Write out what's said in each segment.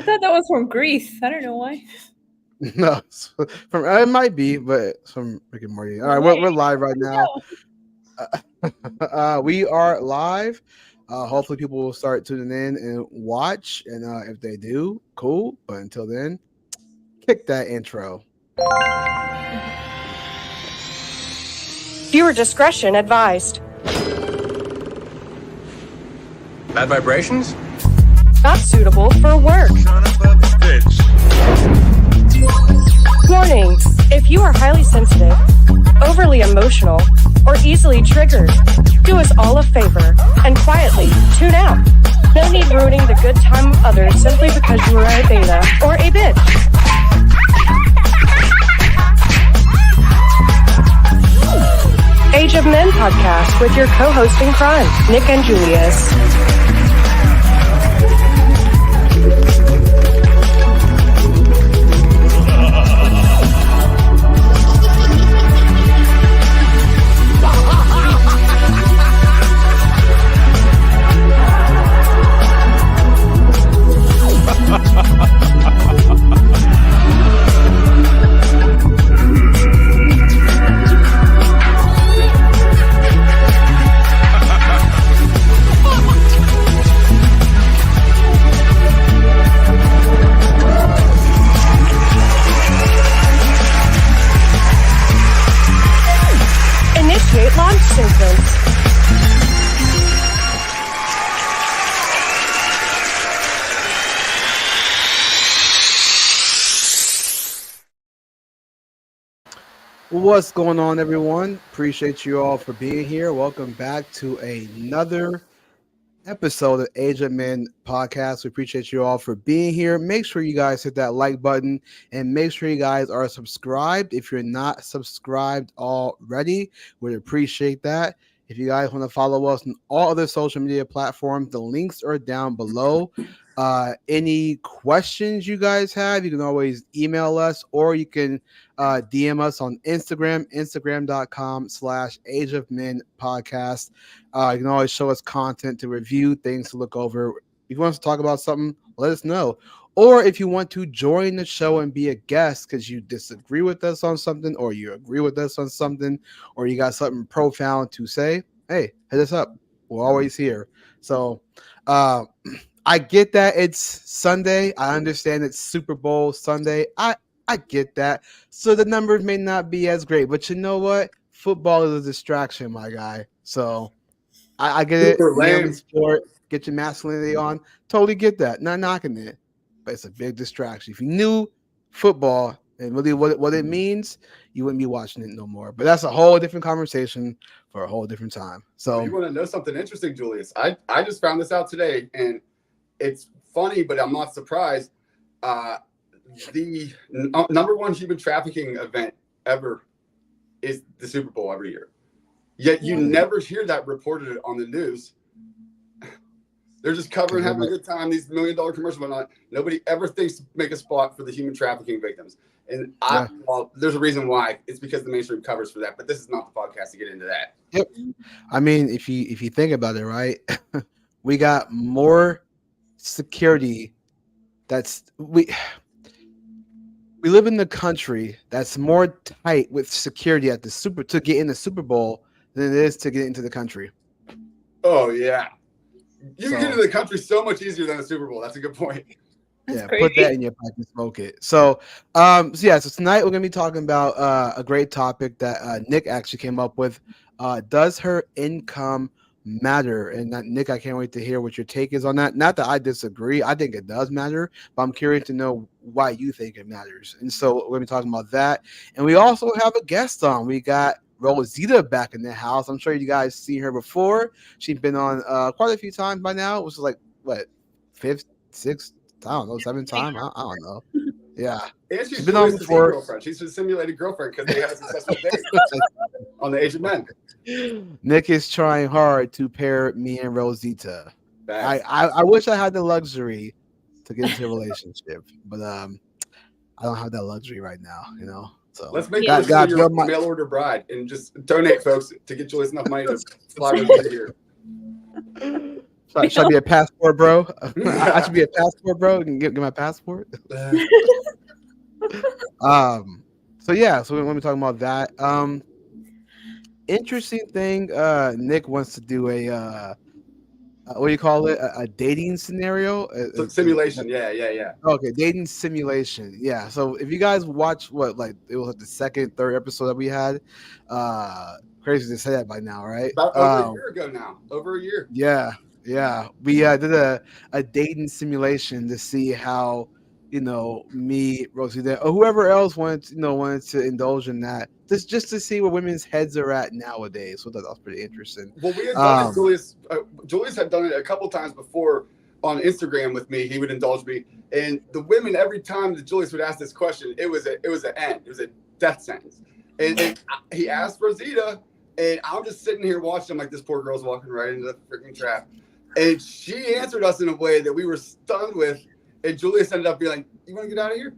thought that was from Greece. I don't know why. No, from it might be, but it's from Rick and Morty. All right, we're live right now. We are live. Hopefully, people will start tuning in and watch. And if they do, cool. But until then, kick that intro. Viewer discretion advised. Bad vibrations? Not suitable for work. Son of a bitch. Warning, if you are highly sensitive, overly emotional, or easily triggered, do us all a favor and quietly tune out. No need ruining the good time of others simply because you are a beta or a bitch. Age of Men podcast with your co-host in crime, Nick and Julius. Initiate launch sequence. What's going on, everyone? Appreciate you all for being here. Welcome back to another episode of Age of Men podcast. We appreciate you all for being here. Make sure you guys hit that like button and make sure you guys are subscribed. If you're not subscribed already, we'd appreciate that. If you guys want to follow us on all other social media platforms, the links are down below. Any questions you guys have, you can always email us or you can DM us on Instagram, instagram.com/Age of Men podcast. You can always show us content to review, things to look over. If you want us to talk about something, let us know. Or if you want to join the show and be a guest because you disagree with us on something or you agree with us on something or you got something profound to say, hey, hit us up. We're always here. So I get that it's Sunday. I understand it's Super Bowl Sunday. I get that. So the numbers may not be as great. But you know what? Football is a distraction, my guy. So I get it. Manly sport. Get your masculinity on. Totally get that. Not knocking it. But it's a big distraction. If you knew football and really what it means, you wouldn't be watching it no more. But that's a whole different conversation for a whole different time. So you want to know something interesting, Julius? I just found this out today, and it's funny, but I'm not surprised. The number one human trafficking event ever is the Super Bowl every year. Yet you never hear that reported on the news. They're just covering, having a good time, these $1 million commercials and whatnot. Nobody ever thinks to make a spot for the human trafficking victims. And well, there's a reason why. It's because the mainstream covers for that. But this is not the podcast to get into that. Yep. I mean, if you think about it, right, we got more security. We live in the country that's more tight with security at to get in the Super Bowl than it is to get into the country. Oh yeah. You can get into the country so much easier than the Super Bowl. That's a good point. Yeah, put that in your pipe and smoke it. So tonight we're gonna be talking about a great topic that Nick actually came up with. Does her income matter? And Nick, I can't wait to hear what your take is on that. Not that I disagree. I think it does matter, but I'm curious to know why you think it matters. And so we're gonna be talking about that. And we also have a guest on. We got Rosita back in the house. I'm sure you guys seen her before. She's been on quite a few times by now. It was like what, fifth, sixth, I don't know, seventh time. I don't know. Yeah, and she's been on before. Girlfriend. She's a simulated girlfriend because they had a successful date on the Age of Men. Nick is trying hard to pair me and Rosita. I wish I had the luxury to get into a relationship, but I don't have that luxury right now. You know. So let's make this your mail order bride and just donate, folks, to get Julius enough money to fly with you here. Should I be a passport, bro? I should be a passport, bro. And get my passport. So yeah, so when we're talking about that, interesting thing. Nick wants to do a what do you call it? A dating scenario. Simulation. Yeah. Okay, dating simulation. Yeah. So if you guys watch what like it was like the second, third episode that we had, crazy to say that by now, right? About over a year ago now. Over a year. Yeah. We did a dating simulation to see how me, Rosie, that or whoever else wanted to indulge in that. Just to see where women's heads are at nowadays. So that was pretty interesting. Well, we had done it, Julius. Julius had done it a couple times before on Instagram with me. He would indulge me, and the women every time that Julius would ask this question, it was an end. It was a death sentence. And he asked Rosita, and I'm just sitting here watching. I'm like, this poor girl's walking right into the freaking trap, and she answered us in a way that we were stunned with. And Julius ended up being like, "You want to get out of here?"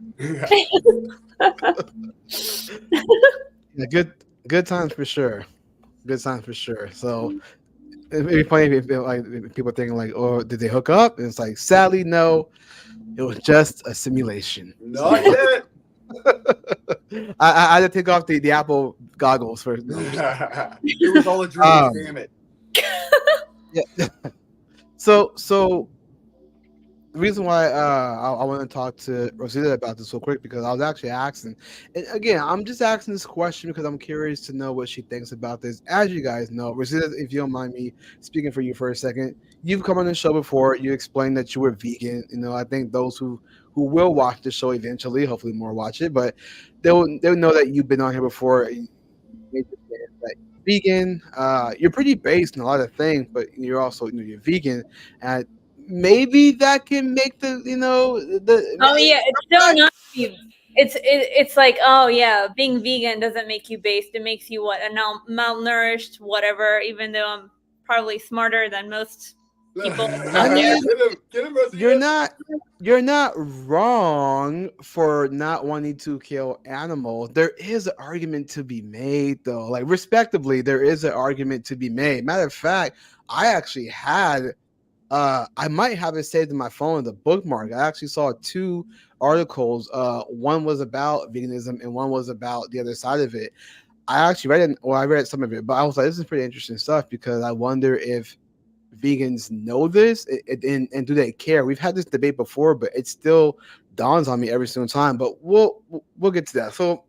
Yeah, good times for sure. Good times for sure. So it'd be funny if people thinking like, "Oh, did they hook up?" And it's like, sadly, no. It was just a simulation. Not yet. I had to take off the Apple goggles first. It was all a dream. Damn it. Yeah. So the reason why I want to talk to Rosita about this real quick because I was actually asking, and again, I'm just asking this question because I'm curious to know what she thinks about this. As you guys know, Rosita, if you don't mind me speaking for you for a second, you've come on the show before. You explained that you were vegan. I think those who will watch the show eventually, hopefully more watch it, but they'll know that you've been on here before. That vegan, you're pretty based in a lot of things, but you're also you're vegan and. Maybe that can make the Oh yeah, it's still not. It's like, oh yeah, being vegan doesn't make you based. It makes you what, a malnourished whatever. Even though I'm probably smarter than most people. I mean, you're not wrong for not wanting to kill animals. There is an argument to be made, though. Like respectably, there is an argument to be made. Matter of fact, I actually had. I might have it saved in my phone in the bookmark. I actually saw 2 articles. One was about veganism and one was about the other side of it. I actually read it, or I read some of it, but I was like, this is pretty interesting stuff because I wonder if vegans know this and do they care? We've had this debate before, but it still dawns on me every single time. But we'll get to that. So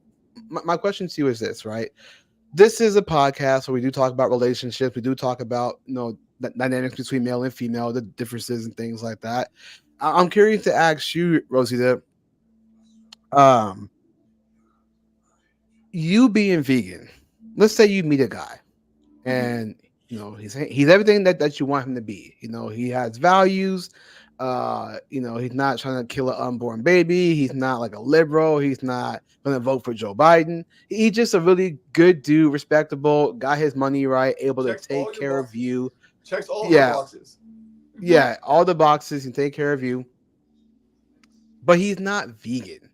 my question to you is this, right? This is a podcast where we do talk about relationships. We do talk about the dynamics between male and female, the differences and things like that. I'm curious to ask you, Rosita, you being vegan, let's say you meet a guy and he's everything that you want him to be. He has values. He's not trying to kill an unborn baby. He's not like a liberal. He's not going to vote for Joe Biden. He's just a really good dude, respectable, got his money right, able to take care of you. Checks all the boxes. Yeah, all the boxes and take care of you. But he's not vegan.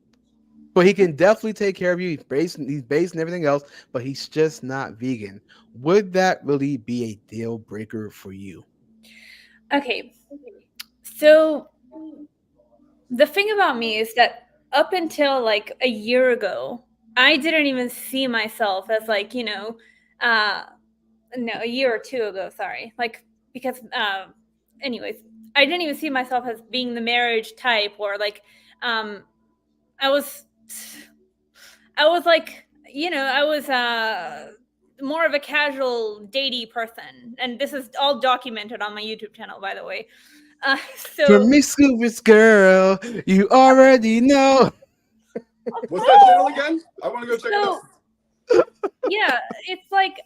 But he can definitely take care of you. He's based and everything else, but he's just not vegan. Would that really be a deal breaker for you? Okay. So the thing about me is that up until like a year ago, I didn't even see myself as like, no, a year or 2 ago, sorry. Like, because, anyways, I didn't even see myself as being the marriage type or like, I was like, I was more of a casual datey person. And this is all documented on my YouTube channel, by the way. So promiscuous girl, you already know. What's that channel again? I want to go check it out. Yeah, it's like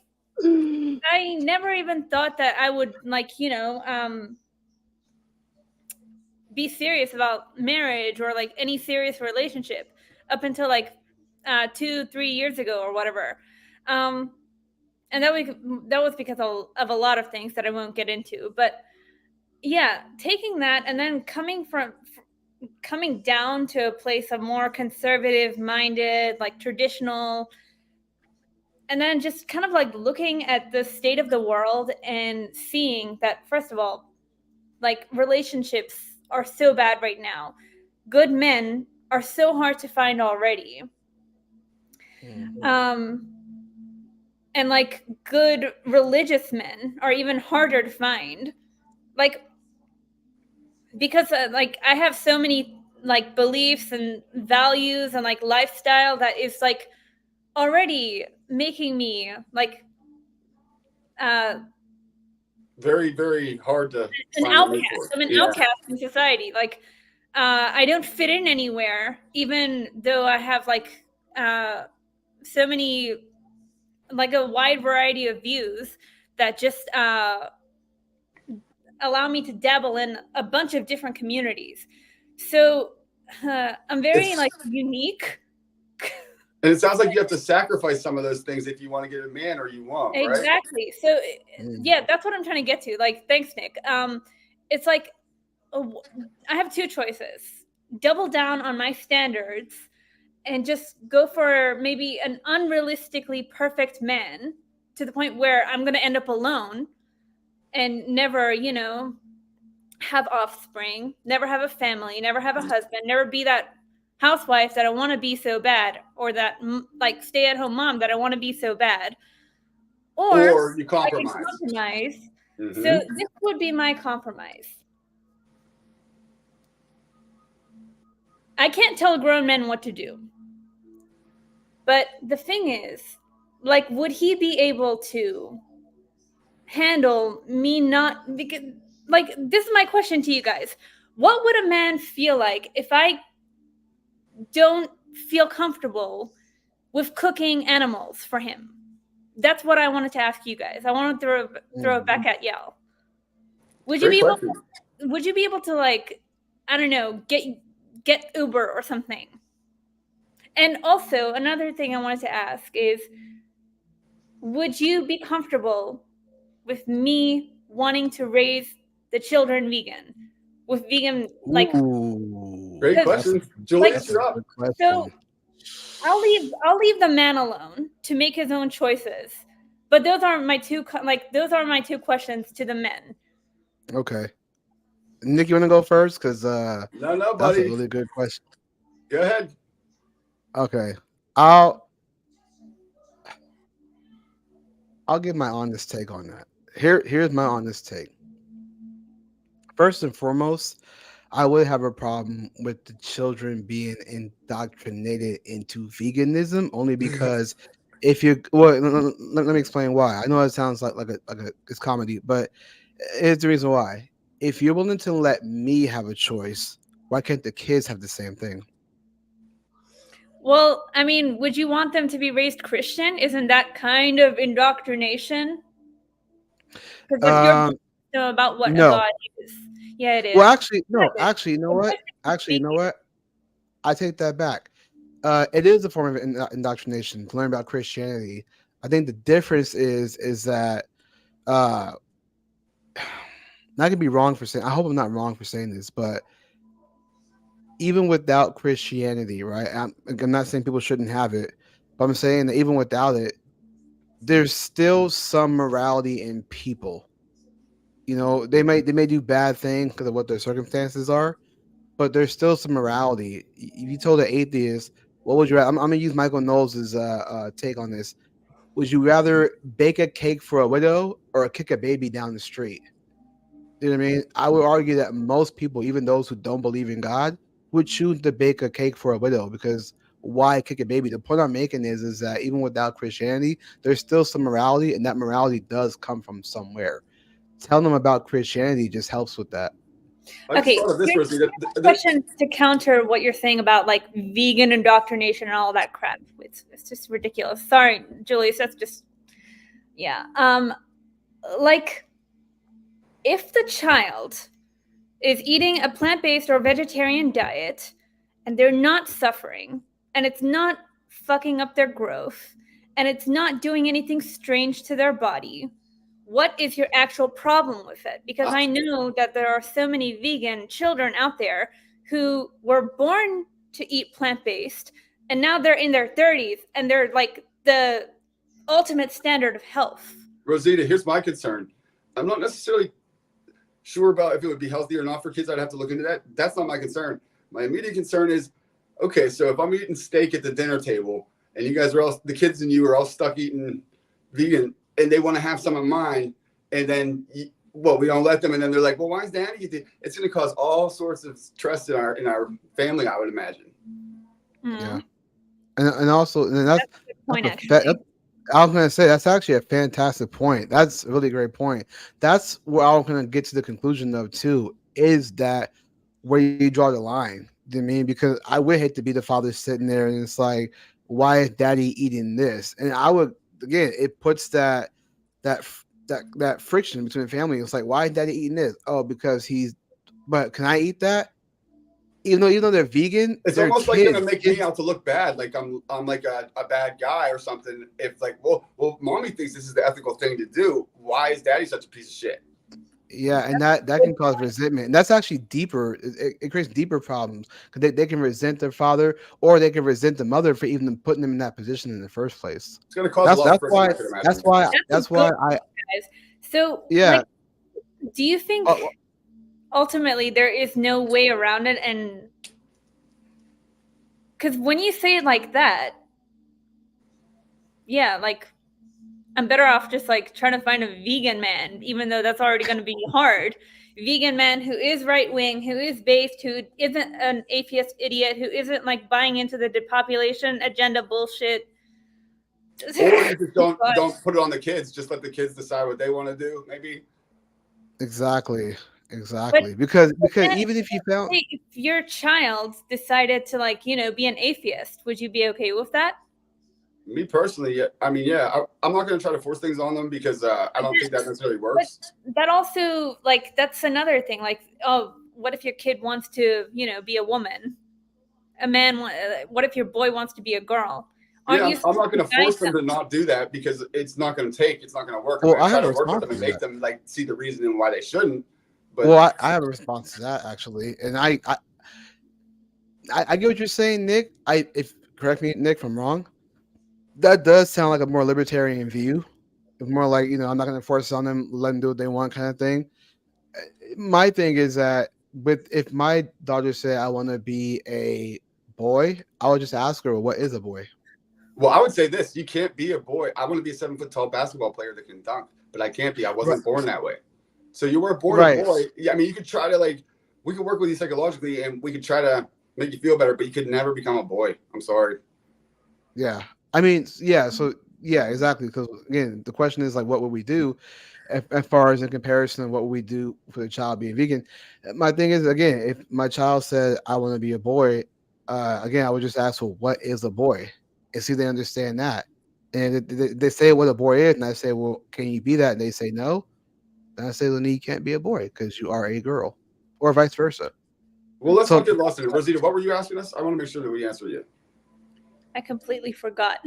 I never even thought that I would be serious about marriage or like any serious relationship up until like 2-3 years ago or whatever. And that was because of a lot of things that I won't get into. But yeah, taking that and then coming down to a place of more conservative minded, like traditional, and then just kind of like looking at the state of the world and seeing that, first of all, like relationships are so bad right now. Good men are so hard to find already. Um, and like good religious men are even harder to find. Like, because like I have so many like beliefs and values and like lifestyle that is like already making me like uh Very, very hard to an find a mate outcast. for. I'm an Yeah. outcast in society. Like, I don't fit in anywhere, even though I have like so many, like a wide variety of views that just allow me to dabble in a bunch of different communities. So I'm very It's like unique. and it sounds like you have to sacrifice some of those things if you want to get a man or you won't, right? Exactly. So yeah, that's what I'm trying to get to. Like, thanks, Nick. It's like I have two choices: double down on my standards and just go for maybe an unrealistically perfect man to the point where I'm going to end up alone and never, have offspring, never have a family, never have a husband, never be that housewife that I want to be so bad, or that like stay-at-home mom that I want to be so bad. Or Or you I can compromise. compromise. So Mm-hmm. this would be my compromise. I can't tell grown men what to do. But the thing is, like, would he be able to handle me not, because, like, this is my question to you guys. What would a man feel like if I don't feel comfortable with cooking animals for him? That's what I wanted to ask you guys. I want to throw it back at y'all. Would you Great be able question. would you be able to, like, I don't know, get Uber or something? And also another thing I wanted to ask is, would you be comfortable with me wanting to raise the children vegan, with vegan, like, Ooh, Great because, that's a question. like, Julius, that's a you're up. good question. so I'll leave the man alone to make his own choices. But those are my two questions to the men. Okay, Nick, you want to go first? Because No, that's a buddy. really good question. Go ahead. Okay, I'll I'll give my honest take on that. Here's my honest take. First and foremost, I would have a problem with the children being indoctrinated into veganism only because if you well let me explain why. I know it sounds like a it's comedy, but here's the reason why. If you're willing to let me have a choice, why can't the kids have the same thing? Well, I mean, would you want them to be raised Christian? Isn't that kind of indoctrination? Because what's your Um, know about what a no. god is? Yeah, it Well, is. actually, Yeah, no. it is. Actually, you know It what? does Actually, you speak- know what? I take that back. It is a form of indoctrination to learn about Christianity. I think the difference is that uh, I could be wrong for saying. I hope I'm not wrong for saying this, but even without Christianity, right? I'm not saying people shouldn't have it, but I'm saying that even without it, there's still some morality in people. You know, they may do bad things because of what their circumstances are, but there's still some morality. If you told an atheist, what would you rather? I'm gonna use Michael Knowles' take on this. Would you rather bake a cake for a widow or kick a baby down the street? You know what I mean? I would argue that most people, even those who don't believe in God, would choose to bake a cake for a widow because why kick a baby? The point I'm making is that even without Christianity, there's still some morality, and that morality does come from somewhere. Telling them about Christianity just helps with that. I just Okay, thought of this, here's Rosie. a question to counter what you're saying about like vegan indoctrination and all that crap. It's just ridiculous. Sorry, Julius, that's just, yeah. Like, if the child is eating a plant-based or vegetarian diet and they're not suffering and it's not fucking up their growth and it's not doing anything strange to their body, what is your actual problem with it? Because Uh, I know that there are so many vegan children out there who were born to eat plant-based and now they're in their 30s and they're like the ultimate standard of health. Rosita, here's my concern. I'm not necessarily sure about if it would be healthy or not for kids. I'd have to look into that. That's not my concern. My immediate concern is, okay, so if I'm eating steak at the dinner table and you guys are all, the kids and you are all stuck eating vegan and they want to have some of mine, and then well, we don't let them, and then they're like, well, why is Daddy eating? It's going to cause all sorts of stress in our family, I would imagine. Yeah, and also and That's a good point, actually. I was going to say that's actually a fantastic point. That's a really great point. That's where I was going to get to the conclusion of too, is that where you draw the line. Do you know what I mean? Because I would hate to be the father sitting there and it's like, why is Daddy eating this? And I would, again, it puts that that friction between the family. It's like, why is Daddy eating this? Oh, because he's. But can I eat that? Even though they're vegan, It's they're almost like kids. gonna make me out to look bad, like I'm like a bad guy or something. If like, well, mommy thinks this is the ethical thing to do. Why is Daddy such a piece of shit? Yeah, and that can cause resentment, and that's actually deeper. It creates deeper problems because they can resent their father, or they can resent the mother for even putting them in that position in the first place. It's gonna cause a lot of friction, I could That's imagine. why. That's That's a good why I. guys. So, Yeah. like, do you think ultimately there is no way around it? And because when you say it like that, yeah, like I'm better off just like trying to find a vegan man, even though that's already going to be hard. Vegan man who is right wing, who is based, who isn't an atheist idiot, who isn't like buying into the depopulation agenda bullshit. Or you just don't put it on the kids. Just let the kids decide what they want to do. Maybe. Exactly. Because then, even if you found if your child decided to like be an atheist, would you be okay with that? Me personally, I mean, yeah, I'm not going to try to force things on them because I don't think that necessarily works. But that also, like, that's another thing. Like, oh, what if your kid wants to, be a woman? A man, what if your boy wants to be a girl? Yeah, I'm not going to force them to not do that because it's not going to take. It's not going to work. Well, I'm going I to try have a to work with response them and to make that. them like see the reason why they shouldn't. But Well, I have a response to that actually, and I get what you're saying, Nick. If correct me, Nick, if I'm wrong. That does sound like a more libertarian view. It's more like I'm not going to force it on them, let them do what they want, kind of thing. My thing is that if my daughter said I want to be a boy, I would just ask her, what is a boy? well, I would say this: you can't be a boy. I want to be a 7 foot tall basketball player that can dunk, but I can't be. I wasn't born that way. So you were born a boy. Yeah, I mean, you could try to we could work with you psychologically, and we could try to make you feel better, but you could never become a boy. I'm sorry. Yeah, I mean, yeah. So yeah, exactly. Because again, the question is like, what would we do? As far as in comparison, what would we do for the child being vegan? My thing is, again, if my child said I want to be a boy, again, I would just ask, well, what is a boy, and see if they understand that. And they say what a boy is, and I say, well, can you be that? And they say no. And I say, well, then you can't be a boy because you are a girl, or vice versa. Well, let's So not get lost in it. Rosita, what were you asking us? I want to make sure that we answer you. I completely forgot.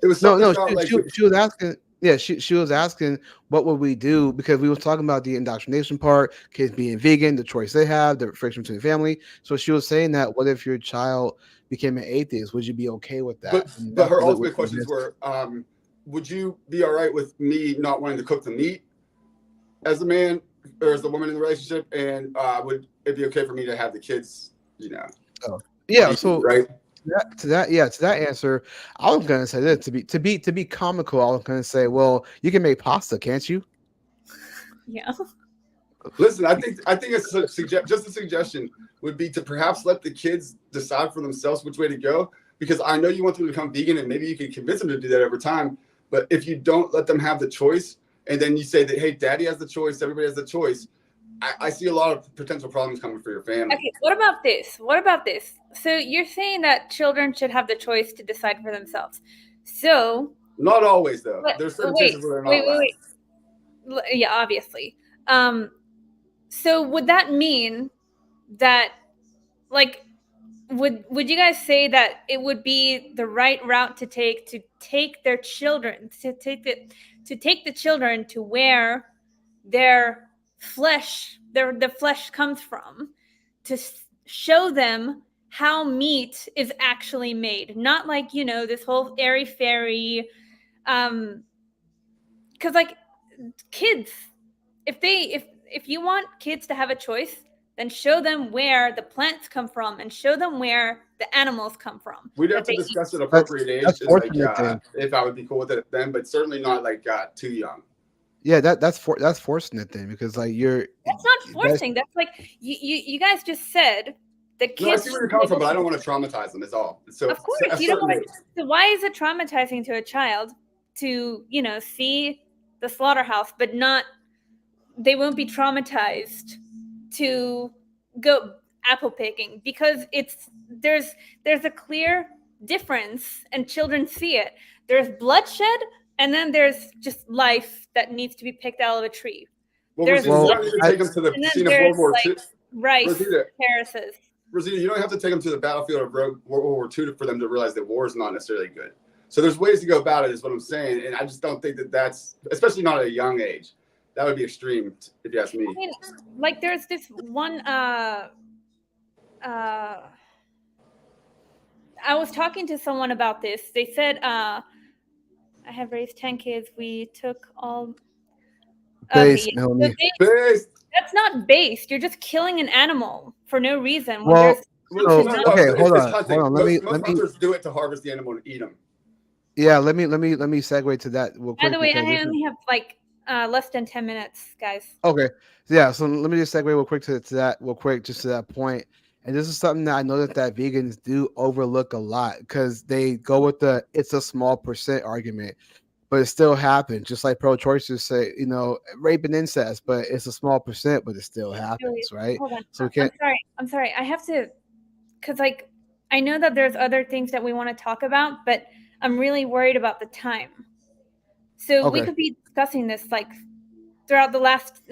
It was no, something about she was asking. Yeah, she was asking what would we do because we were talking about the indoctrination part, kids being vegan, the choice they have, the friction between the family. So she was saying that what if your child became an atheist? Would you be okay with that? But her ultimate questions were, would you be all right with me not wanting to cook the meat as a man or as the woman in the relationship? And would it be okay for me to have the kids, Oh, yeah, so right. To that answer, I was gonna say this to be comical. I was gonna say, well, you can make pasta, can't you? Yeah. Listen, I think just a suggestion would be to perhaps let the kids decide for themselves which way to go. Because I know you want them to become vegan, and maybe you can convince them to do that over time. But if you don't let them have the choice, and then you say that, hey, Daddy has the choice, everybody has the choice, I see a lot of potential problems coming for your family. Okay, what about this? So you're saying that children should have the choice to decide for themselves. So not always, though. There's certain cases where they're not allowed. Yeah, obviously. So would that mean that, like, would you guys say that it would be the right route to take their children to take the children to where their flesh the flesh comes from, to show them how meat is actually made, not like this whole airy fairy, because like kids, if if you want kids to have a choice, then show them where the plants come from and show them where the animals come from We'd have that to they eat. discuss an That's appropriate age, that's is like fortunate thing. if I would be cool with it then, but certainly not like too young. Yeah, that's fortunate thing because like That's not that's forcing. That's like you guys just said the No, I kids see where should you're be coming from, able but I to. don't want to traumatize them. Is all. So Of course, a you don't certain want age. to. So why is it traumatizing to a child to see the slaughterhouse, but not they won't be traumatized to go apple picking because there's a clear difference and children see it. There's bloodshed and then there's just life that needs to be picked out of a tree. Well, There's Rosita, you well, don't life need to I take them to the and then scene of there's World War like II. rice Rosita, terraces. Rosita, you don't have to take them to the battlefield of World War II for them to realize that war is not necessarily good. So there's ways to go about it, is what I'm saying, and I just don't think that that's, especially not at a young age, that would be extreme, if you ask me. I mean, like there's this one uh I was talking to someone about this. They said I have raised 10 kids. We took all. Okay, base yeah. So Melanie. Based, that's not based. You're just killing an animal for no reason when Well, there's well, to so not. okay, it's hold hunting. on. Most hunters do it to harvest the animal and eat them. Yeah, let me segue to that real By quick the way, because I this is only have like less than 10 minutes, guys. okay. Yeah, so let me just segue real quick to that real quick, just to that point. And this is something that I know that vegans do overlook a lot because they go with the it's a small percent argument, but it still happens. Just like pro-choicers say, rape and incest, but it's a small percent, but it still Julius, happens, right? hold on. So we I'm can't. sorry. I'm sorry. I have to, because like I know that there's other things that we want to talk about, but I'm really worried about the time. So we Okay. could be discussing this like throughout the last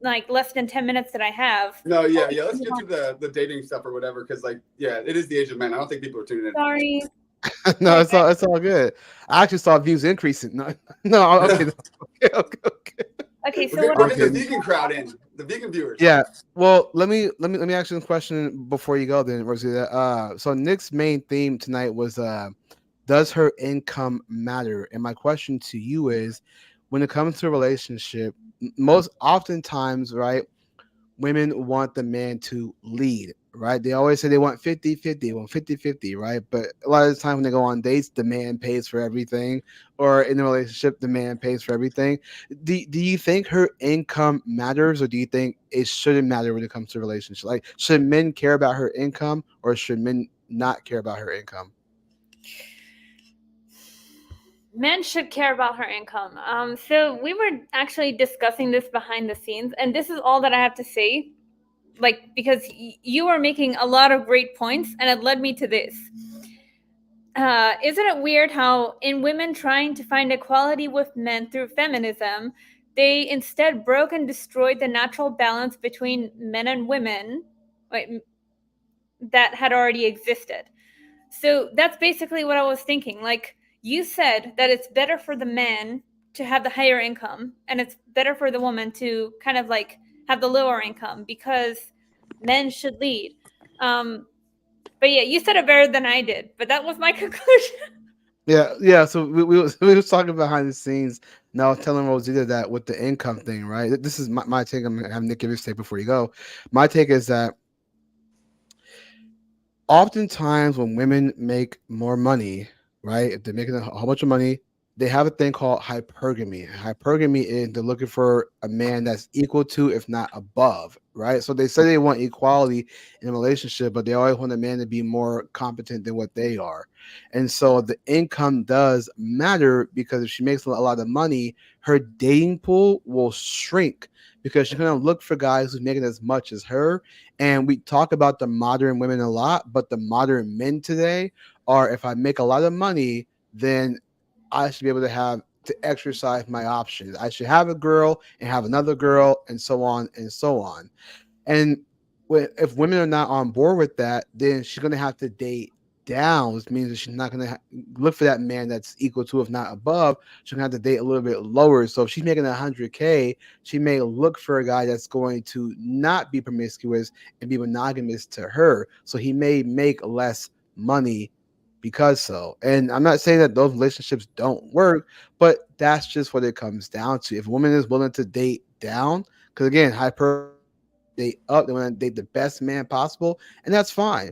like less than 10 minutes that I have. No, Or yeah, we yeah. can Let's move get on. to the dating stuff or whatever, because like, yeah, it is the age of men. I don't think people are tuning in for Sorry. No, Okay, it's all good. I actually saw views increasing. No, no, okay, this. okay, okay, okay. okay. We're So getting, what we're I'm else? getting the kidding. vegan crowd in, the vegan viewers. Yeah. Well, let me ask you a question before you go. Then, Rosita. So Nick's main theme tonight was does her income matter? And my question to you is, when it comes to a relationship, most oftentimes, right? Women want the man to lead, right? They always say they want 50-50, want 50-50, right? But a lot of the time when they go on dates, the man pays for everything, or in a relationship, the man pays for everything. Do you think her income matters, or do you think it shouldn't matter when it comes to relationship? Like, should men care about her income, or should men not care about her income? Men should care about her income. So we were actually discussing this behind the scenes, and this is all that I have to say. Like because you are making a lot of great points, and it led me to this. Isn't it weird how in women trying to find equality with men through feminism, they instead broke and destroyed the natural balance between men and women, wait, that had already existed. So that's basically what I was thinking. Like you said that it's better for the man to have the higher income and it's better for the woman to kind of like have the lower income because men should lead. Um, but yeah, you said it better than I did, but that was my conclusion. Yeah, yeah. So we was talking behind the scenes. Now I was telling Rosita that with the income thing, right? This is my take. I'm gonna have Nick give his take before you go. My take is that oftentimes when women make more money, right? If they're making a whole bunch of money, they have a thing called hypergamy. Hypergamy is they're looking for a man that's equal to, if not above, right? So they say they want equality in a relationship, but they always want a man to be more competent than what they are. And so the income does matter because if she makes a lot of money, her dating pool will shrink because she's gonna look for guys who's making as much as her. And we talk about the modern women a lot, but the modern men today are if I make a lot of money, then I should be able to have to exercise my options. I should have a girl and have another girl and so on and so on. And if women are not on board with that, then she's going to have to date down, which means that she's not going to look for that man that's equal to, if not above. She's going to have to date a little bit lower. So if she's making 100K, she may look for a guy that's going to not be promiscuous and be monogamous to her. So he may make less money because so. And I'm not saying that those relationships don't work, but that's just what it comes down to. If a woman is willing to date down, Because again, hyper they up, they want to date the best man possible, and that's fine.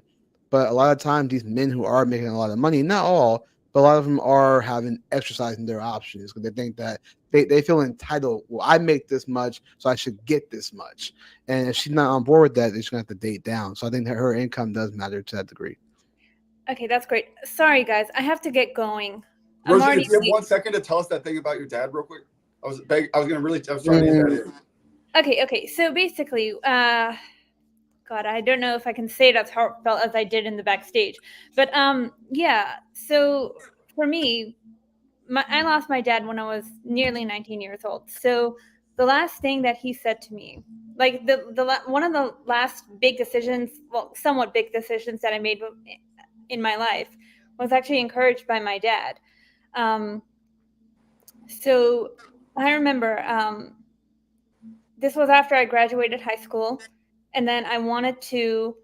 But a lot of times, these men who are making a lot of money, not all, but a lot of them are having exercising their options because they think that they feel entitled. Well, I make this much, so I should get this much. And if she's not on board with that, they're just gonna have to date down. So I think that her income does matter to that degree. Okay, that's great. Sorry, guys, I have to get going. I'm Rosie, already if you have late. 1 second to tell us that thing about your dad real quick. I was trying to get that Mm, in. Okay. So basically, God, I don't know if I can say it as heartfelt as I did in the backstage, but yeah. So for me, I lost my dad when I was nearly 19 years old. So the last thing that he said to me, like one of the last big decisions, well, somewhat big decisions that I made in my life, was actually encouraged by my dad. Um, so I remember this was after I graduated high school, and then I wanted to.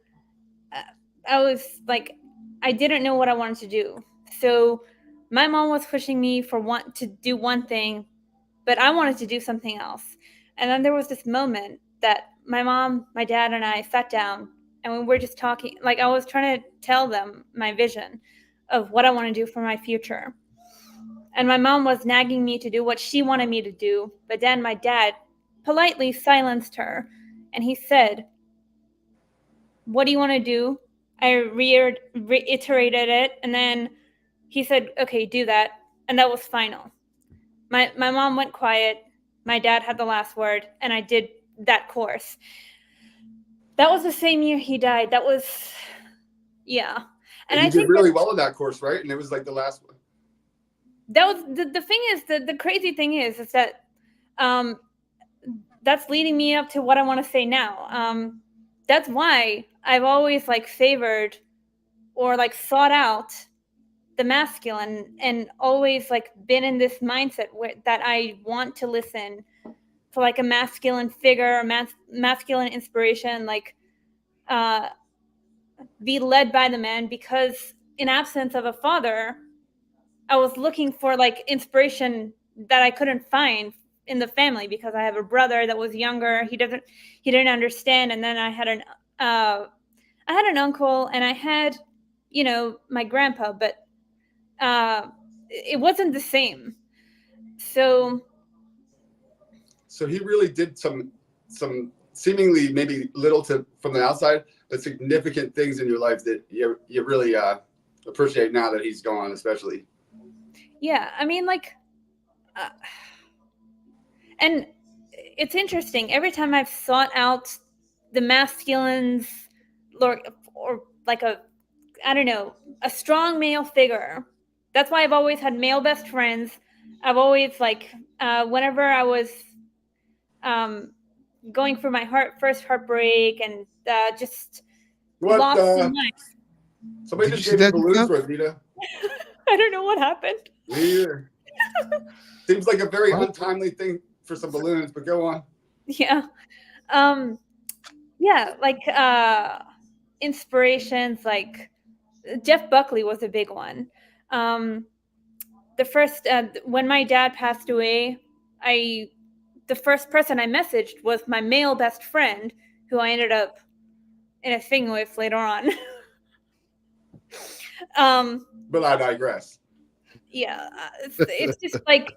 Uh, I was like, I didn't know what I wanted to do. So my mom was pushing me for want to do one thing, but I wanted to do something else. And then there was this moment that my mom, my dad, and I sat down and we were just talking. Like, I was trying to tell them my vision of what I want to do for my future. And my mom was nagging me to do what she wanted me to do. But then my dad politely silenced her and he said, "What do you want to do?" I reiterated it. And then he said, "Okay, do that." And that was final. My mom went quiet. My dad had the last word, and I did that course. That was the same year he died. That was, yeah. And And I you did think that really well in that course, right? And it was like the last one. that was the thing is the crazy thing is that um that's leading me up to what I want to say now. That's why I've always like favored or like sought out the masculine and always like been in this mindset that I want to listen to like a masculine figure, masculine inspiration, like uh, be led by the man, because in absence of a father, I was looking for like inspiration that I couldn't find in the family because I have a brother that was younger. He didn't understand, and then I had an uncle, and I had, my grandpa, but it wasn't the same. So So he really did some seemingly maybe little to from the outside, but significant things in your life that you really appreciate now that he's gone, especially. yeah, I mean, like, uh, and it's interesting. Every time I've sought out the masculines, or like I don't know, a strong male figure. That's why I've always had male best friends. I've always like, whenever I was um, going through my first heartbreak and just What? lost so much. Somebody did you just see gave you that? balloons, Giselle? Rosita. I don't know what happened. Me either. Seems like a very What? untimely thing for some balloons, but go on. Yeah. Um, yeah, like inspirations like Jeff Buckley was a big one. Um, the first when my dad passed away, I the first person I messaged was my male best friend, who I ended up in a thing with later on. um, But I digress. yeah, it's just like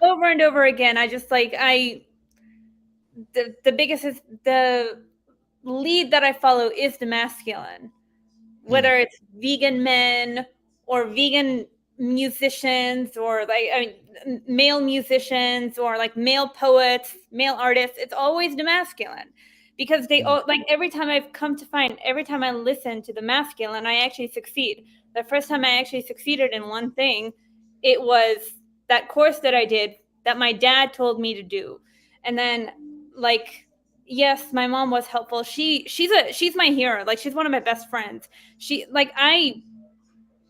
over and over again. I just like the biggest is the lead that I follow is the masculine, whether it's vegan men or vegan musicians or like, I mean, male musicians or like male poets, male artists. It's always the masculine, because they all, like, every time every time I listen to the masculine, I actually succeed. The first time I actually succeeded in one thing, it was that course that I did that my dad told me to do. And then, like, yes, my mom was helpful. She's my hero. Like, she's one of my best friends. She, like, I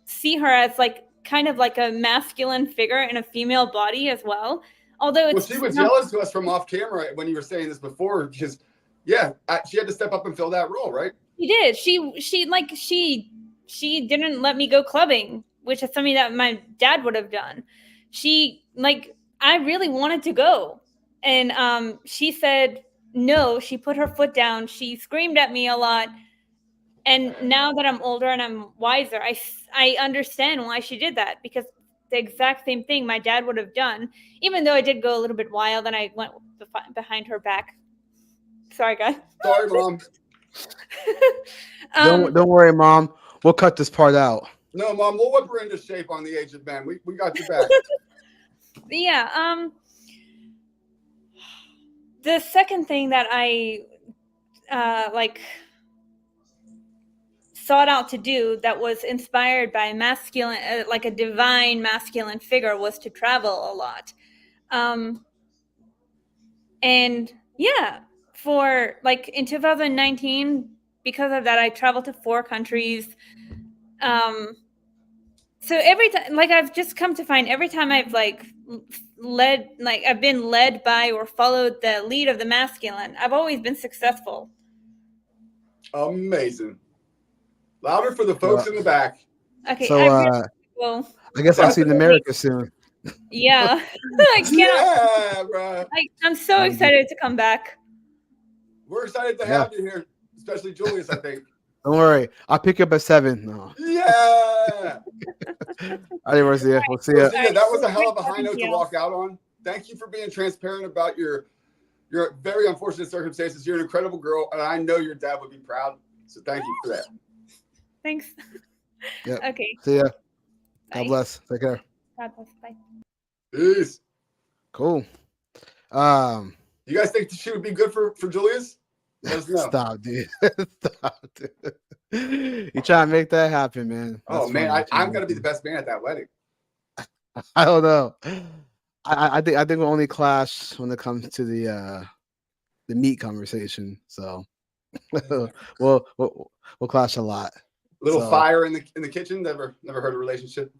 see her as like kind of like a masculine figure in a female body as well. Although Well, it's she just was not. jealous to us from off camera when you were saying this before, because yeah, she had to step up and fill that role, right? She did. She didn't let me go clubbing, which is something that my dad would have done. She, like, I really wanted to go, And she said no. She put her foot down. She screamed at me a lot. And now that I'm older and I'm wiser, I understand why she did that, because the exact same thing my dad would have done, even though I did go a little bit wild and I went behind her back. Sorry, guys. Sorry, Mom. Don't worry, Mom. We'll cut this part out. No, Mom, we'll whip her into shape on the age of men. We got your back. Yeah. The second thing that I like sought out to do that was inspired by masculine, like a divine masculine figure, was to travel a lot. And yeah, for like in 2019, because of that, I traveled to 4 countries. So every time, like, I've just come to find every time I've like I've been led by or followed the lead of the masculine, I've always been successful. Amazing. Louder for the folks in the back. Okay, So, well, I guess I'll see you in America soon. yeah. I can't. Yeah, bro. I'm so excited to come back. We're excited to have you here, especially Julius, I think. Don't worry. I'll pick you up at 7. No. Yeah. All right, Marcia. We'll see you. Marcia, that was a hell of a high note to walk out on. Thank you for being transparent about your very unfortunate circumstances. You're an incredible girl, and I know your dad would be proud. So thank you for that. Thanks. Yep. Okay. See ya. Bye. God bless. Take care. God bless. Bye. Peace. Cool. You guys think she would be good for Julius? Let us know. Stop, dude. Stop, dude. You trying to make that happen, man. Oh, man, I'm going to be the best man at that wedding. I don't know. I think we'll only clash when it comes to the meat conversation. So we'll clash a lot. Little fire in the kitchen. Never heard a relationship.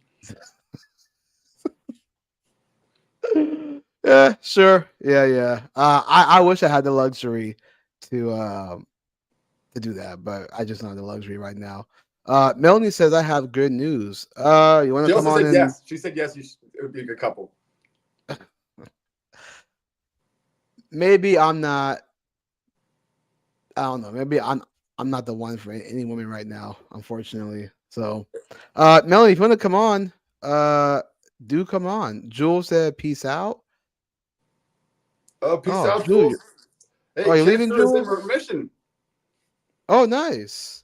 Yeah, sure. Yeah. I wish I had the luxury to do that, but I just don't have the luxury right now. Melanie says I have good news. You want to come on in? Yes. She said yes. It would be a good couple. Maybe I'm not. I don't know. Maybe I'm not the one for any woman right now, unfortunately. So, Melanie, if you want to come on, do come on. Jules said peace out. Oh, peace out, Jules. Hey, are you leaving, Jules? Remission. Oh, nice.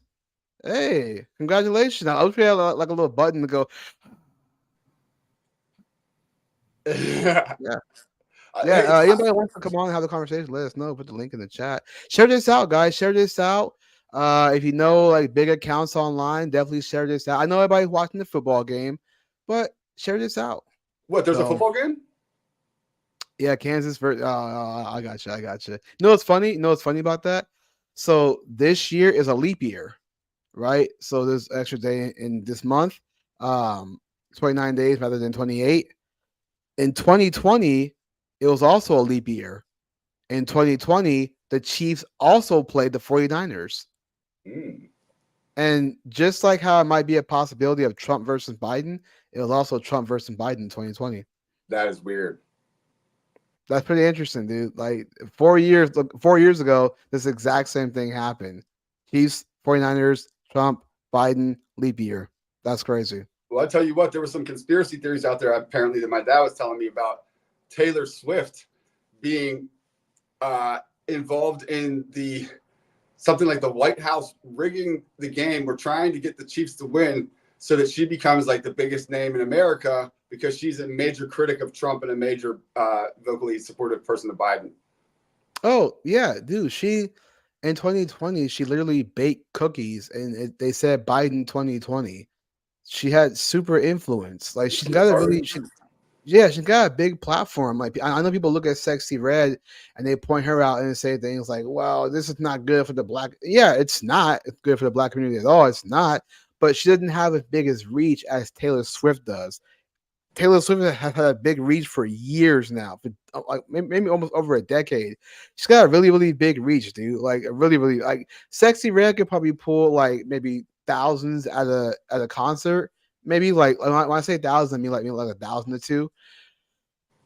Hey, congratulations. I was like a little button to go. Yeah. Anybody wants to come on and have the conversation, let us know. Put the link in the chat. Share this out, guys. Share this out. If you know like big accounts online, definitely share this out. I know everybody's watching the football game, but share this out. What? There's a football game? Yeah, Kansas. I got you. You know what's funny? You know what's funny about that? So this year is a leap year, right? So there's an extra day in this month. 29 days rather than 28. In 2020, it was also a leap year. In 2020, the Chiefs also played the 49ers. And just like how it might be a possibility of Trump versus Biden, it was also Trump versus Biden in 2020. That is weird. That's pretty interesting, dude. Like 4 years ago, this exact same thing happened. Chiefs, 49ers, Trump, Biden, leap year. That's crazy. Well, I tell you what, there were some conspiracy theories out there apparently that my dad was telling me about Taylor Swift being involved in something like the White House rigging the game. We're trying to get the Chiefs to win so that she becomes like the biggest name in America because she's a major critic of Trump and a major vocally supportive person of Biden. Oh, yeah, dude. In 2020, she literally baked cookies and they said Biden 2020. She had super influence. Like she's got she's got a big platform. Like I know people look at Sexy Red and they point her out and say things like, "Well, this is not good for the black." Yeah, it's not. It's good for the black community at all. It's not. But she doesn't have as big as reach as Taylor Swift does. Taylor Swift has had a big reach for years now, for like maybe almost over a decade. She's got a really, really big reach, dude. Like really, really like Sexy Red could probably pull like maybe thousands at a concert. Maybe like when I say thousands, I mean like 1,000 or 2.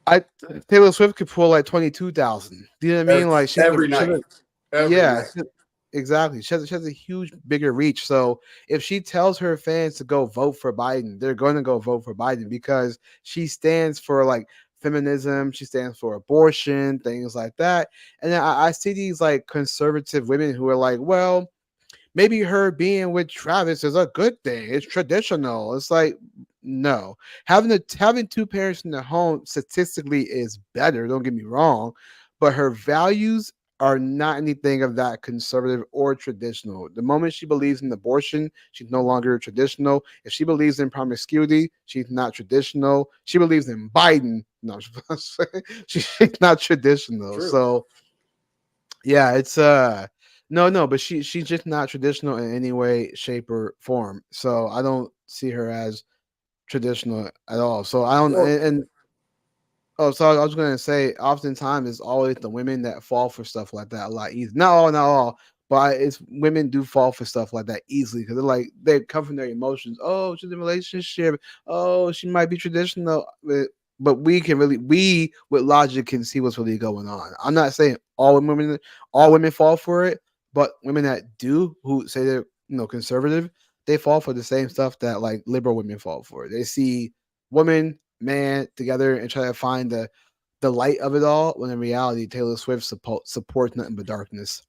I Taylor Swift could pull like 22,000. Do you know what I mean? Like Every night. Every yeah, night. exactly. She has a huge, bigger reach. So if she tells her fans to go vote for Biden, they're going to go vote for Biden because she stands for like feminism. She stands for abortion, things like that. And then I see these like conservative women who are like, well, maybe her being with Travis is a good thing. It's traditional. It's like no, having two parents in the home statistically is better. Don't get me wrong, but her values are not anything of that conservative or traditional. The moment she believes in abortion, she's no longer traditional. If she believes in promiscuity, she's not traditional. She believes in Biden. No, she's not traditional. True. So yeah, it's no, but she's just not traditional in any way, shape, or form. So I don't see her as traditional at all. So I don't Well, and oh, so I was gonna say, oftentimes it's always the women that fall for stuff like that a lot easier. Not all, but it's women do fall for stuff like that easily because they're like they come from their emotions. Oh, she's in a relationship. Oh, she might be traditional, but we with logic can see what's really going on. I'm not saying all women fall for it, but women that do who say they're conservative, they fall for the same stuff that like liberal women fall for. They see woman, man together and try to find the light of it all. When in reality, Taylor Swift supports nothing but darkness.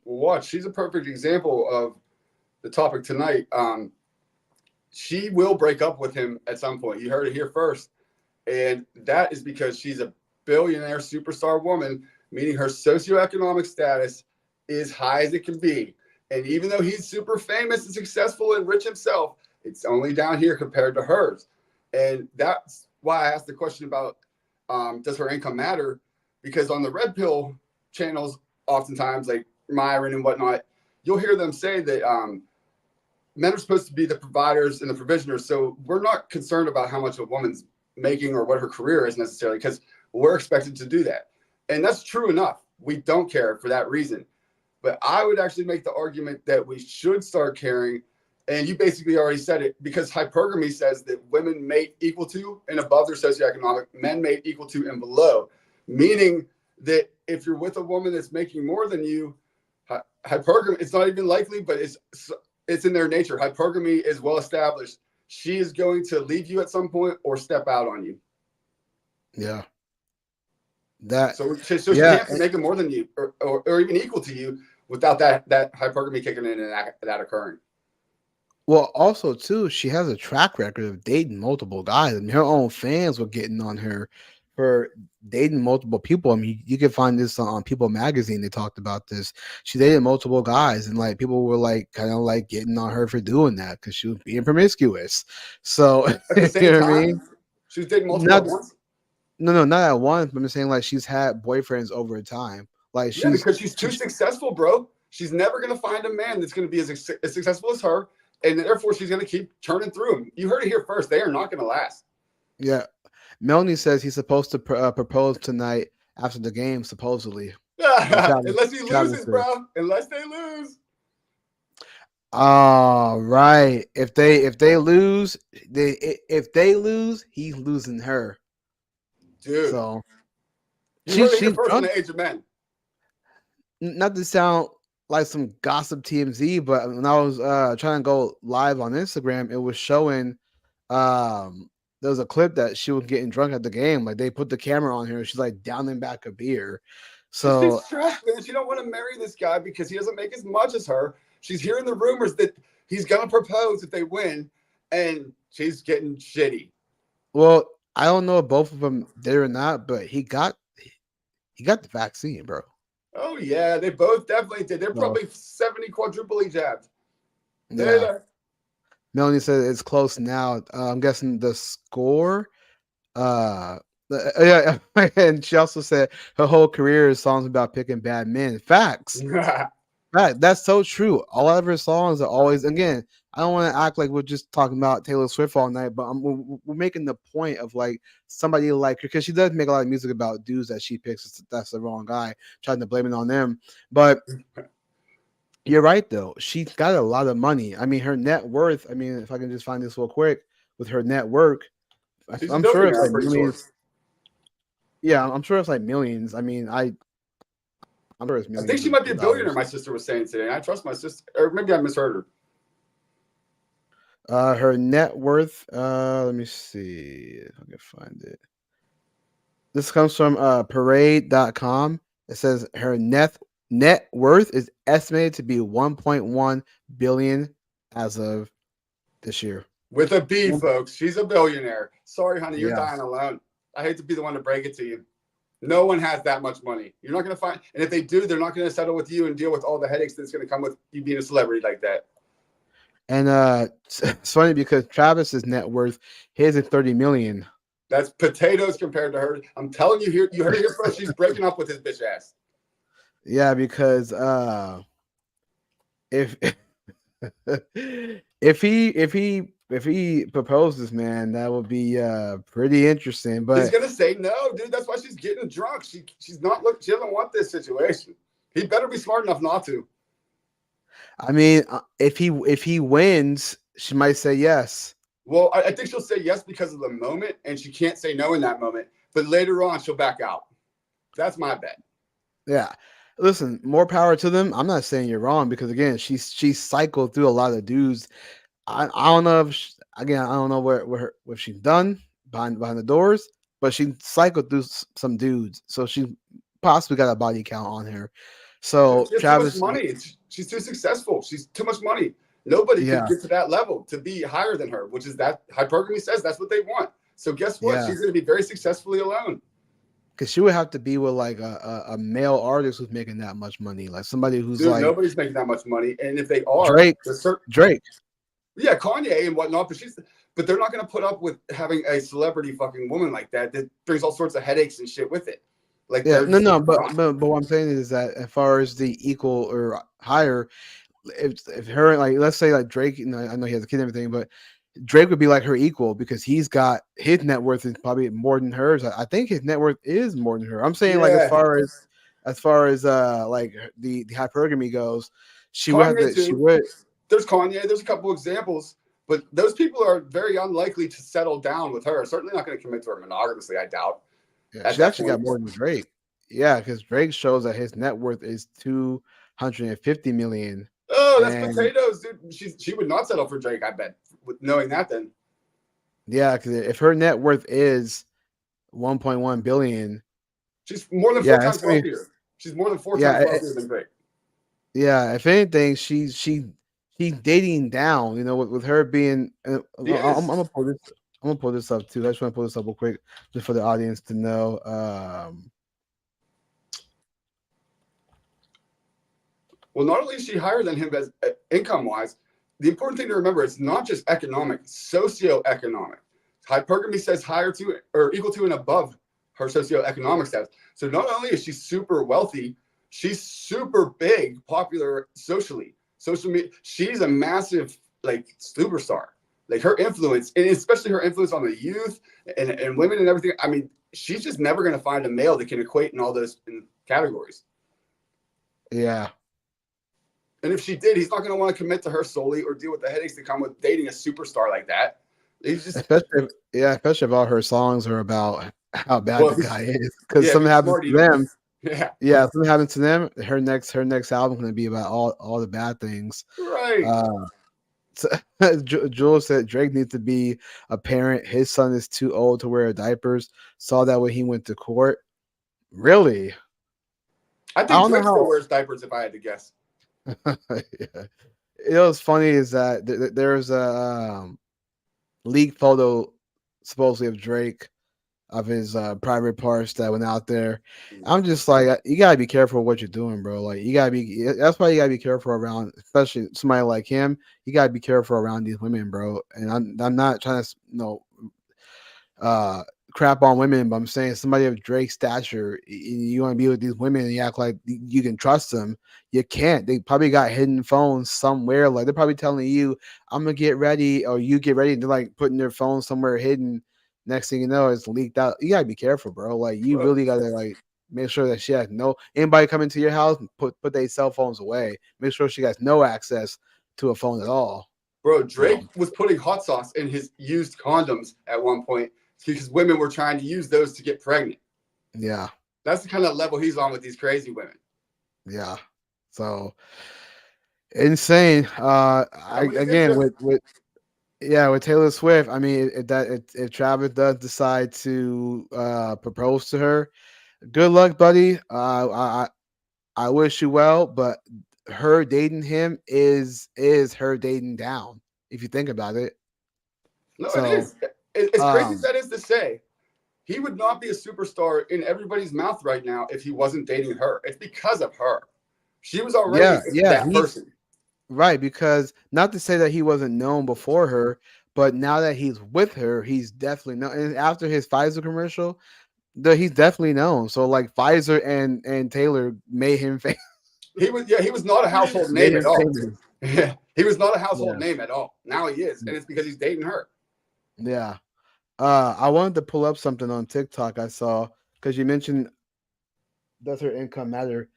well, watch. She's a perfect example of the topic tonight. She will break up with him at some point. You heard it here first. And that is because she's a billionaire superstar woman, meaning her socioeconomic status is high as it can be. And even though he's super famous and successful and rich himself, it's only down here compared to hers. And that's why I asked the question about does her income matter? Because on the red pill channels, oftentimes, like Myron and whatnot, you'll hear them say that men are supposed to be the providers and the provisioners. So we're not concerned about how much a woman's making or what her career is necessarily because we're expected to do that. And that's true enough. We don't care for that reason. But I would actually make the argument that we should start caring. And you basically already said it because hypergamy says that women mate equal to and above their socioeconomic, men mate equal to and below, meaning that if you're with a woman that's making more than you, hypergamy, it's not even likely, but it's in their nature. Hypergamy is well established. She is going to leave you at some point or step out on you. Yeah. That So she yeah. can't be making more than you or even equal to you without that hypergamy kicking in and that occurring. Well, also too, she has a track record of dating multiple guys. I mean, her own fans were getting on her for dating multiple people. I mean, you can find this on People Magazine. They talked about this. She dated multiple guys, and like people were like kind of like getting on her for doing that because she was being promiscuous. So At the you same know what I mean? time, she was dating multiple Not at once. no, not at once. But I'm saying like she's had boyfriends over time. Like Yeah, because she's too she's successful, bro. She's never going to find a man that's going to be as successful as her. And therefore, she's going to keep turning through them. You heard it here first. They are not going to last. yeah. Melanie says he's supposed to propose tonight after the game, supposedly. Unless he Travis loses, said. bro. Unless they lose. All right. If they lose, if they lose, he's losing her. Dude, So you heard it here she's first on drunk. the Age of Men. Not to sound like some gossip TMZ, but when I was trying to go live on Instagram, it was showing there was a clip that she was getting drunk at the game. Like they put the camera on her, she's like downing back a beer. She's So stressed, man. She don't want to marry this guy because he doesn't make as much as her. She's hearing the rumors that he's gonna propose if they win, and she's getting shitty. well, I don't know if both of them did or not, but he got the vaccine, bro. Oh yeah, they both definitely did. They're So probably 70 quadruply jabbed. yeah. They're Melanie said it's close now. I'm guessing the score. Yeah, and she also said her whole career is songs about picking bad men. Facts. there. Fact. That's so true. All of her songs are always again. I don't want to act like we're just talking about Taylor Swift all night, but we're making the point of like somebody like her because she does make a lot of music about dudes that she picks. That's the wrong guy, trying to blame it on them. But you're right though. She's got a lot of money. I mean, her net worth. I mean, if I can just find this real quick with her net worth, She's a I'm sure it's billionaire, I'm like pretty sure. millions. Yeah, I'm sure it's like millions. I mean, I'm sure it's I think millions she might be a of billionaire. dollars. My sister was saying today, and I trust my sister, or maybe I misheard her. Her net worth. Let me see if I can find it. This comes from parade.com. It says her net worth is estimated to be 1.1 billion as of this year. With a B, One- folks. She's a billionaire. Sorry, honey, you're Yeah. dying alone. I hate to be the one to break it to you. No one has that much money. You're not going to find, and if they do, they're not going to settle with you and deal with all the headaches that's going to come with you being a celebrity like that. And it's funny because Travis's net worth, his is 30 million. That's potatoes compared to her. I'm telling you here, you heard it here first. She's breaking up with his bitch ass. Yeah, because if if he proposes, man, that would be pretty interesting. He's But gonna say no, dude. That's why she's getting drunk. She's not look. She doesn't want this situation. He better be smart enough not to. I mean, if he wins, she might say yes. Well, I think she'll say yes because of the moment, and she can't say no in that moment. But later on, she'll back out. That's my bet. Yeah. Listen, more power to them. I'm not saying you're wrong because again, she's cycled through a lot of dudes. I don't know if again, I don't know what she's done behind the doors, but she cycled through some dudes, so she possibly got a body count on her. So She has too much Travis, money. She's too successful. She's too much money. Nobody could yeah, get to that level to be higher than her, which is that hypergamy says that's what they want. So guess what? yeah, She's going to be very successfully alone. because she would have to be with like a male artist who's making that much money, like somebody who's Dude, like nobody's making that much money, and if they are, Drake, there's certain Drake. yeah, Kanye and whatnot, but they're not going to put up with having a celebrity fucking woman like that brings all sorts of headaches and shit with it. Like Yeah, they're no, just no, not. but what I'm saying is that as far as the equal or higher, if her like let's say like Drake, I know he has a kid and everything, but Drake would be like her equal because he's got his net worth is probably more than hers. I think his net worth is more than her. I'm saying like Yeah, as far as like the hypergamy goes, Kanye she too. would There's Kanye. There's a couple examples, but those people are very unlikely to settle down with her. Certainly not going to commit to her monogamously. I doubt yeah, at she that actually got point. more than Drake. Yeah, because Drake shows that his net worth is 250 million. Oh, that's And potatoes, dude. She would not settle for Drake. I bet. With knowing that, then yeah, because if her net worth is 1.1 billion, she's more than four yeah, times wealthier. She's more than four times yeah, wealthier than Drake. yeah. If anything, she's dating down. You know, with her being, He I'm is. gonna pull this. I'm gonna pull this up too. I just want to pull this up real quick, just for the audience to know. Well, not only is she higher than him as income wise, the important thing to remember is not just economic, socioeconomic. Hypergamy says higher to or equal to and above her socioeconomic status. So not only is she super wealthy, she's super big, popular socially. Social media, she's a massive like superstar. Like her influence, and especially her influence on the youth and women and everything. I mean, she's just never going to find a male that can equate in all those categories. Yeah, And if she did, he's not going to want to commit to her solely or deal with the headaches that come with dating a superstar like that. He's just, especially if all her songs are about how bad well, the guy is. Because yeah, if something he's happens smart, to he them. knows. Yeah, Yeah, something happens to them. Her next album going to be about all the bad things. right. Uh, So, Jules said Drake needs to be a parent. His son is too old to wear diapers. Saw that when he went to court. Really? I I think don't know Drake still how. wears diapers if I had to guess. Yeah. You know what's funny is that there's a leaked photo supposedly of Drake of his private parts that went out there. I'm just like, you gotta be careful what you're doing, bro. Like, you gotta be. That's why you gotta be careful around, especially somebody like him. You gotta be careful around these women, bro. And I'm not trying to, uh crap on women, but I'm saying somebody of Drake's stature, you want to be with these women and you act like you can trust them. You can't. They probably got hidden phones somewhere. Like they're probably telling you, I'm gonna get ready, or you get ready, and they're like putting their phone somewhere hidden. Next thing you know, it's leaked out. You gotta be careful, bro. Like you Bro, really gotta like make sure that she has no anybody come into your house, put their cell phones away. Make sure she has no access to a phone at all. bro, You know. Drake was putting hot sauce in his used condoms at one point because women were trying to use those to get pregnant. Yeah. That's the kind of level he's on with these crazy women. Yeah. So insane. I I mean, it's again interesting. with Taylor Swift. I mean, if Travis does decide to propose to her, good luck, buddy. I wish you well, but her dating him is her dating down. If you think about it. No, it So is. As crazy as um that is to say, he would not be a superstar in everybody's mouth right now if he wasn't dating her. It's because of her. She was already yeah, that he's person. right because not to say that he wasn't known before her, but now that he's with her, he's definitely known. And after his Pfizer commercial, he's definitely known. So like Pfizer and Taylor made him famous. He was not a household Made name at him all. famous. Yeah, he was not a household Yeah. name at all. Now he is, and it's because he's dating her. Yeah. I wanted to pull up something on TikTok I saw because you mentioned does her income matter?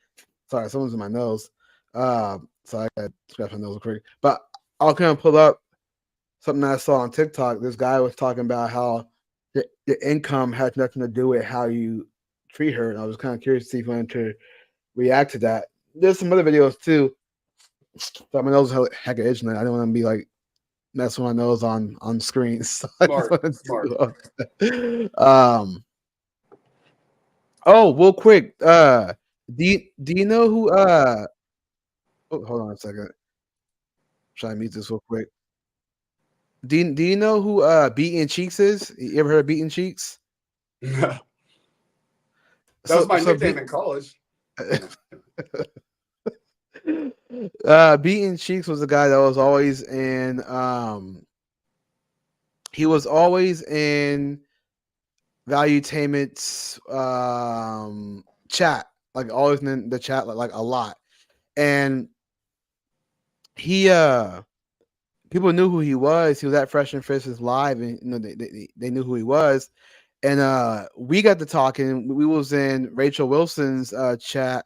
Sorry, someone's in my nose. So I got scratch my nose real quick. But I'll kind of pull up something that I saw on TikTok. This guy was talking about how the income has nothing to do with how you treat her, and I was kind of curious to see if you wanted to react to that. There's some other videos too. But my nose is heck of itching. I don't want to be like messing my nose on screens. So I just Smart, wanted smart. to, oh, real quick. Do you know who? Oh, hold on a second. Try to mute this real quick. Do you know who Beaten Cheeks is? You ever heard of Beaten Cheeks? That was So my so nickname be, in college. Beaten Cheeks was the guy that was always in he was always in Valuetainment's chat, like always in the chat like a lot. And he people knew who he was. He was at Fresh and Frisk's live, and you know they knew who he was. And we got to talking. We was in Rachel Wilson's chat,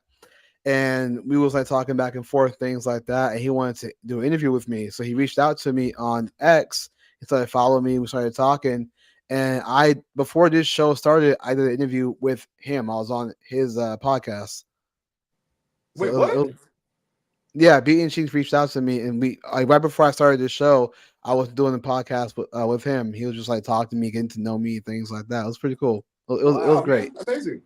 and we was like talking back and forth, things like that. And he wanted to do an interview with me, so he reached out to me on X. He started following me. We started talking, and I before this show started, I did an interview with him. I was on his podcast. So Wait, what? it was yeah, Beaten Cheeks reached out to me, and we like right before I started this show, I was doing the podcast with him. He was just like talking to me, getting to know me, things like that. It was pretty cool. It was Wow, great. man, amazing.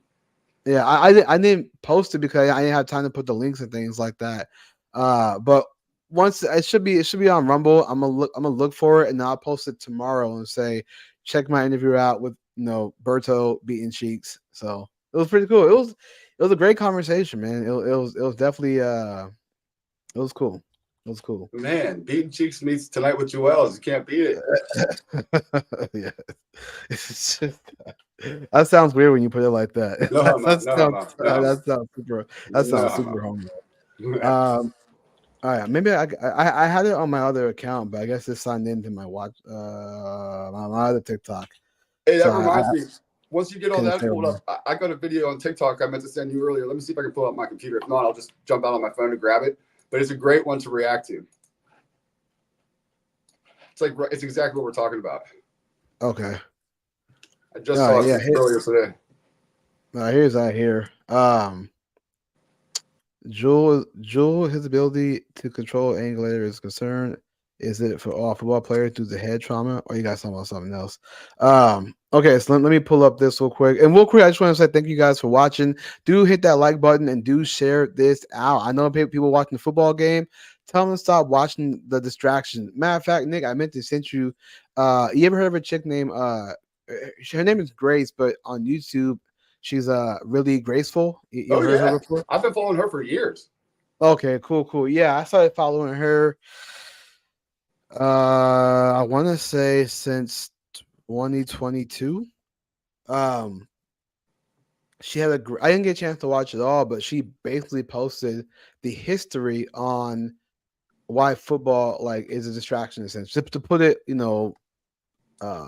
Yeah, I didn't post it because I didn't have time to put the links and things like that. But once it should be on Rumble. I'm gonna look for it and I'll post it tomorrow and say check my interview out with Berto Beaten Cheeks. So it was pretty cool. It was a great conversation, man. It was definitely it was cool. It was cool. Man, Beating Cheeks meets Tonight with Joel's. You can't beat it. Yeah. It's just, that sounds weird when you put it like that. No homo, no homo, no homo, That no sounds homo. super homo. All right, maybe I had it on my other account, but I guess it's signed into my watch my other TikTok. Hey, So that I reminds me. Once you get all couldn't that say pulled one. up, I got a video on TikTok I meant to send you earlier. Let me see if I can pull up my computer. If not, I'll just jump out on my phone to grab it. But it's a great one to react to. It's exactly what we're talking about. Okay. I just All saw right, it yeah. earlier today. Here's that here. Jewel, his ability to control angulator is concerned. Is it for all football players due to head trauma, or you guys talking about something else? Okay, so let me pull up this real quick. And real quick, I just want to say thank you guys for watching. Do hit that like button and do share this out. I know people watching the football game. Tell them to stop watching the distraction. Matter of fact, Nick, I meant to send you. You ever heard of a chick named her name is Grace, but on YouTube she's really graceful. You Oh ever heard of her yeah, before? I've been following her for years. Okay, cool. Yeah, I started following her. I want to say since 2022. Um, she had I didn't get a chance to watch it all, but she basically posted the history on why football like is a distraction. Essentially, to put it,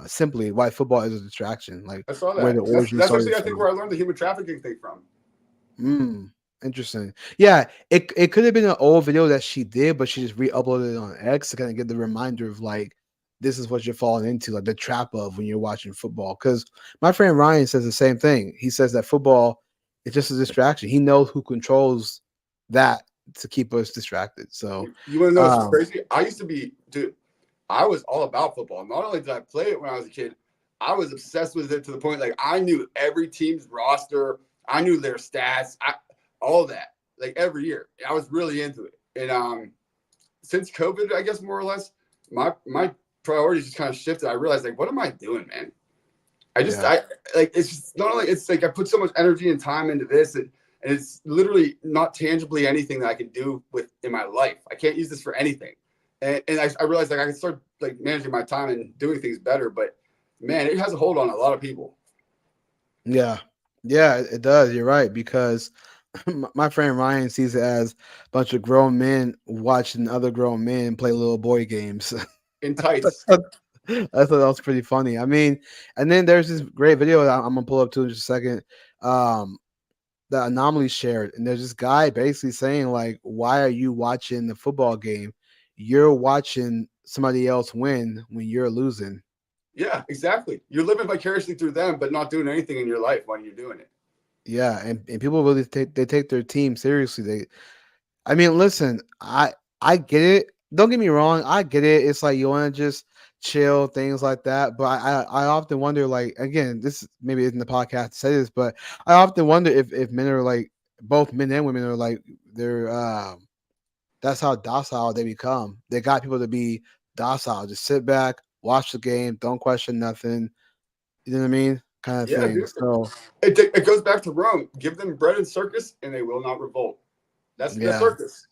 simply, why football is a distraction. Like I saw where the that. origin That's actually started I think from. where I learned the human trafficking thing from. Interesting. Yeah, it could have been an old video that she did, but she just re-uploaded it on X to kind of get the reminder of like this is what you're falling into, like the trap of when you're watching football. Because my friend Ryan says the same thing. He says that football is just a distraction. He knows who controls that to keep us distracted. So, You want to know what's um, crazy? I used to be, dude, I was all about football. Not only did I play it when I was a kid, I was obsessed with it to the point like I knew every team's roster, I knew their stats, all that, like every year. I was really into it. And since COVID, I guess more or less, my priorities just kind of shifted. I realized like, what am I doing, man? yeah, I like it's just not only it's like I put so much energy and time into this and it's literally not tangibly anything that I can do with in my life. I can't use this for anything. And I realized like I can start like managing my time and doing things better, but man, it has a hold on a lot of people. yeah, yeah, it does. You're right because my friend Ryan sees it as a bunch of grown men watching other grown men play little boy games. In I tights. thought that was pretty funny. I mean, and then there's this great video that I'm gonna pull up to in just a second. Um, the Anomaly shared, and there's this guy basically saying like, "Why are you watching the football game? You're watching somebody else win when you're losing." Yeah, exactly. You're living vicariously through them, but not doing anything in your life when you're doing it. Yeah, and people really take their team seriously. I mean, listen, I get it. Don't get me wrong, I get it. It's like you want to just chill, things like that. But I often wonder, like, again, this maybe isn't the podcast to say this, but I often wonder if men are like both men and women are like they're that's how docile they become. They got people to be docile, just sit back, watch the game, don't question nothing. You know what I mean? Kind of Yeah, thing. dude. So It goes back to Rome. Give them bread and circus, and they will not revolt. That's the yeah. circus.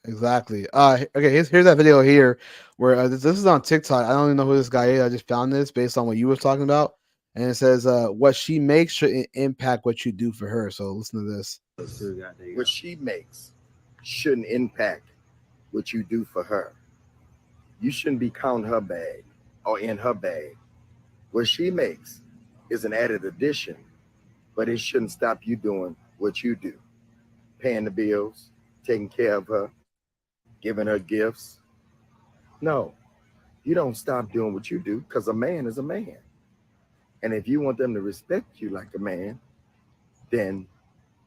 Exactly. Okay. Here's that video here where this is on TikTok. I don't even know who this guy is. I just found this based on what you were talking about, and it says, "What she makes should impact what you do for her." So listen to this. What she makes shouldn't impact what you do for her. You shouldn't be counting her bag or in her bag. What she makes is an added addition, but it shouldn't stop you doing what you do. Paying the bills, taking care of her, giving her gifts. No, you don't stop doing what you do because a man is a man. And if you want them to respect you like a man, then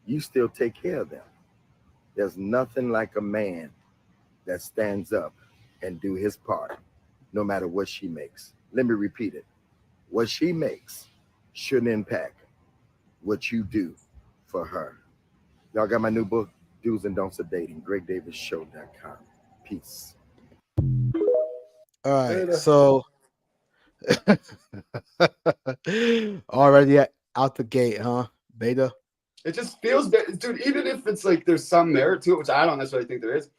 you still take care of them. There's nothing like a man that stands up and do his part, no matter what she makes. Let me repeat it. What she makes shouldn't impact what you do for her. Y'all got my new book, Do's and Don'ts of Dating, GregDavisShow.com. Peace. All right. Later. So already out the gate, huh? Beta. It just feels bad, dude. Even if it's like there's some merit to it, which I don't necessarily think there is.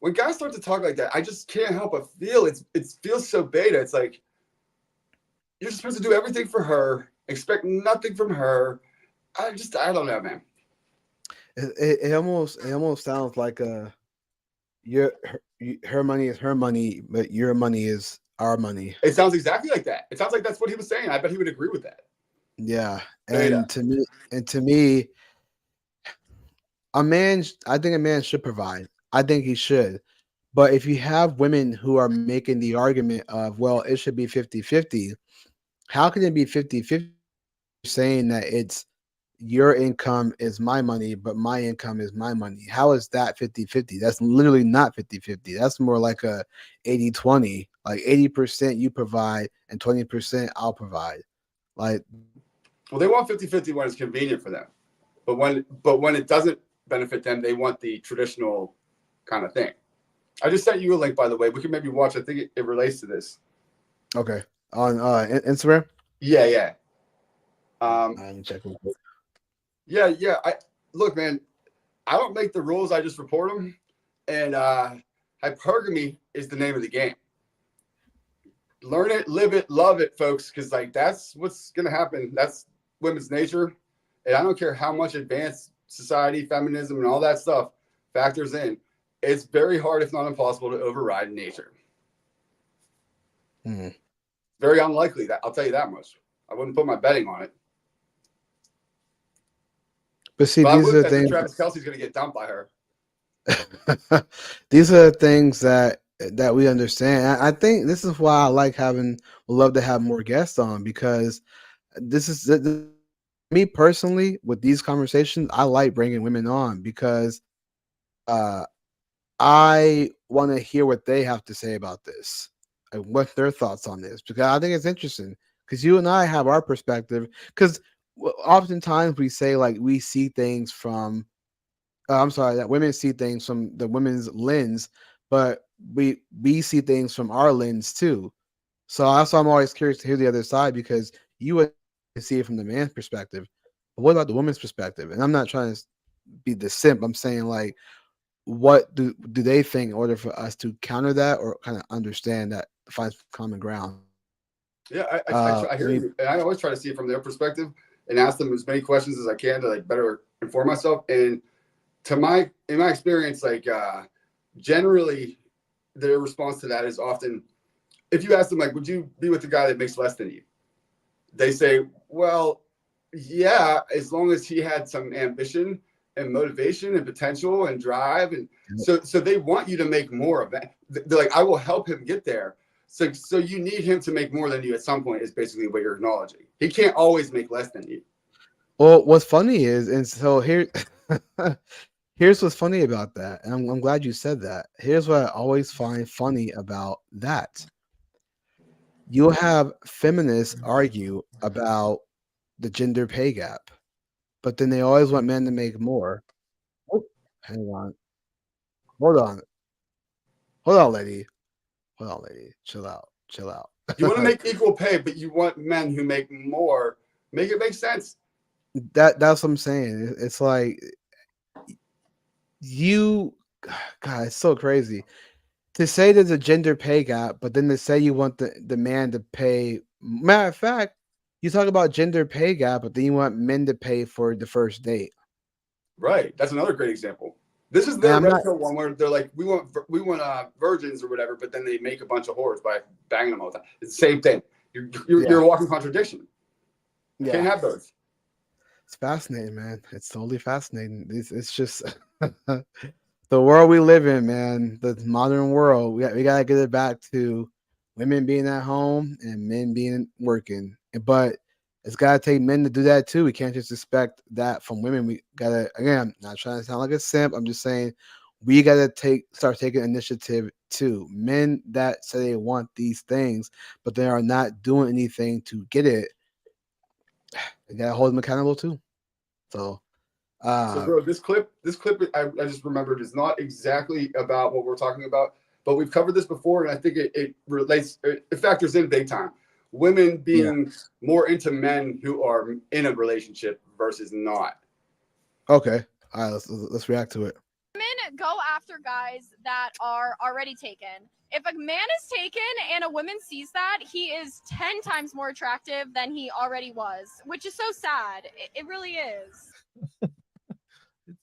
When guys start to talk like that, I just can't help but feel it feels so beta. It's like you're supposed to do everything for her, expect nothing from her. I don't know, man. It almost sounds like her money is her money, but your money is our money. It sounds exactly like that. It sounds like that's what he was saying. I bet he would agree with that. Yeah, Beta. and to me, I think a man should provide. I think he should. But if you have women who are making the argument of, well, it should be 50-50, how can it be 50-50 saying that it's your income is my money, but my income is my money? How is that 50-50? That's literally not 50-50. That's more like a 80-20, like 80% you provide and 20% I'll provide. Like, Well, they want 50-50 when it's convenient for them. But when it doesn't benefit them, they want the traditional kind of thing. I just sent you a link, by the way. We can maybe watch. I think it relates to this. okay. On Instagram? Yeah, yeah. Let me check real quick. Yeah. Look, man. I don't make the rules. I just report them. And hypergamy is the name of the game. Learn it, live it, love it, folks. Because like that's what's gonna happen. That's women's nature. And I don't care how much advanced society, feminism, and all that stuff factors in. It's very hard, if not impossible, to override nature. Very unlikely. That I'll tell you that much. I wouldn't put my betting on it. But see, But I these would are the bet that things. Travis Kelsey's going to get dumped by her. These are the things that that we understand. I think this is why I like having, would love to have more guests on, because this is me personally with these conversations. I like bringing women on because uh, I want to hear what they have to say about this and what their thoughts on this, because I think it's interesting, because you and I have our perspective. Because oftentimes we say like we see things from I'm sorry, that women see things from the women's lens, but we see things from our lens too. So that's why I'm always curious to hear the other side, because you would see it from the man's perspective. But what about the woman's perspective? And I'm not trying to be the simp. I'm saying like, what do they think in order for us to counter that or kind of understand that, find common ground? Yeah, I Let hear me you, and I always try to see it from their perspective and ask them as many questions as I can to like better inform myself. And in my experience, like generally, their response to that is often, if you ask them like, "Would you be with a guy that makes less than you?" They say, "Well, yeah, as long as he had some ambition and motivation and potential and drive." And so they want you to make more of that. They're like, "I will help him get there." So you need him to make more than you at some point is basically what you're acknowledging. He can't always make less than you. Well, what's funny is, and so here, here's what's funny about that, and I'm glad you said that. Here's what I always find funny about that. You'll have feminists argue about the gender pay gap, but then they always want men to make more. Oh, hang on, hold on, hold on, lady, hold on, lady, chill out, chill out. You want to make equal pay, but you want men who make more. Make it make sense. That's what I'm saying. It's like you, God, it's so crazy to say there's a gender pay gap, but then to say you want the man to pay. Matter of fact, you talk about gender pay gap, but then you want men to pay for the first date. Right. That's another great example. This is And their I'm not. red pill one where they're like, we want virgins or whatever, but then they make a bunch of whores by banging them all the time. It's the same thing. You're Yeah, a walking contradiction. Can't yeah. have those. It's fascinating, man. It's totally fascinating. It's just the world we live in, man. The modern world. We gotta get it back to women being at home and men being working. But it's gotta take men to do that too. We can't just expect that from women. We gotta, again, I'm not trying to sound like a simp. I'm just saying we gotta start taking initiative too. Men that say they want these things, but they are not doing anything to get it. We gotta hold them accountable too. So So, uh bro, this clip, I just remembered is not exactly about what we're talking about, but we've covered this before, and I think it relates, it factors in big time. Women yeah. being more into men who are in a relationship versus not. Okay. All right, let's react to it. Women go after guys that are already taken. If a man is taken and a woman sees that, he is 10 times more attractive than he already was, which is so sad. It really is.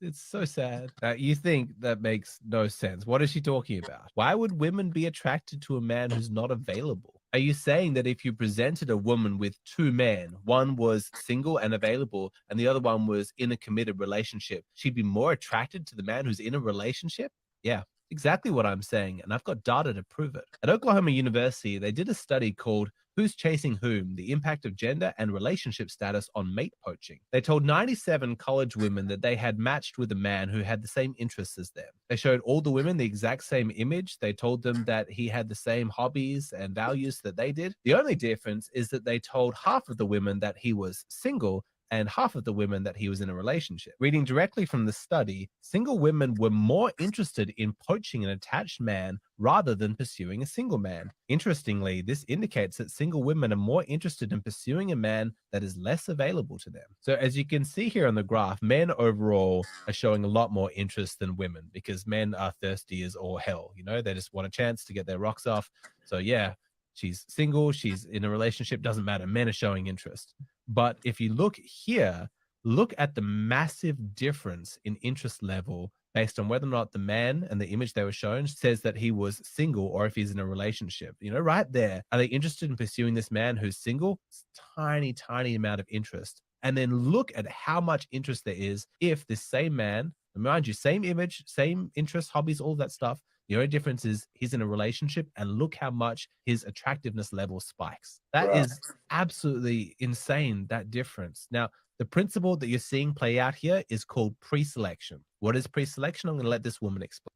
It's so sad. You think that makes no sense. What is she talking about? Why would women be attracted to a man who's not available? Are you saying that if you presented a woman with two men, one was single and available, and the other one was in a committed relationship, she'd be more attracted to the man who's in a relationship? Yeah, exactly what I'm saying, and I've got data to prove it. At Oklahoma University, they did a study called Who's Chasing Whom? The Impact of Gender and Relationship Status on Mate Poaching. They told 97 college women that they had matched with a man who had the same interests as them. They showed all the women the exact same image. They told them that he had the same hobbies and values that they did. The only difference is that they told half of the women that he was single and half of the women that he was in a relationship. Reading directly from the study, single women were more interested in poaching an attached man rather than pursuing a single man. Interestingly, this indicates that single women are more interested in pursuing a man that is less available to them. So as you can see here on the graph, men overall are showing a lot more interest than women because men are thirsty as all hell. You know, they just want a chance to get their rocks off. So yeah, she's single, she's in a relationship, doesn't matter. Men are showing interest. But if you look here, look at the massive difference in interest level based on whether or not the man and the image they were shown says that he was single or if he's in a relationship. You know, right there, are they interested in pursuing this man who's single? It's tiny, tiny amount of interest. And then look at how much interest there is if this same man, mind you, same image, same interests, hobbies, all that stuff, The only difference is he's in a relationship, and look how much his attractiveness level spikes. That Right. is absolutely insane, that difference. Now, the principle that you're seeing play out here is called pre-selection. What is pre-selection? I'm going to let this woman explain.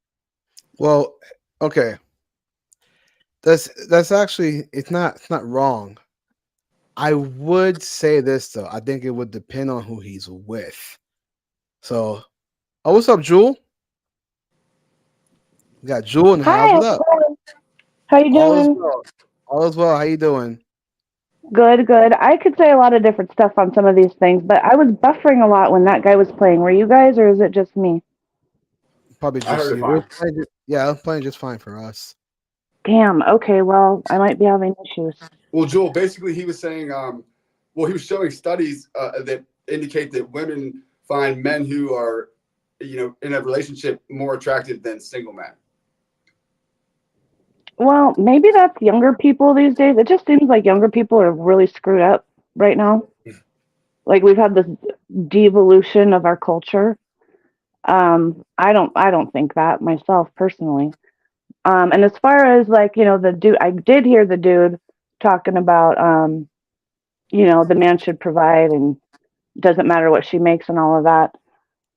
Well, okay. That's actually it's not wrong. I would say this though. I think it would depend on who he's with. So, oh, what's up, Jewel? We got Jewel in the house. Hi, What up? how you All is doing? well. All is well. How you doing? Good, good. I could say a lot of different stuff on some of these things, but I was buffering a lot when that guy was playing. Were you guys, or is it just me? Probably I just heard it you. We're fine. playing yeah, I'm playing just fine for us. Damn. Okay, well, I might be having issues. Well, Joel, basically, he was saying, well, he was showing studies that indicate that women find men who are, in a relationship more attractive than single men. Well, maybe that's younger people these days. It just seems like younger people are really screwed up right now. Like we've had this devolution of our culture. I don't think that myself personally. And as far as like, the dude, I did hear the dude talking about, the man should provide and doesn't matter what she makes and all of that.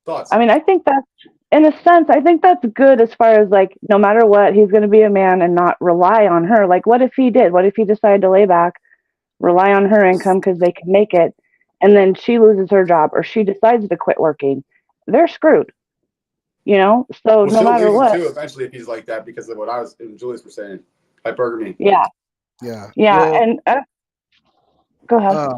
Thoughts? I mean, I think that's, in a sense, I think that's good as far as like, no matter what, he's going to be a man and not rely on her. Like, what if he did? What if he decided to lay back, rely on her income because they can make it, and then she loses her job or she decides to quit working? They're screwed, So Well, no she'll matter leave him what, too eventually if he's like that because of what I was and Julius were saying. Hypergamy. yeah, Yeah. yeah. Well, And go ahead. uh,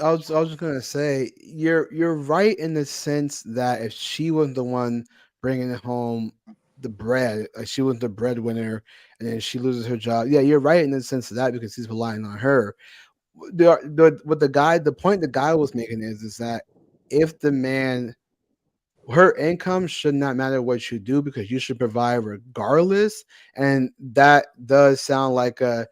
I was just gonna say you're right in the sense that if she was the one bringing home the bread, like she was the breadwinner, and then she loses her job. Yeah, you're right in the sense of that because he's relying on her. The point the guy was making is that if the man, her income should not matter what you do because you should provide regardless, and that does sound like a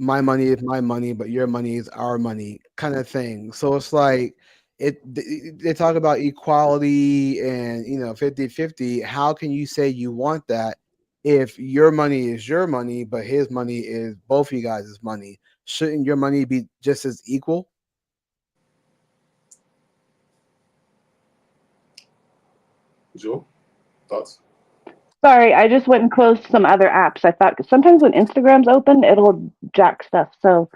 my money is my money, but your money is our money kind of thing. So it's like they talk about equality and 50-50. How can you say you want that if your money is your money, but his money is both of you guys' money? Shouldn't your money be just as equal? Joel, thoughts? Sorry, I just went and closed some other apps. I thought 'cause sometimes when Instagram's open, it'll jack stuff. So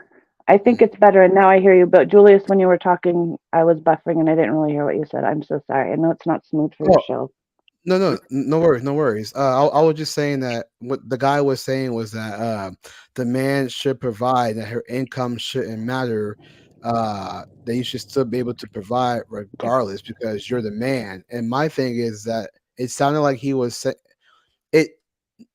I think it's better. And now I hear you. But Julius, when you were talking, I was buffering and I didn't really hear what you said. I'm so sorry. I know it's not smooth for your Oh, show. no worries, no worries. I was just saying that what the guy was saying was that the man should provide, that her income shouldn't matter, that you should still be able to provide regardless because you're the man. And my thing is that it sounded like he was it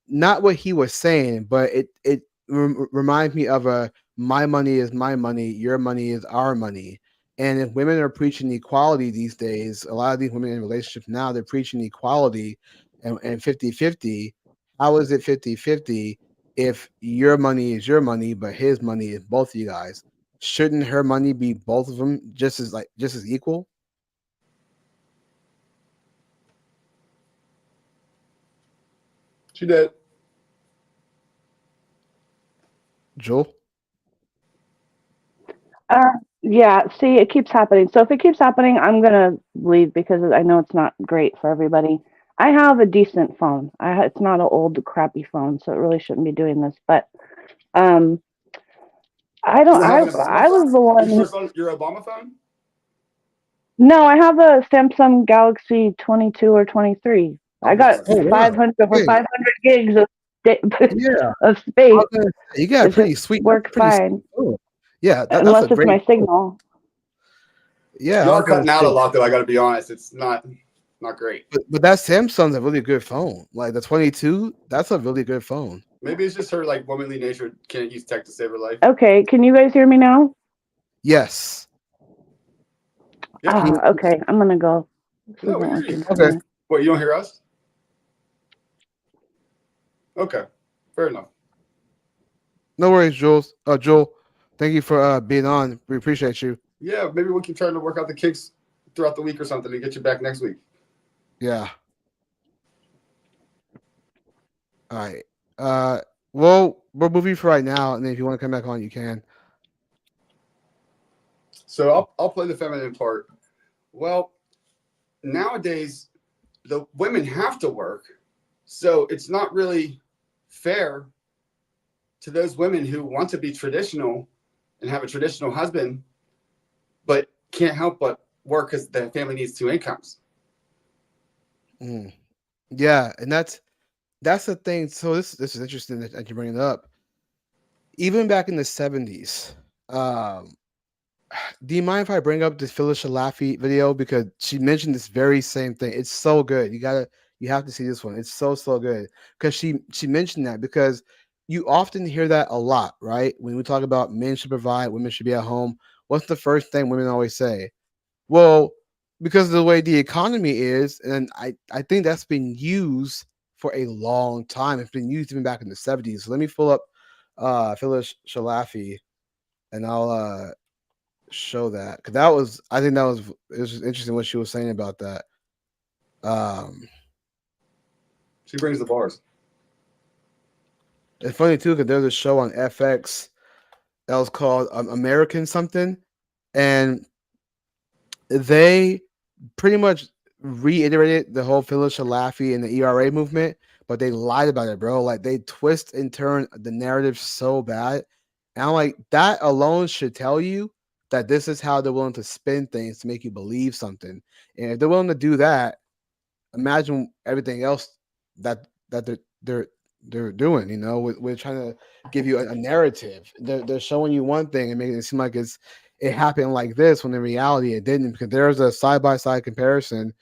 not what he was saying, but it reminds me of a my money is my money, your money is our money. And if women are preaching equality these days, a lot of these women in relationships now they're preaching equality and 50-50. How is it 50-50 if your money is your money, but his money is both of you guys? Shouldn't her money be both of them just as equal? She did. Joel? Uh, yeah, see, it keeps happening. So if it keeps happening, I'm gonna leave because I know it's not great for everybody. I have a decent phone. It's not an old crappy phone, so it really shouldn't be doing this. But um, I You don't. don't have an Obama I was phone? the Your one. first phone, your Obama phone? No, I have a Samsung Galaxy 22 or 23. I I'm got just Oh wow. 500 over Hey, 500 gigs of yeah. of I space. was gonna say, you got a It just pretty sweet. That's a works pretty sweet fine, phone. Yeah, that's a unless it's great my phone. signal. Yeah, you I are was gonna cutting out say, a lot though. I got to be honest. It's not great. but that Samsung's a really good phone. Like the 22, that's a really good phone. Maybe it's just her like womanly nature can't use tech to save her life. Okay, can you guys hear me now? Yes. Yep. Okay, I'm gonna go. This No, isn't we hear you. working for Okay. me. What, you don't hear us? Okay, fair enough. No worries, Jules. Joel, thank you for being on. We appreciate you. Yeah, maybe we can try to work out the kinks throughout the week or something and get you back next week. Yeah. All right. Well, we're moving for right now, and then if you want to come back on, you can. So I'll play the feminine part. Well, nowadays the women have to work, so it's not really fair to those women who want to be traditional and have a traditional husband, but can't help but work because the family needs two incomes. Mm. Yeah, and that's the thing. So this is interesting that you bring it up. Even back in the 70s, um, do you mind if I bring up this Phyllis Shalafi video because she mentioned this very same thing? It's so good. You have to see this one. It's so good because she mentioned that because you often hear that a lot, right? When we talk about men should provide, women should be at home. What's the first thing women always say? Well, because of the way the economy is, and I think that's been used for a long time. It's been used even back in the 70s. So let me pull up Phyllis Shalafi and I'll show that because that was I think that was it was just interesting what she was saying about that. Um, She brings the bars. it's funny too because there's a show on FX that was called American something, and they pretty much reiterated the whole Phyllis Shalafi and the ERA movement, but they lied about it, bro. Like they twist and turn the narrative so bad. And I'm like, that alone should tell you that this is how they're willing to spin things to make you believe something. And if they're willing to do that, imagine everything else that they're doing. You know, we're trying to give you a narrative. They're showing you one thing and making it seem like it happened like this when in reality it didn't because there's a side by side comparison.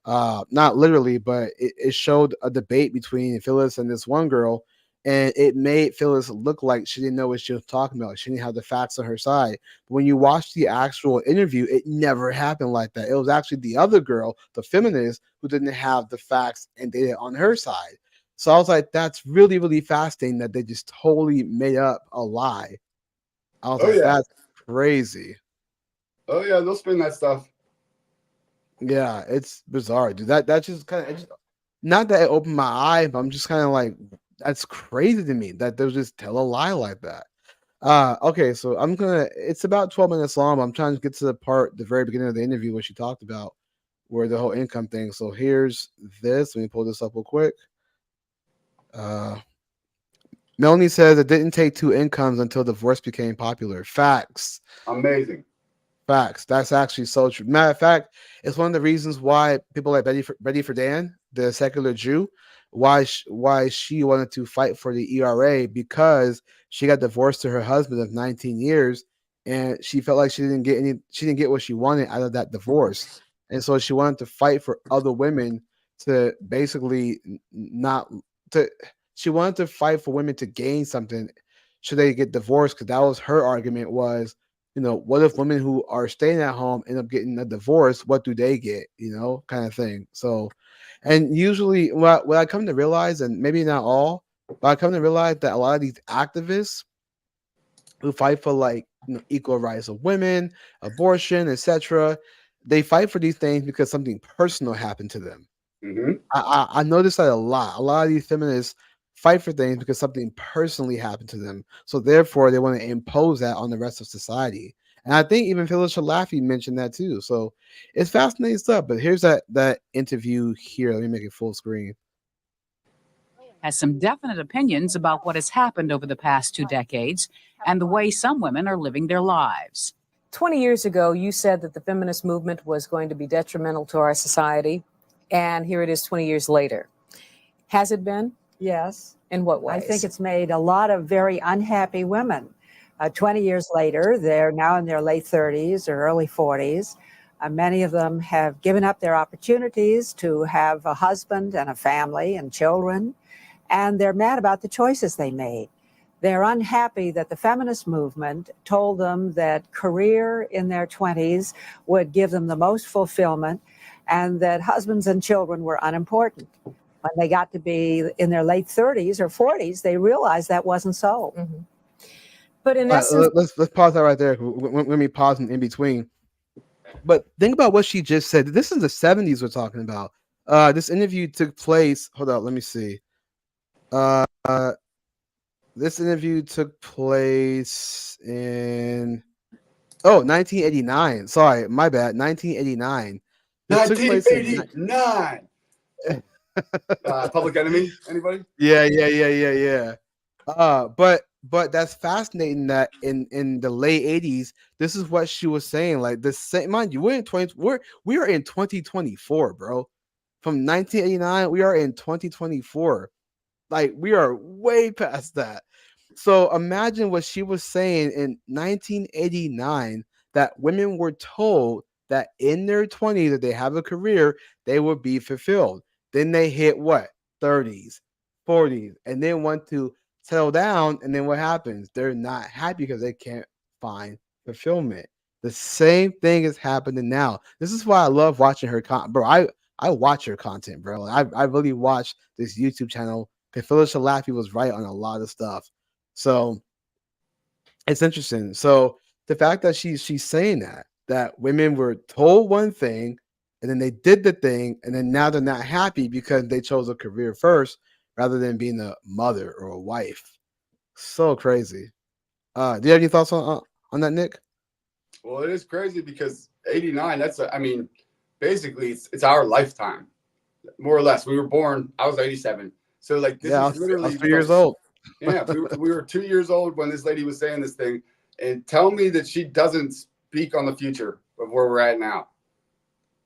Not literally, but it showed a debate between Phyllis and this one girl, and it made Phyllis look like she didn't know what she was talking about. She didn't have the facts on her side. But when you watch the actual interview, it never happened like that. It was actually the other girl, the feminist, who didn't have the facts and data on her side. So I was like, that's really, really fascinating that they just totally made up a lie. I was Oh like, yeah, that's crazy. oh yeah, they'll spin that stuff. Yeah, it's bizarre, dude. That just kind of not that it opened my eye, but I'm just kind of like, that's crazy to me that they'll just tell a lie like that. Okay, so it's about 12 minutes long, but I'm trying to get to the part, the very beginning of the interview where she talked about where the whole income thing. So here's this. Let me pull this up real quick. Uh, Melanie says it didn't take two incomes until divorce became popular. Facts. Amazing. Facts. That's actually so true. Matter of fact, it's one of the reasons why people like Betty Friedan, the secular Jew, why she wanted to fight for the ERA because she got divorced to her husband of 19 years, and she felt like she didn't get what she wanted out of that divorce, and so she wanted to fight for other women to basically not to. She wanted to fight for women to gain something should they get divorced because that was her argument was what if women who are staying at home end up getting a divorce? What do they get? Kind of thing. So, and usually, what I come to realize, and maybe not all, but I come to realize that a lot of these activists who fight for like equal rights of women, abortion, etc., they fight for these things because something personal happened to them. Hmm. I noticed that a lot. A lot of these feminists fight for things because something personally happened to them. So therefore, they want to impose that on the rest of society. And I think even Phyllis Shalafi mentioned that too. So it's fascinating stuff. But here's that interview here. Let me make it full screen. Has some definite opinions about what has happened over the past 2 decades and the way some women are living their lives. 20 years ago, you said that the feminist movement was going to be detrimental to our society. And here it is 20 years later. Has it been? Yes. In what ways? I think it's made a lot of very unhappy women. 20 years later, they're now in their late 30s or early 40s. Many of them have given up their opportunities to have a husband and a family and children, and they're mad about the choices they made. They're unhappy that the feminist movement told them that career in their 20s would give them the most fulfillment and that husbands and children were unimportant. When they got to be in their late 30s or 40s, they realized that wasn't so. Mm-hmm. But in All essence, right, let's pause that right there. Let me pause in between. But think about what she just said. This is the 70s we're talking about. This interview took place. Hold on, let me see. Uh, this interview took place in 1989. Sorry, my bad. 1989. This took place in 1989. Public Enemy. Anybody? yeah. But that's fascinating that in the late 80s, this is what she was saying. Like the same, mind you, we are in 2024, bro. From 1989, we are in 2024. Like we are way past that. So imagine what she was saying in 1989, that women were told that in their 20s, that they have a career, they will be fulfilled. Then they hit what? 30s, 40s, and then want to settle down. And then what happens? They're not happy because they can't find fulfillment. The same thing is happening now. This is why I love watching her content, bro. I watch her content, bro. I really watch this YouTube channel. Phyllis Shalafi was right on a lot of stuff. So it's interesting. So the fact that she's saying that women were told one thing and then they did the thing and then now they're not happy because they chose a career first rather than being a mother or a wife. So crazy. Do you have any thoughts on that, Nick? Well, it is crazy because 89. I mean, basically, it's our lifetime, more or less. We were born. I was 87. So like this Yeah, is literally I was 3 years old. Yeah, we were 2 years old when this lady was saying this thing, and tell me that she doesn't speak on the future of where we're at now.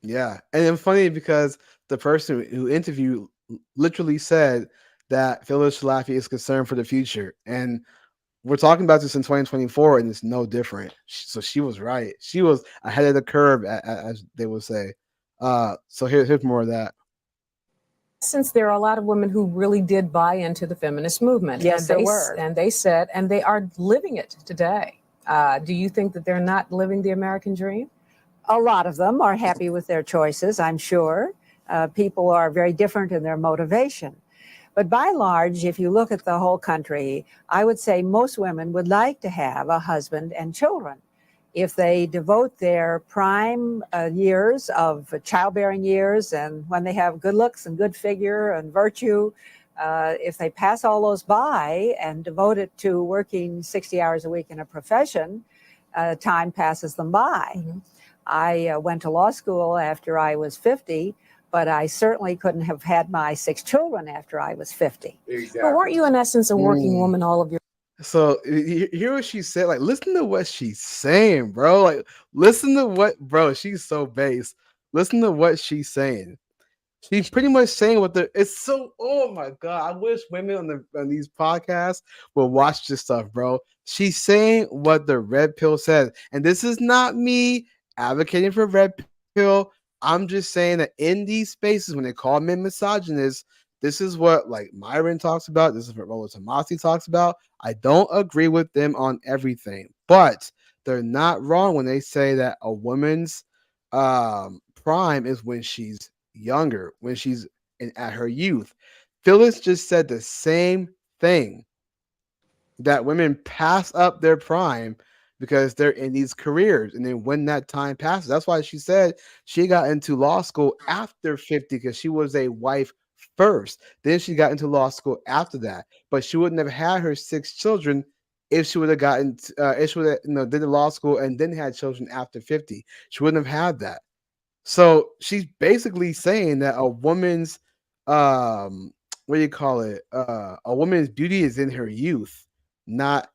Yeah, and it's funny because the person who interviewed literally said that Phyllis Schlafly is concerned for the future, and we're talking about this in 2024, and it's no different. So she was right. She was ahead of the curve, as they would say. So here's more of that. Since there are a lot of women who really did buy into the feminist movement. Yes, and there were. And they said, and they are living it today. Do you think that they're not living the American dream? A lot of them are happy with their choices, I'm sure. People are very different in their motivation. But by and large, if you look at the whole country, I would say most women would like to have a husband and children. If they devote their prime years of childbearing years and when they have good looks and good figure and virtue, if they pass all those by and devote it to working 60 hours a week in a profession, time passes them by. Mm-hmm. I went to law school after I was 50, but I certainly couldn't have had my 6 children after I was 50. Exactly. But weren't you, in essence, a working woman all of your? So hear what she said. Like, listen to what she's saying, bro. Like, listen to what, bro. She's so base. Listen to what she's saying. She's pretty much saying what the. It's so. Oh my god! I wish women on these podcasts will watch this stuff, bro. She's saying what the red pill says, and this is not me advocating for red pill. I'm just saying that in these spaces, when they call men misogynists, this is what like Myron talks about. This is what Rollo Tomasi talks about. I don't agree with them on everything, but they're not wrong when they say that a woman's prime is when she's younger, when she's at her youth. Phyllis just said the same thing, that women pass up their prime because they're in these careers. And then when that time passes, that's why she said she got into law school after 50 because she was a wife first. Then she got into law school after that. But she wouldn't have had her 6 children if she would have gotten, if she would have, did the law school and then had children after 50. She wouldn't have had that. So she's basically saying that a woman's, what do you call it? A woman's beauty is in her youth, not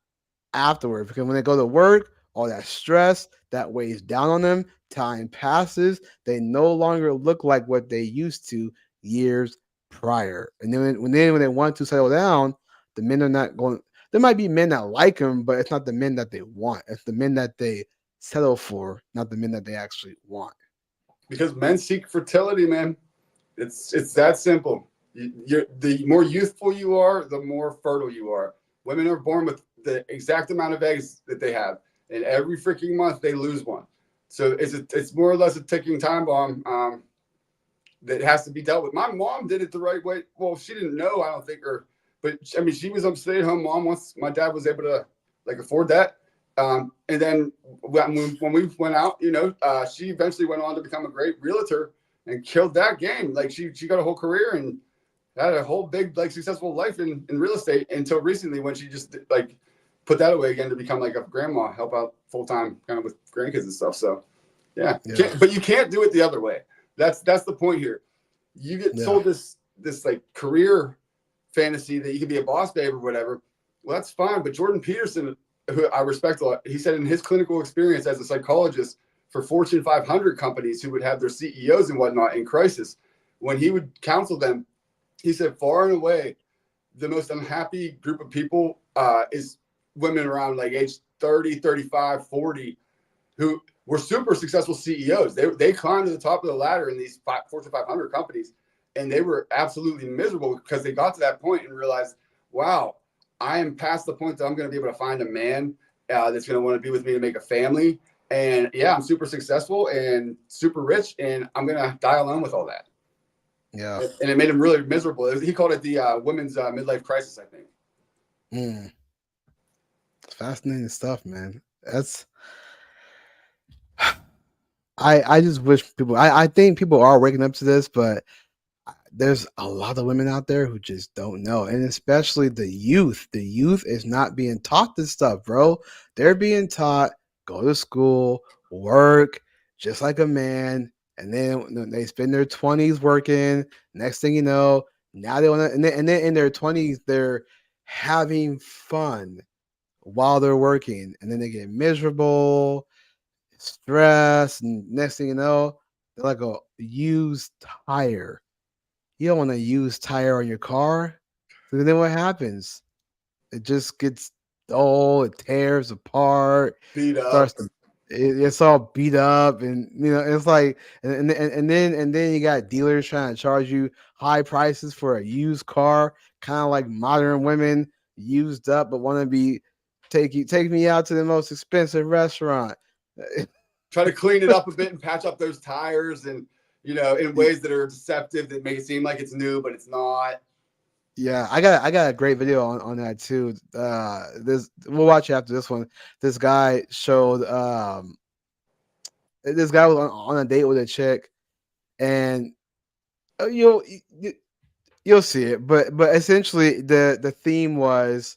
afterward, because when they go to work, all that stress that weighs down on them, time passes, they no longer look like what they used to years prior. And then when they want to settle down, the men are not going. There might be men that like them, but it's not the men that they want. It's the men that they settle for, not the men that they actually want. Because men seek fertility, man. It's that simple. The more youthful you are, the more fertile you are. Women are born with the exact amount of eggs that they have, and every freaking month they lose one. So it's more or less a ticking time bomb that has to be dealt with. My mom did it the right way. Well, she didn't know, I don't think, but I mean, she was a stay-at-home mom once my dad was able to like afford that. And then when we went out, she eventually went on to become a great realtor and killed that game. Like she got a whole career, and had a whole big like successful life in real estate until recently when she just like put that away again to become like a grandma, help out full time kind of with grandkids and stuff. So yeah. But you can't do it the other way. That's the point here. You get sold this like career fantasy that you can be a boss babe or whatever. Well, that's fine. But Jordan Peterson, who I respect a lot, he said in his clinical experience as a psychologist for Fortune 500 companies who would have their CEOs and whatnot in crisis, when he would counsel them, he said far and away the most unhappy group of people is women around like age 30, 35, 40 who were super successful CEOs. They climbed to the top of the ladder in these Fortune 500 companies, and they were absolutely miserable because they got to that point and realized, wow, I am past the point that I'm going to be able to find a man that's going to want to be with me to make a family. And yeah, I'm super successful and super rich, and I'm going to die alone with all that. Yeah. And it made him really miserable. He called it the women's midlife crisis, I think. Fascinating stuff, man. That's I just wish people I think people are waking up to this, but there's a lot of women out there who just don't know. And especially the youth. The youth is not being taught this stuff, bro. They're being taught go to school, work just like a man, and then they spend their 20s working. Next thing you know, now they want to and then in their 20s they're having fun while they're working, and then they get miserable, stressed, and next thing you know, they're like a used tire. You don't want to use tire on your car. So then what happens? It just gets dull, it tears apart, beat up. starts to it's all beat up, and it's like and then you got dealers trying to charge you high prices for a used car, kind of like modern women used up but want to be take me out to the most expensive restaurant. Try to clean it up a bit and patch up those tires, and in ways that are deceptive that make it seem like it's new, but it's not. Yeah, I got a great video on that too. We'll watch it after this one. This guy showed this guy was on a date with a chick, and you'll see it. But essentially the theme was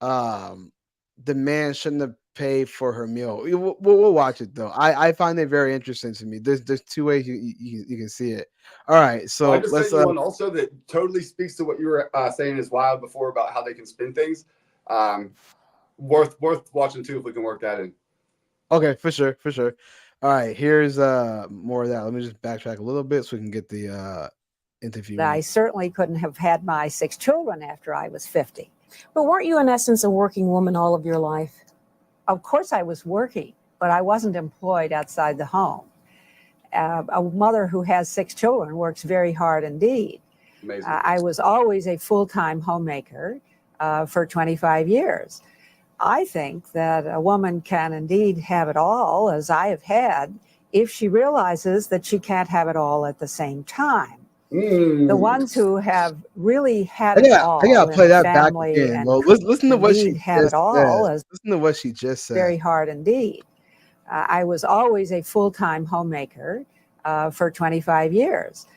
the man shouldn't have paid for her meal. We'll watch it though. I find it very interesting to me. There's two ways you can see it. All right, so I just let's sent you one also that totally speaks to what you were saying is wild before about how they can spin things. Worth watching too if we can work that in. Okay, for sure. All right, here's more of that. Let me just backtrack a little bit so we can get the interview. I certainly couldn't have had my 6 children after I was 50. But weren't you, in essence, a working woman all of your life? Of course, I was working, but I wasn't employed outside the home. A mother who has 6 children works very hard indeed. Amazing. I was always a full-time homemaker for 25 years. I think that a woman can indeed have it all, as I have had, if she realizes that she can't have it all at the same time. The ones who have really had it all, I gotta play in that back family again. and Well, listen to what she have just it all, said. as Listen to what she just said. very hard indeed. I was always a full-time homemaker for 25 years.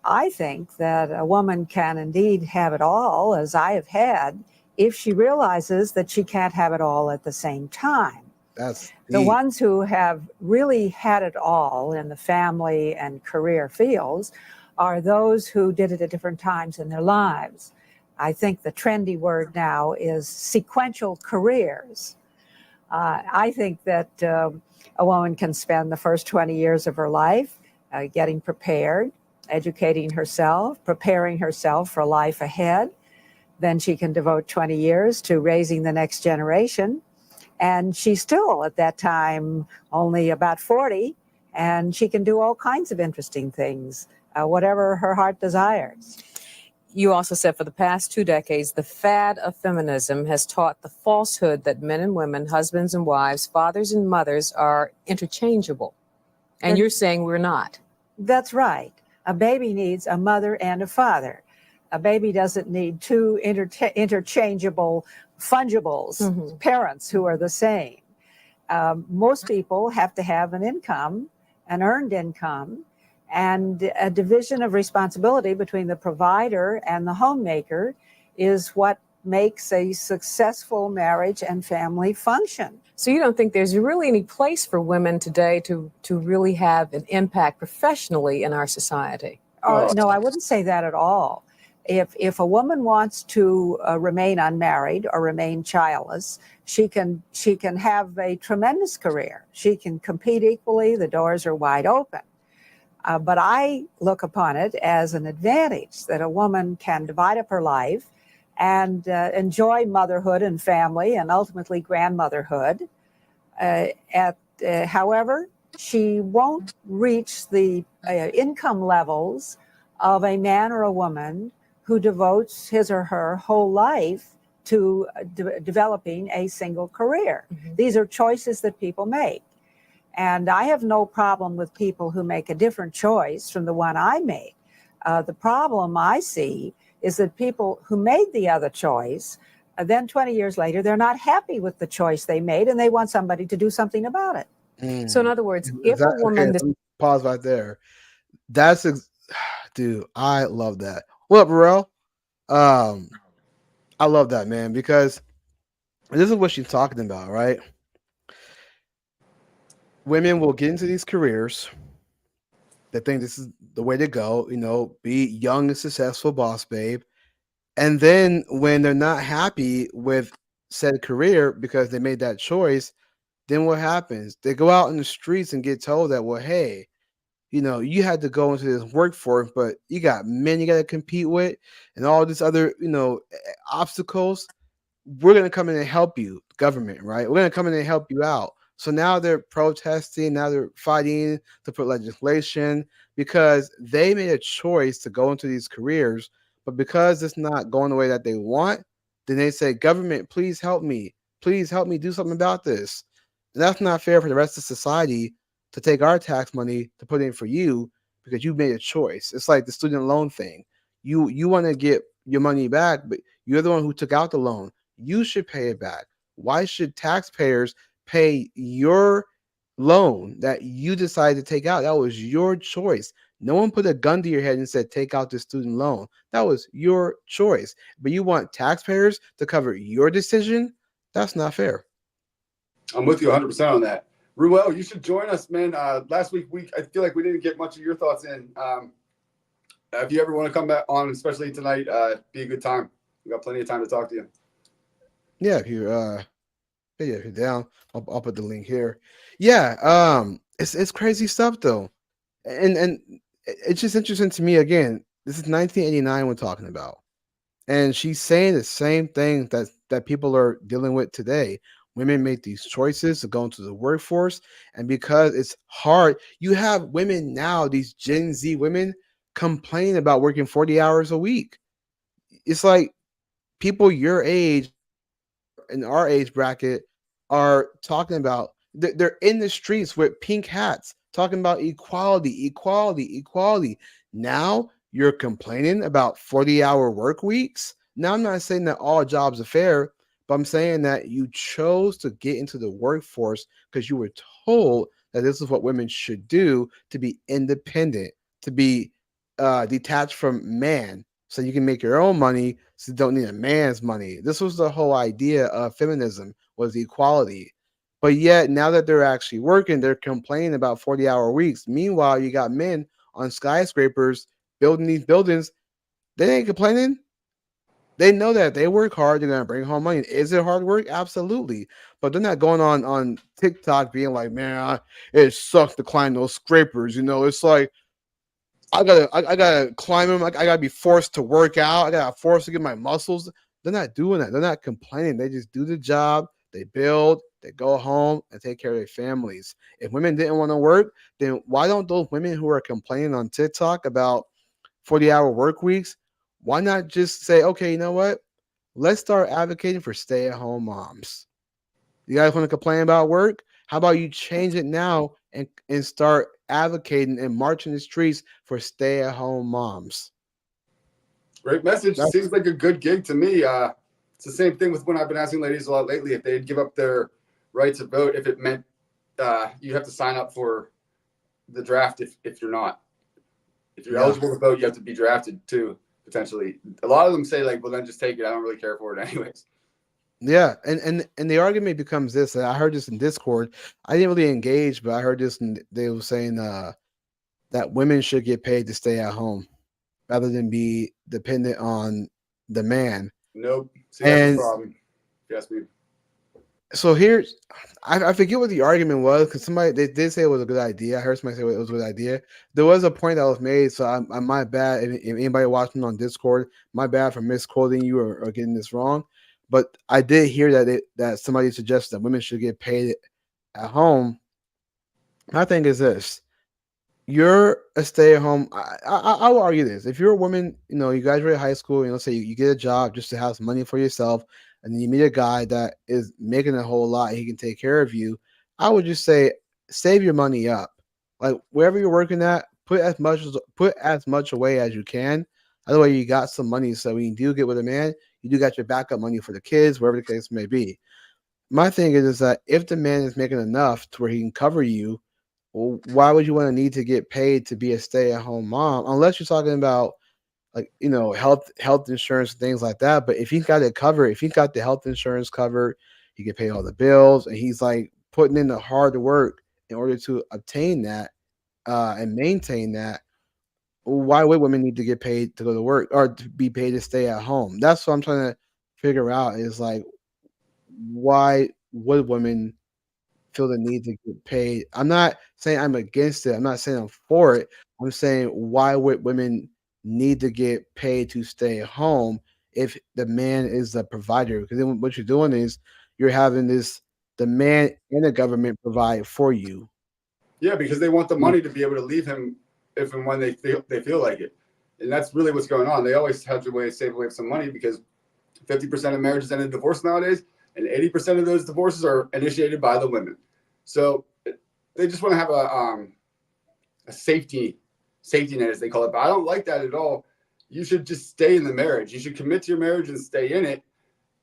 I think that a woman can indeed have it all, as I have had, if she realizes that she can't have it all at the same time. That's The deep. ones who have really had it all in the family and career fields are those who did it at different times in their lives. I think the trendy word now is sequential careers. I think that a woman can spend the first 20 years of her life getting prepared, educating herself, preparing herself for life ahead. Then she can devote 20 years to raising the next generation. And she's still at that time only about 40, and she can do all kinds of interesting things, whatever her heart desires. You also said for the past 2 decades, the fad of feminism has taught the falsehood that men and women, husbands and wives, fathers and mothers are interchangeable. And you're saying we're not. That's right. A baby needs a mother and a father. A baby doesn't need 2 interchangeable fungibles, parents who are the same. Most people have to have an income, an earned income, And a division of responsibility between the provider and the homemaker is what makes a successful marriage and family function. So you don't think there's really any place for women today to really have an impact professionally in our society? No, I wouldn't say that at all. If a woman wants to remain unmarried or remain childless, she can have a tremendous career. She can compete equally. The doors are wide open. But I look upon it as an advantage that a woman can divide up her life and enjoy motherhood and family and ultimately grandmotherhood. However, she won't reach the income levels of a man or a woman who devotes his or her whole life to developing a single career. Mm-hmm. These are choices that people make. And I have no problem with people who make a different choice from the one I made. The problem I see is that people who made the other choice, then 20 years later, they're not happy with the choice they made and they want somebody to do something about it. So in other words, if a woman... Okay, pause right there. Dude, I love that. What up, Burrell? I love that, man, because this is what she's talking about, right? Women will get into these careers. They think this is the way to go, be young and successful boss babe. And then when they're not happy with said career because they made that choice, then what happens? They go out in the streets and get told that, well, hey, you had to go into this workforce, but you got men you got to compete with and all this other, obstacles. We're going to come in and help you, government, right? We're going to come in and help you out. So now they're protesting, now they're fighting to put legislation because they made a choice to go into these careers, but because it's not going the way that they want, then they say, government, please help me. Please help me do something about this. And that's not fair for the rest of society to take our tax money to put in for you because you made a choice. It's like the student loan thing. You want to get your money back, but you're the one who took out the loan. You should pay it back. Why should taxpayers pay your loan that you decided to take out? That was your choice. No one put a gun to your head and said, take out the student loan. That was your choice. But you want taxpayers to cover your decision? That's not fair. I'm with you 100% on that. Ruel, you should join us, man. Last week, I feel like we didn't get much of your thoughts in. If you ever want to come back on, especially tonight, be a good time. We got plenty of time to talk to you. Yeah, if you're down, I'll put the link here. Yeah, it's crazy stuff though, and it's just interesting to me. Again, this is 1989 we're talking about, and she's saying the same thing that people are dealing with today. Women make these choices to go into the workforce, and because it's hard, you have women now, these Gen Z women, complain about working 40 hours a week. It's like people your age in our age bracket are talking about they're in the streets with pink hats talking about equality. Now you're complaining about 40-hour work weeks. Now I'm not saying that all jobs are fair, but I'm saying that you chose to get into the workforce because you were told that this is what women should do to be independent, to be detached from man, so you can make your own money, so you don't need a man's money. This was the whole idea of feminism, was equality. But yet, now that they're actually working, they're complaining about 40-hour weeks. Meanwhile, you got men on skyscrapers building these buildings. They ain't complaining. They know that they work hard, they're gonna bring home money. Is it hard work? Absolutely. But they're not going on TikTok being like, man, it sucks to climb those scrapers. It's like I gotta climb them. I gotta be forced to work out. I gotta force to get my muscles. They're not doing that. They're not complaining. They just do the job. They build. They go home and take care of their families. If women didn't want to work, then why don't those women who are complaining on TikTok about 40-hour work weeks, why not just say, okay, you know what? Let's start advocating for stay-at-home moms. You guys want to complain about work? How about you change it now and start advocating and marching the streets for stay-at-home moms? Great message. Seems like a good gig to me. It's the same thing with when I've been asking ladies a lot lately if they'd give up their right to vote if it meant you have to sign up for the draft if you're not. If you're Yeah. eligible to vote, you have to be drafted too, potentially. A lot of them say like, well, then just take it. I don't really care for it anyways. Yeah, and the argument becomes this. And I heard this in Discord. I didn't really engage, but I heard this, and they were saying that women should get paid to stay at home rather than be dependent on the man. Nope. See, that's the And problem. If you ask me. so here's, I forget what the argument was because somebody they did say it was a good idea. I heard somebody say it was a good idea. There was a point that was made, so I'm my bad. If anybody watching on Discord, my bad for misquoting you or getting this wrong. But I did hear that somebody suggested that women should get paid at home. My thing is this: you're a stay at home. I will argue this. If you're a woman, you graduate high school, say you get a job just to have some money for yourself, and then you meet a guy that is making a whole lot, he can take care of you. I would just say save your money up. Like wherever you're working at, put as much away as you can. That way you got some money, so when you do get with a man, you do got your backup money for the kids, wherever the case may be. My thing is that if the man is making enough to where he can cover you, well, why would you want to need to get paid to be a stay-at-home mom? Unless you're talking about like health insurance and things like that. But if he's got it covered, if he's got the health insurance covered, he can pay all the bills, and he's like putting in the hard work in order to obtain that and maintain that. Why would women need to get paid to go to work or to be paid to stay at home? That's what I'm trying to figure out. Is like why would women feel the need to get paid? I'm not saying I'm against it. I'm not saying I'm for it. I'm saying why would women need to get paid to stay home if the man is the provider? Because then what you're doing is you're having the man and the government provide for you. Yeah, because they want the money to be able to leave him if and when they feel like it. And that's really what's going on. They always have to save away some money because 50% of marriages end in divorce nowadays, and 80% of those divorces are initiated by the women. So they just want to have a safety net, as they call it. But I don't like that at all. You should just stay in the marriage. You should commit to your marriage and stay in it,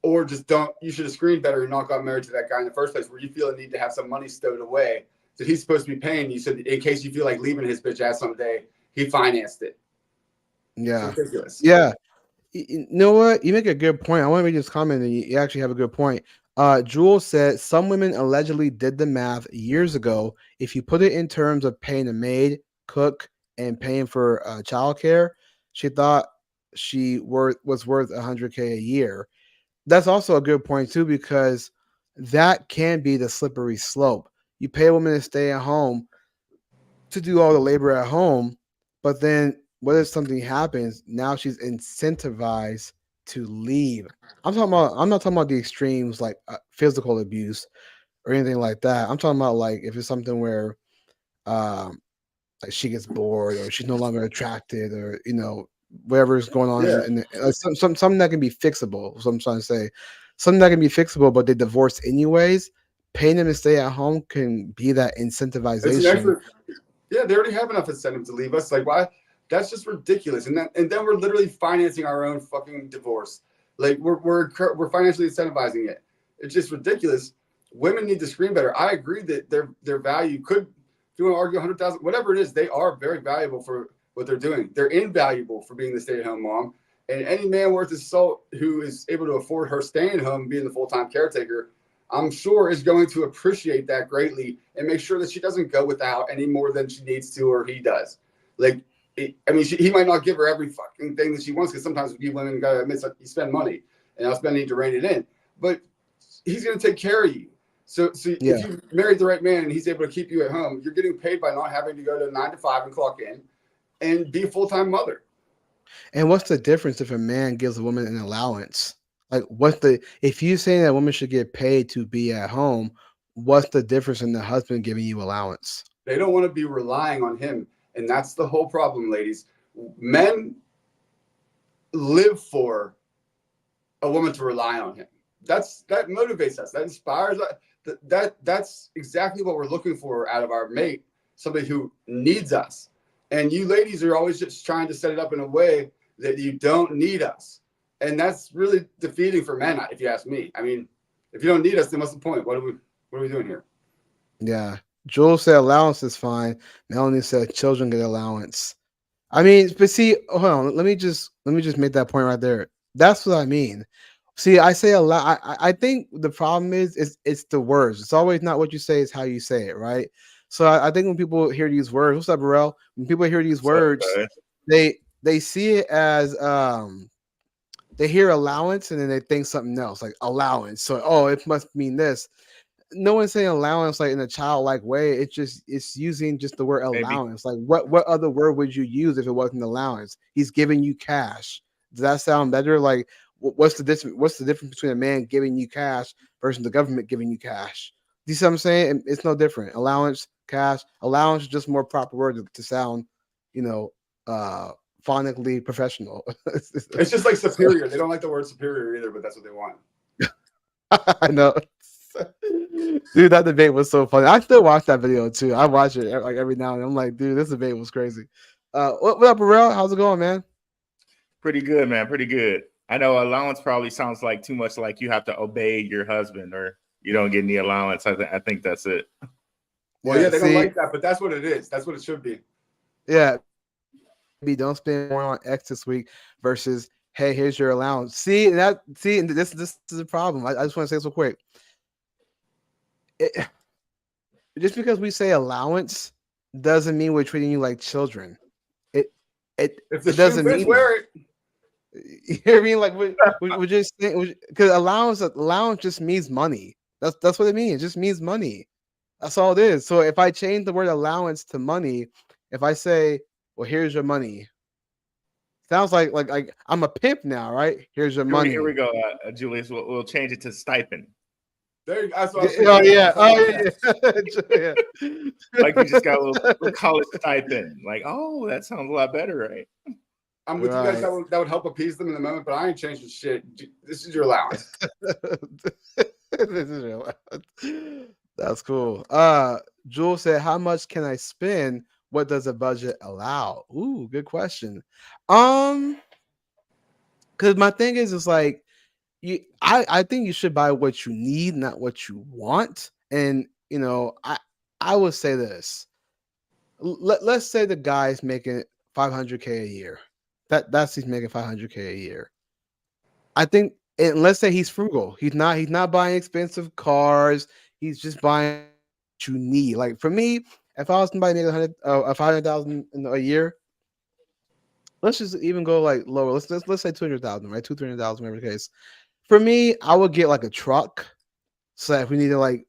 or just don't. You should have screened better and not got married to that guy in the first place, where you feel a need to have some money stowed away that he's supposed to be paying you, so in case you feel like leaving his bitch ass someday, he financed it. Yeah. It's ridiculous. Yeah. You know what? You make a good point. I want to read this comment, and you actually have a good point. Jules said some women allegedly did the math years ago. If you put it in terms of paying a maid, cook, and paying for childcare, she thought was worth 100K a year. That's also a good point too, because that can be the slippery slope. You pay a woman to stay at home to do all the labor at home, but then what if something happens? Now she's incentivized to leave. I'm not talking about the extremes like physical abuse or anything like that. I'm talking about like if it's something where um like she gets bored or she's no longer attracted or whatever is going on Yeah. in something that can be fixable. So I'm trying to say something that can be fixable, but they divorce anyways. Paying them to stay at home can be that It's an incentivization. extra. Yeah, they already have enough incentive to leave us. Like, why? That's just ridiculous. And then we're literally financing our own fucking divorce. Like, we're financially incentivizing it. It's just ridiculous. Women need to screen better. I agree that their value could, if you want to argue 100,000, whatever it is, they are very valuable for what they're doing. They're invaluable for being the stay-at-home mom. And any man worth his salt who is able to afford her staying home, being the full-time caretaker, I'm sure is going to appreciate that greatly and make sure that she doesn't go without any more than she needs to or he does. Like, he might not give her every fucking thing that she wants, because sometimes you women gotta admit you spend money and I'll spend need to rein it in. But he's gonna take care of you. So Yeah. if you married the right man and he's able to keep you at home, you're getting paid by not having to go to 9 to 5 and clock in and be a full-time mother. And what's the difference if a man gives a woman an allowance? Like, if you saying that women should get paid to be at home, what's the difference in the husband giving you allowance? They don't want to be relying on him. And that's the whole problem, ladies. Men live for a woman to rely on him. That motivates us. That inspires us. That's exactly what we're looking for out of our mate, somebody who needs us. And you ladies are always just trying to set it up in a way that you don't need us. And that's really defeating for men, if you ask me. I mean, if you don't need us, then what's the point? What are we doing here? Yeah. Jules said allowance is fine. Melanie said children get allowance. I mean, but see, hold on. Let me just make that point right there. That's what I mean. See, I say a lot. I think the problem is it's the words. It's always not what you say, it's how you say it, right? So I think when people hear these words, what's up, Burrell? When people hear these What's up, words, guys? they see it as they hear allowance and then they think something else like allowance. So oh, it must mean this. No one's saying allowance like in a childlike way. It's using just the word Maybe allowance. Like what other word would you use if it wasn't allowance? He's giving you cash. Does that sound better? Like what's the difference? What's the difference between a man giving you cash versus the government giving you cash? Do you see what I'm saying? It's no different. Allowance, cash, allowance is just more proper word to sound, you know, uh phonically professional. It's just like superior. They don't like the word superior either, but that's what they want. I know. Dude, that debate was so funny. I still watch that video too. I watch it like every now and then. I'm like, dude, this debate was crazy. What up, Burrell? How's it going, man? pretty good, man. Pretty good. I know allowance probably sounds like too much like you have to obey your husband or you don't get any allowance. I think that's it. Well, yeah, they don't like that, but that's what it is. That's what it should be. Yeah. Maybe don't spend more on X this week versus hey, here's your allowance. See, this is a problem. I just want to say this real quick. Just because we say allowance doesn't mean we're treating you like children. It If the it shoe doesn't fits, mean wear it. you know what I mean? Like we're just saying because allowance just means money. That's what it means. It just means money. That's all it is. So if I change the word allowance to money, if I say, well, here's your money, sounds like I'm a pimp now, right? Here's your money. Here we go, Julius. We'll change it to stipend. There, that's what I was Oh thinking. yeah, yeah. Like you just got a little college stipend. Like, oh, that sounds a lot better, right? I'm with you guys. That would help appease them in the moment, but I ain't changing shit. This is your allowance. This is your allowance. That's cool. Jules said, "How much can I spend? What does a budget allow?" Ooh, good question. Because my thing is, it's like I think you should buy what you need, not what you want. And you know, I would say this. Let's say the guy's making 500K a year. That's he's making 500K a year. I think, and let's say he's frugal. He's not buying expensive cars. He's just buying what you need. Like for me, if I was somebody making 500,000 a year, let's just even go like lower. Let's say 200,000, right? 200,000, whatever the case. For me, I would get like a truck. So that if we need to like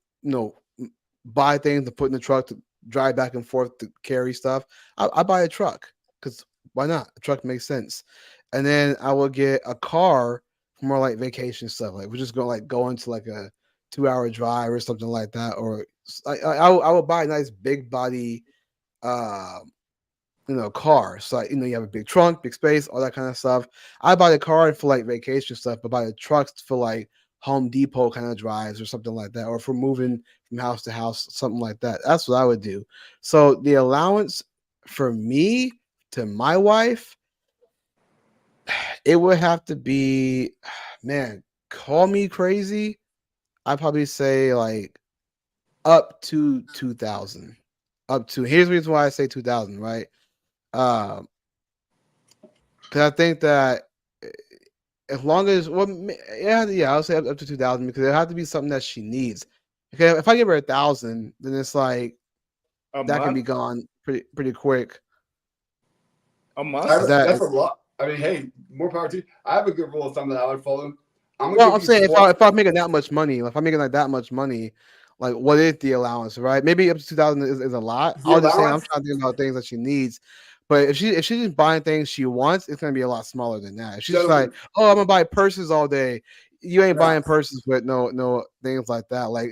buy things to put in the truck to drive back and forth to carry stuff, I buy a truck because why not? A truck makes sense. And then I will get a car for more like vacation stuff. Like we're just gonna like go into like a 2-hour drive or something like that. Or I would buy a nice big body car. So like, you have a big trunk, big space, all that kind of stuff. I buy the car for like vacation stuff, but buy the trucks for like Home Depot kind of drives or something like that, or for moving from house to house, something like that. That's what I would do. So the allowance for me to my wife, it would have to be, man, call me crazy. I'd probably say like up to 2,000. Up to, here's the reason why I say 2,000, right? Because I think that as long as I'll say up to 2,000 because it have to be something that she needs. Okay, if I give her 1,000, then it's like that can be gone pretty quick. A month? That's a lot. I mean, hey, more power to you. I have a good rule of thumb that I would follow. I'm saying if I'm making that much money, if I'm making like that much money, like what is the allowance, right? Maybe up to 2,000 is a lot. I was just saying I'm trying to think about things that she needs. But if she's just buying things she wants, it's gonna be a lot smaller than that. If she's just like, oh, I'm gonna buy purses all day, you ain't buying purses with no things like that. Like,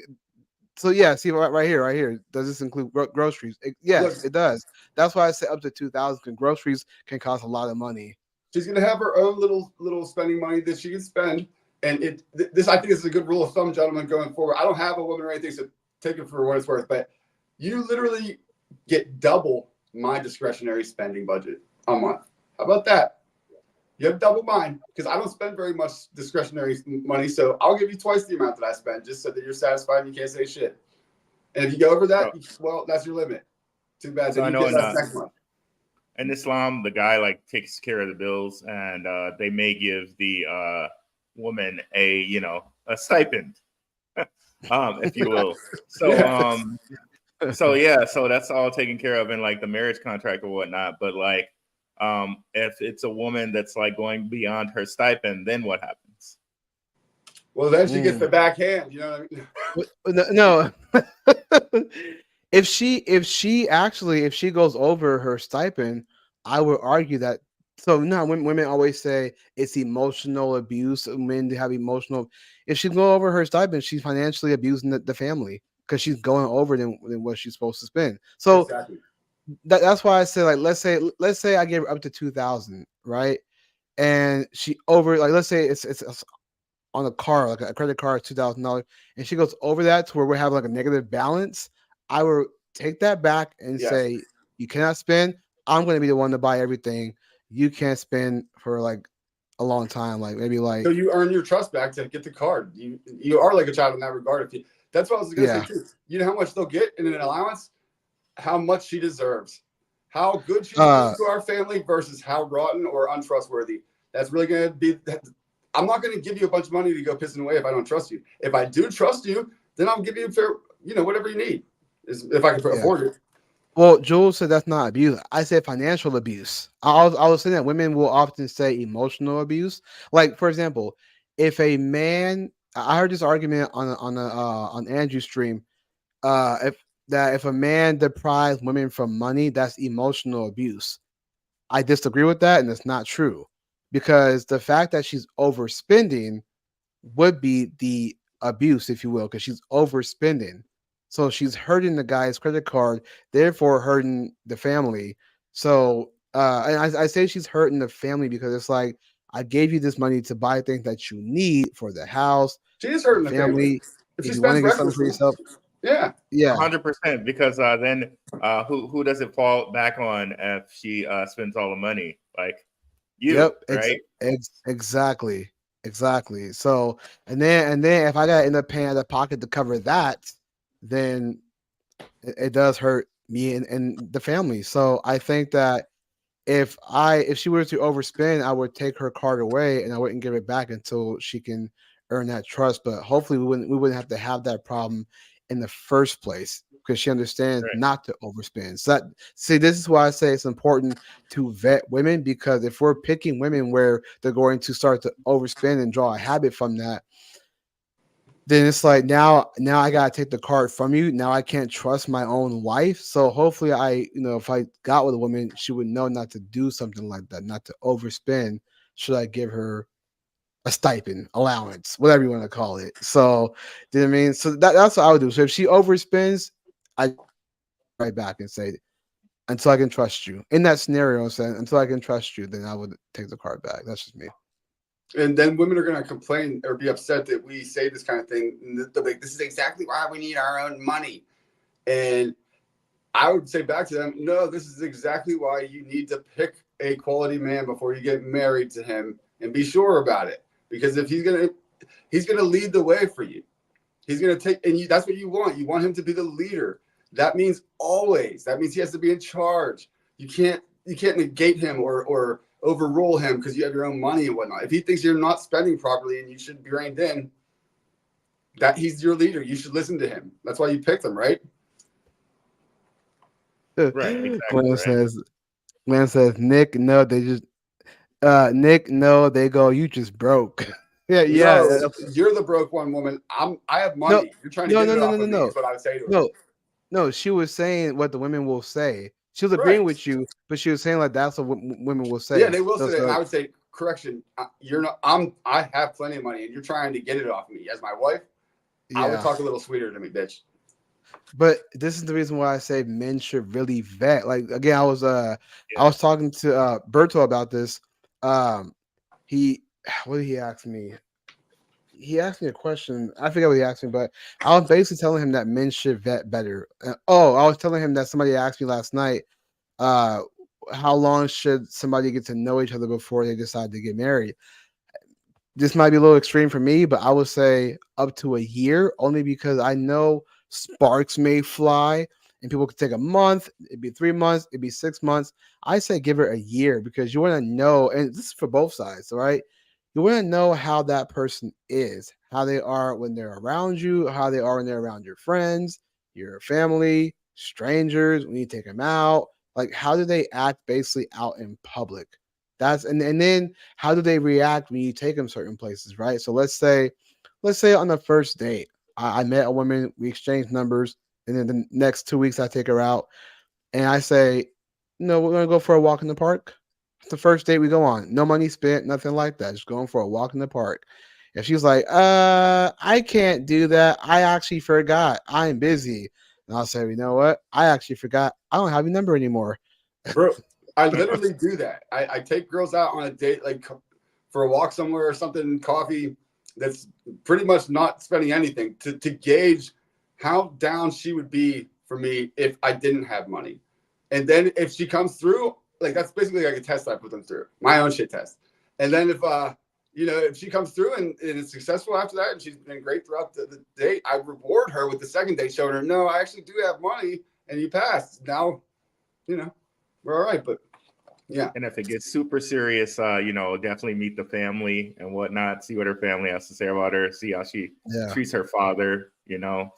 so yeah, see right here. Does this include groceries? Yes, it does. That's why I say up to 2,000 because groceries can cost a lot of money. She's gonna have her own little spending money that she can spend, and this I think is a good rule of thumb, gentlemen, going forward. I don't have a woman or anything, so take it for what it's worth. But you literally get double my discretionary spending budget a month. How about that? You have double mine because I don't spend very much discretionary money, so I'll give you twice the amount that I spend just so that you're satisfied and you can't say shit. And if you go over that, well, that's your limit. Too bad. Then you get less next month. in Islam, the guy like takes care of the bills, and they may give the woman a stipend, if you will. So so yeah, so that's all taken care of in like the marriage contract or whatnot. But like, if it's a woman that's like going beyond her stipend, then what happens? Well, then she gets the backhand. You know what I mean? No. if she goes over her stipend, I would argue that. So no, women always say it's emotional abuse. Men to have emotional. If she go over her stipend, she's financially abusing the family because she's going over than what she's supposed to spend. So Exactly. that's why I say like let's say I gave her up to 2,000, right? And she over like let's say it's on a car, like a credit card, $2,000, and she goes over that to where we have like a negative balance, I will take that back and Yes. say, you cannot spend. I'm going to be the one to buy everything. You can't spend for like a long time, like maybe like So you earn your trust back to get the card. You are like a child in that regard. If you, that's what I was going to Yeah. say too. You know how much they'll get in an allowance? How much she deserves. How good she's been to our family versus how rotten or untrustworthy. That's really going to be. I'm not going to give you a bunch of money to go pissing away if I don't trust you. If I do trust you, then I'll give you fair, whatever you need, if I can afford it. Well, Jules said that's not abuse. I said financial abuse. I was saying that women will often say emotional abuse. Like for example, if a man, I heard this argument on Andrew's stream. If a man deprives women from money, that's emotional abuse. I disagree with that, and it's not true because the fact that she's overspending would be the abuse, if you will, because she's overspending. So she's hurting the guy's credit card, therefore hurting the family. So, and I say she's hurting the family because it's like I gave you this money to buy things that you need for the house, She is hurting the family. If If she you want spends to get something for recklessly, yourself, yeah, 100%. Because then who does it fall back on if she spends all the money? Like you, right? Exactly. Exactly. So, and then if I gotta end up paying out of pocket to cover that, then it does hurt me and the family. So I think that if she were to overspend, I would take her card away and I wouldn't give it back until she can earn that trust. But hopefully we wouldn't have to have that problem in the first place because she understands Right. not to overspend. So this is why I say it's important to vet women, because if we're picking women where they're going to start to overspend and draw a habit from that, then it's like now I gotta take the card from you. Now I can't trust my own wife. So hopefully if I got with a woman, she would know not to do something like that, not to overspend. Should I give her a stipend, allowance, whatever you want to call it? So, do you know what I mean? So that's what I would do. So if she overspends, I right back and say, until I can trust you. In that scenario, I'm saying until I can trust you, then I would take the card back. That's just me. and then women are going to complain or be upset that we say this kind of thing. And they'll be like, this is exactly why we need our own money. And I would say back to them, no, this is exactly why you need to pick a quality man before you get married to him and be sure about it. Because if he's gonna lead the way for you. He's gonna take, and that's what you want. You want him to be the leader. That means always. That means he has to be in charge. You can't negate him or overrule him because you have your own money and whatnot. If he thinks you're not spending properly and you should be reined in, that he's your leader. You should listen to him. That's why you picked him, right? Right, exactly. Glenn says, Nick, no, they just Nick, no, they go, you just broke. Yeah. No, you're the broke one, woman. I have money. You're trying to get it off of me. Is what I would say to her. No, she was saying what the women will say. She was agreeing with you, but she was saying like that's what women will say. Yeah, they will say that. And I would say, correction, you're not. I have plenty of money, and you're trying to get it off me. As my wife, I would talk a little sweeter to me, bitch. But this is the reason why I say men should really vet. Like again, I was talking to Berto about this. What did he ask me? He asked me a question. I forget what he asked me, but I was basically telling him that men should vet better. I was telling him that somebody asked me last night, how long should somebody get to know each other before they decide to get married? This might be a little extreme for me, but I would say up to a year, only because I know sparks may fly. and people could take a month, it'd be 3 months, it'd be 6 months. I say give her a year because you want to know, and this is for both sides, right? You want to know how that person is, how they are when they're around you, how they are when they're around your friends, your family, strangers, when you take them out. Like, how do they act basically out in public? And then how do they react when you take them certain places, right? So let's say on the first date, I met a woman, we exchanged numbers, and then the next 2 weeks I take her out, and I say, no, we're gonna go for a walk in the park. It's the first date we go on. No money spent, nothing like that. Just going for a walk in the park. If she's like, I can't do that. I actually forgot. I'm busy. And I'll say, you know what? I actually forgot. I don't have your number anymore. Bro, I literally do that. I take girls out on a date, like for a walk somewhere or something, coffee, that's pretty much not spending anything to gauge how down she would be for me if I didn't have money. And then if she comes through, like that's basically like a test I put them through, my own shit test. And then if she comes through and is successful after that and she's been great throughout the date, I reward her with the second date, showing her, no, I actually do have money and you passed. Now, we're all right. But yeah. And if it gets super serious, definitely meet the family and whatnot. See what her family has to say about her. See how she treats her father.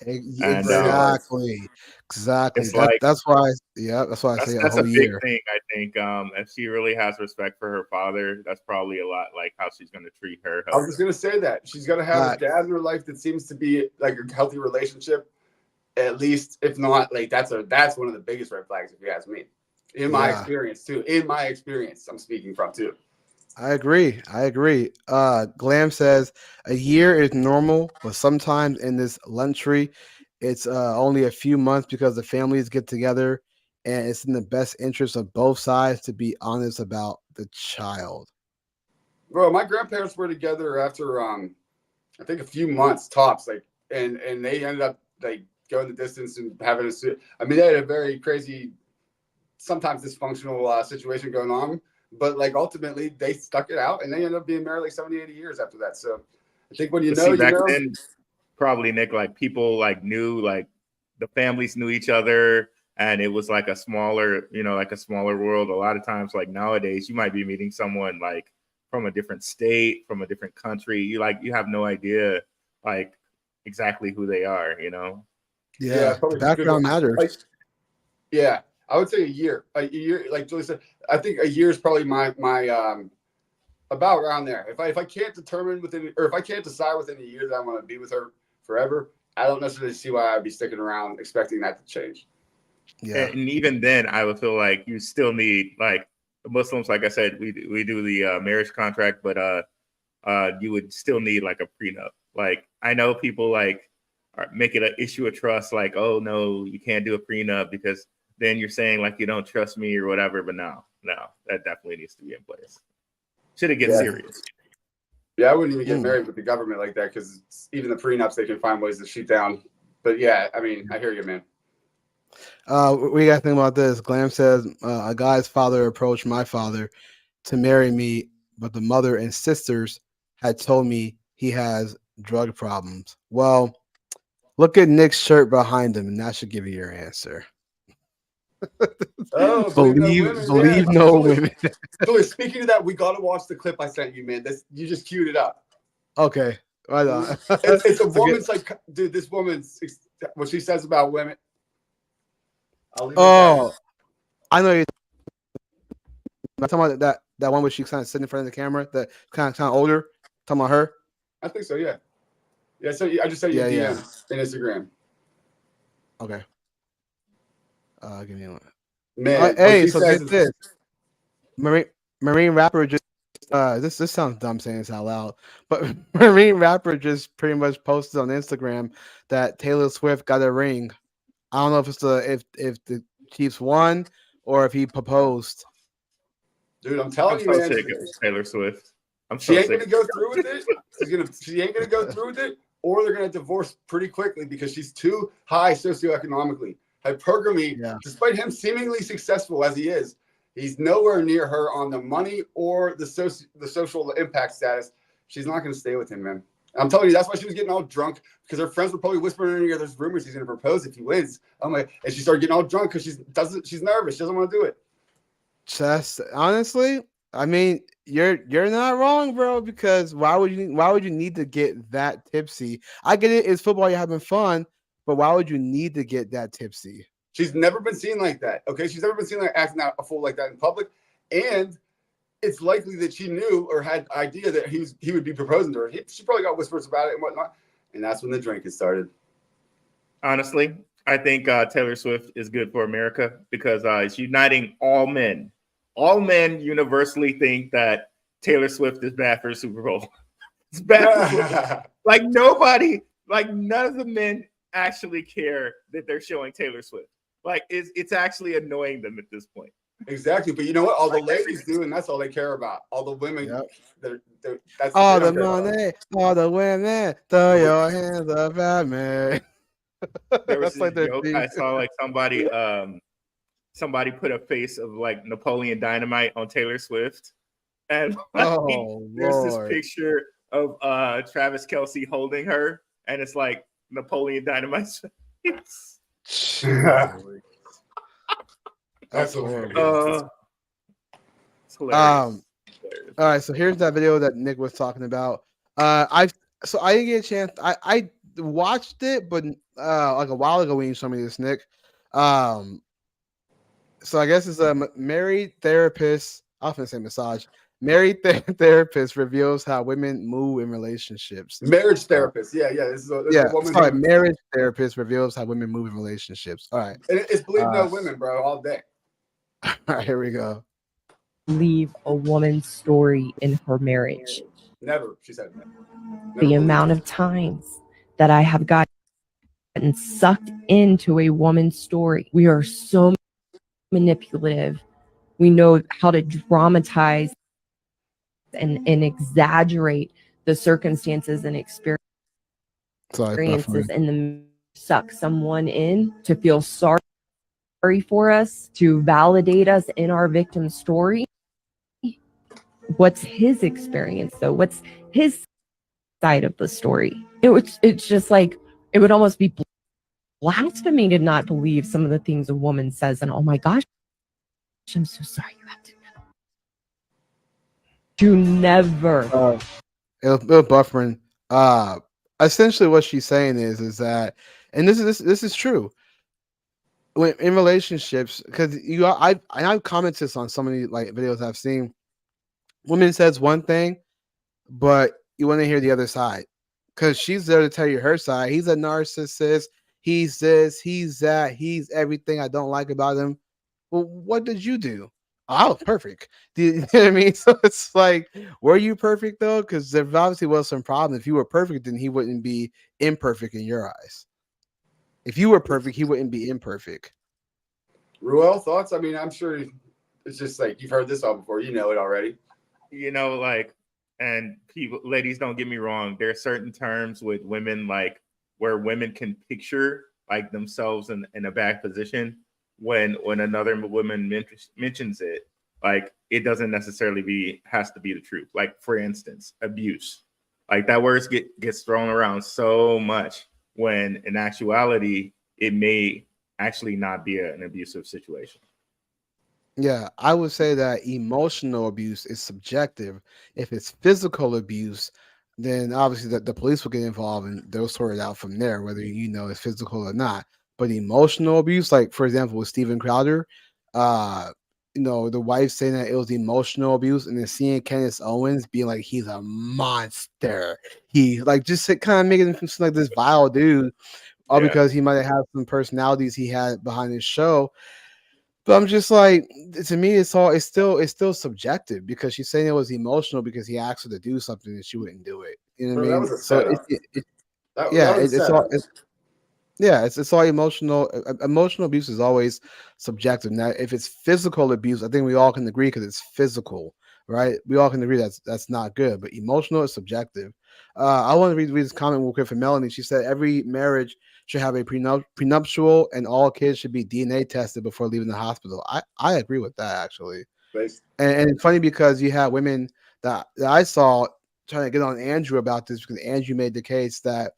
Exactly. It's like That's why. That's why I say a that's whole a big year. thing. I think if she really has respect for her father, that's probably a lot like how she's going to treat her I was just gonna say that she's gonna have a dad in her life that seems to be like a healthy relationship, at least. If not, like that's one of the biggest red flags, if you ask me. In my experience too. In my experience, I'm speaking from too. I agree. Glam says a year is normal, but sometimes in this luxury, it's only a few months because the families get together, and it's in the best interest of both sides to be honest about the child. Bro, my grandparents were together after I think a few months tops, like and they ended up like going the distance and having they had a very crazy, sometimes dysfunctional situation going on, but like ultimately they stuck it out and they ended up being married like 70, 80 years after that. So I think when you know, back then, probably Nick, like people like knew, like the families knew each other, and it was like a smaller, world. A lot of times, like nowadays, you might be meeting someone like from a different state, from a different country. You have no idea like exactly who they are. Yeah, the background matters. Yeah, I would say a year. A year, like Julie said, I think a year is probably my about around there. If I can't determine if I can't decide within a year that I want to be with her forever, I don't necessarily see why I'd be sticking around expecting that to change. Yeah, and even then, I would feel like you still need, like the Muslims, like I said, we do the marriage contract, but you would still need like a prenup. Like I know people like make it an issue of trust, like, oh no, you can't do a prenup because then you're saying like you don't trust me or whatever. But no, that definitely needs to be in place. Should it get serious? Yeah, I wouldn't even get married with the government like that because even the prenups, they can find ways to shoot down. But yeah, I mean, I hear you, man. What do you guys think about this? Glam says a guy's father approached my father to marry me, but the mother and sisters had told me he has drug problems. Well, look at Nick's shirt behind him, and that should give you your answer. Oh, believe no women. So speaking of that, we gotta watch the clip I sent you, man. You just queued it up. Okay, right on. It's a woman's like, dude. This woman's what she says about women. Oh, I know you're talking about that one where she's kind of sitting in front of the camera, that kind of older. Talking about her. I think so. Yeah. Yeah. So I just sent you a DM in Instagram. Okay. Give me one. Man, hey, so get this. Marine rapper just this sounds dumb saying this out loud, but Marine rapper just pretty much posted on Instagram that Taylor Swift got a ring. I don't know if it's if the Chiefs won or if he proposed. Dude, I'm telling you, man. Sick of Taylor Swift. She ain't gonna go through with it. She ain't gonna go through with it, or they're gonna divorce pretty quickly because she's too high socioeconomically. Hypergamy, despite him seemingly successful as he is, he's nowhere near her on the money or the social impact status. She's not going to stay with him, man. I'm telling you, that's why she was getting all drunk, because her friends were probably whispering in her ear, there's rumors he's going to propose if he wins. I'm like, and she started getting all drunk because she's nervous. She doesn't want to do it. Just honestly, I mean, you're not wrong, bro. Because why would you need to get that tipsy? I get it. It's football. You're having fun, but why would you need to get that tipsy? She's never been seen like that. Okay, she's never been seen like acting out a fool like that in public, and it's likely that she knew or had idea that he would be proposing to her. She probably got whispers about it and whatnot, and that's when the drinking started. Honestly, I think Taylor Swift is good for America because it's uniting all men. All men universally think that Taylor Swift is bad for the Super Bowl. It's bad for like nobody, like none of the men actually care that they're showing Taylor Swift. Like it's actually annoying them at this point. Exactly, but you know what? All the ladies do, and that's all they care about. All the women, that's All they the don't care about. money, all the women, throw your hands up at me. There was That's like this their joke theme. I saw, like somebody put a face of like Napoleon Dynamite on Taylor Swift, and like, Oh there's this Lord. picture of Travis Kelce holding her, and it's like Napoleon Dynamite's face. That's horrible. It's hilarious. All right, so here's that video that Nick was talking about. I didn't get a chance. I watched it, but like a while ago when you showed me this, Nick. So I guess it's a married therapist. I was gonna say massage. Married therapist reveals how women move in relationships. Marriage therapist, yeah. This is a woman. Sorry, marriage therapist reveals how women move in relationships. All right, And it's believe no women, bro, all day. All right, here we go. Leave a woman's story in her marriage. Never, she said that. The amount of times that I have gotten sucked into a woman's story. We are so manipulative. We know how to dramatize and exaggerate the circumstances and experiences and then suck someone in to feel sorry for us, to validate us in our victim story. What's his experience though? What's his side of the story? It's just like, it would almost be blasphemy to not believe some of the things a woman says. And oh my gosh, I'm so sorry you have to never. It'll buffering. Essentially, what she's saying is that, and this is true. When in relationships, because I've commented this on so many like videos I've seen. Woman says one thing, but you want to hear the other side, because she's there to tell you her side. He's a narcissist. He's this. He's that. He's everything I don't like about him. Well, what did you do? I was perfect. Do you know what I mean? So it's like, were you perfect though? Because there obviously was some problem. If you were perfect, then he wouldn't be imperfect in your eyes. If you were perfect, he wouldn't be imperfect. Ruel, thoughts? I mean, I'm sure it's just like you've heard this all before. You know it already. You know, like, and people, ladies, don't get me wrong. There are certain terms with women, like where women can picture like themselves in a bad position. When another woman mentions it, like it doesn't necessarily has to be the truth. Like for instance, abuse, like that word gets thrown around so much when in actuality it may actually not be an abusive situation. Yeah, I would say that emotional abuse is subjective. If it's physical abuse, then obviously the police will get involved and they'll sort it out from there, whether you know it's physical or not. But emotional abuse, like for example with Steven Crowder, the wife saying that it was emotional abuse, and then seeing Candace Owens being like he's a monster. He like just kind of making him seem like this vile dude, all because he might have had some personalities he had behind his show. But I'm just like, to me, it's still subjective, because she's saying it was emotional because he asked her to do something and she wouldn't do it. You know what I mean? That was a setup. It's all emotional. Emotional abuse is always subjective. Now, if it's physical abuse, I think we all can agree because it's physical, right? We all can agree that's not good. But emotional is subjective. I want to read this comment real quick from Melanie. She said every marriage should have a prenuptial, and all kids should be DNA tested before leaving the hospital. I agree with that actually. And it's funny because you have women that I saw trying to get on Andrew about this because Andrew made the case that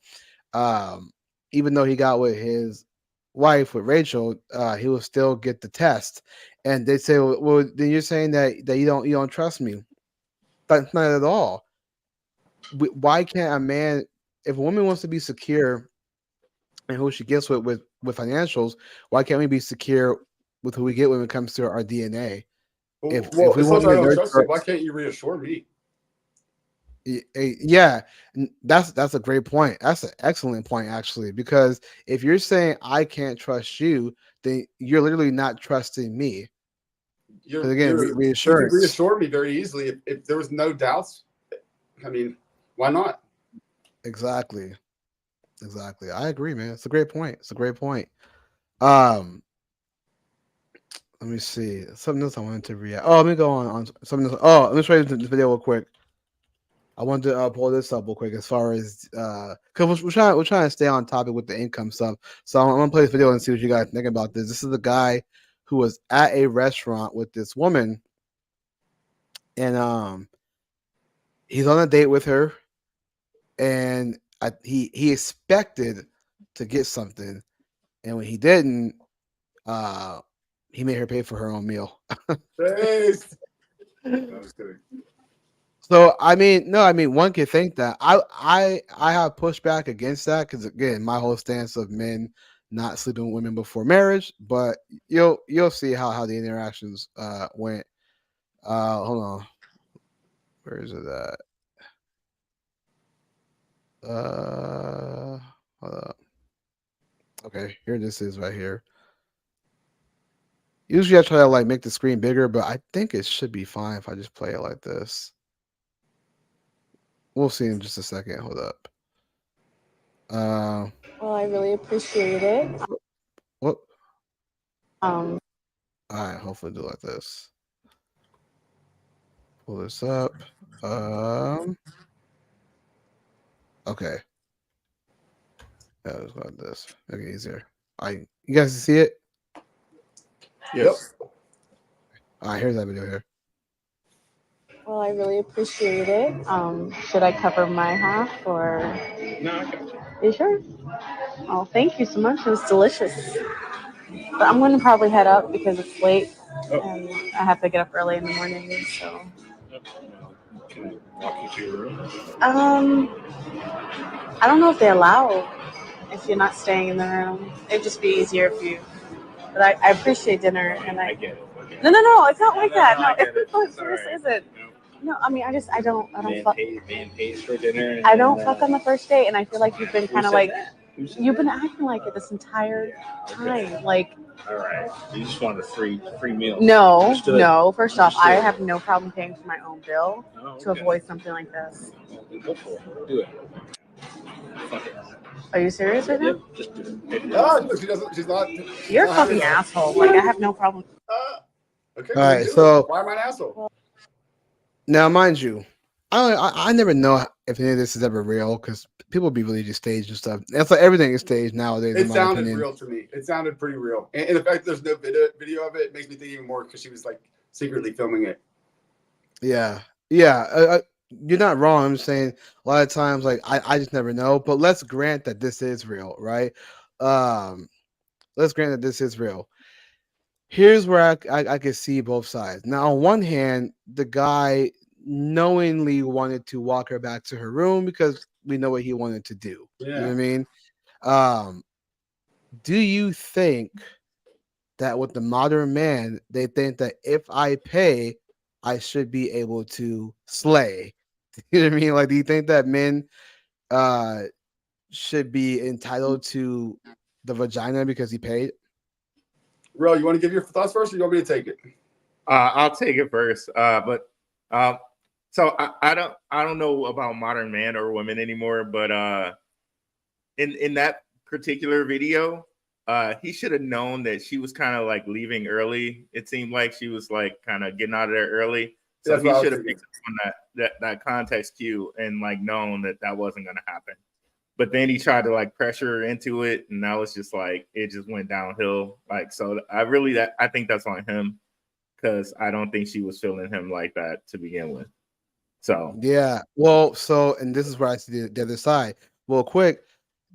even though he got with his wife with Rachel, he will still get the test. And they say, well, then you're saying that you don't trust me. That's not at all. Why can't a man, if a woman wants to be secure and who she gets with financials, why can't we be secure with who we get when it comes to our DNA? If Well, we it's want not to that I be don't nurtured, trust you. Why can't you reassure me? yeah, that's a great point. That's an excellent point, actually, because if you're saying I can't trust you, then you're literally not trusting me. Because again, You could reassurance. reassure me very easily if there was no doubts. I mean, why not? Exactly. I agree, man. It's a great point. Um, let me see something else I wanted to react. Oh, let me go on something else. Oh, let me show you this video real quick. I want to pull this up real quick as far as because we're trying to stay on topic with the income stuff. So I'm gonna play this video and see what you guys think about this. This is the guy who was at a restaurant with this woman, and he's on a date with her, and he expected to get something, and when he didn't, he made her pay for her own meal. Thanks. No, I'm just kidding. So I mean, no, I mean one could think that I have pushed back against that because again, my whole stance of men not sleeping with women before marriage, but you'll see how the interactions went. Hold on, where is it at? Hold up. Okay, here this is right here. Usually I try to like make the screen bigger, but I think it should be fine if I just play it like this. We'll see in just a second. Hold up. Well, I really appreciate it. What? Um, All right, hopefully do like this. Pull this up. Okay. Yeah, let's go like this. Make it easier. You guys see it? Yes. All right, here's that video here. well, I really appreciate it. Should I cover my half or? No, I got you. You sure? Oh, thank you so much. It was delicious. But I'm going to probably head up because it's late and I have to get up early in the morning. So. Can I walk you to your room? I don't know if they allow if you're not staying in the room. It'd just be easier if you. But I appreciate dinner and I get it. No, it's not like that. No, get it. this Alright. isn't. No, I mean, I don't fuck. Man pays for dinner. I don't fuck on the first date, and I feel like you've been kind of like, you've been acting like it this entire time. Like, All right. You just want a free meal. no, Understood. no. First off, I Understood. have no problem paying for my own bill Oh, to okay. avoid something like this. Go for it. Do it. Fuck it. Are you serious right now? Yep, just do it. No, she doesn't. She's not. You're a fucking asshole. Like, I have no problem. Okay. All right, so why am I an asshole? now, mind you, I never know if any of this is ever real because people be really just staged and stuff. That's like everything is staged nowadays, in It my sounded opinion. real to me. It sounded pretty real, and the fact that there's no video of it makes me think even more because she was like secretly filming it. Yeah. You're not wrong. I'm just saying a lot of times, like I just never know. But let's grant that this is real, right? Let's grant that this is real. Here's where I can see both sides. Now, on one hand, the guy knowingly wanted to walk her back to her room because we know what he wanted to do. You know what I mean? Do you think that with the modern man, they think that if I pay, I should be able to slay? You know what I mean? Like, do you think that men should be entitled to the vagina because he paid? Real, you want to give your thoughts first, or you want me to take it? I'll take it first. So I don't know about modern man or women anymore, but in that particular video, he should have known that she was kind of like leaving early. It seemed like she was like kind of getting out of there early. So he should have picked up on that context cue and like known that wasn't going to happen. But then he tried to like pressure her into it, and that was just like it just went downhill. Like, so I think that's on him because I don't think she was feeling him like that to begin with. So Yeah. Well, so and this is where I see the other side. Well, quick,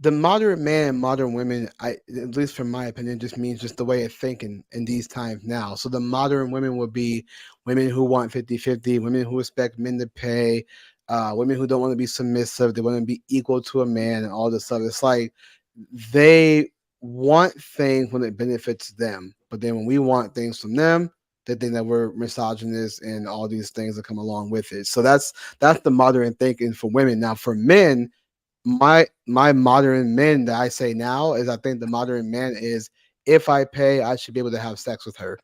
the modern man and modern women, at least from my opinion, just means just the way of thinking in these times now. So the modern women would be women who want 50-50, women who expect men to pay, women who don't want to be submissive, they want to be equal to a man and all this stuff. It's like they want things when it benefits them, but then when we want things from them, they think that we're misogynist and all these things that come along with it. So that's the modern thinking for women. Now for men, my modern men that I say now is I think the modern man is if I pay, I should be able to have sex with her.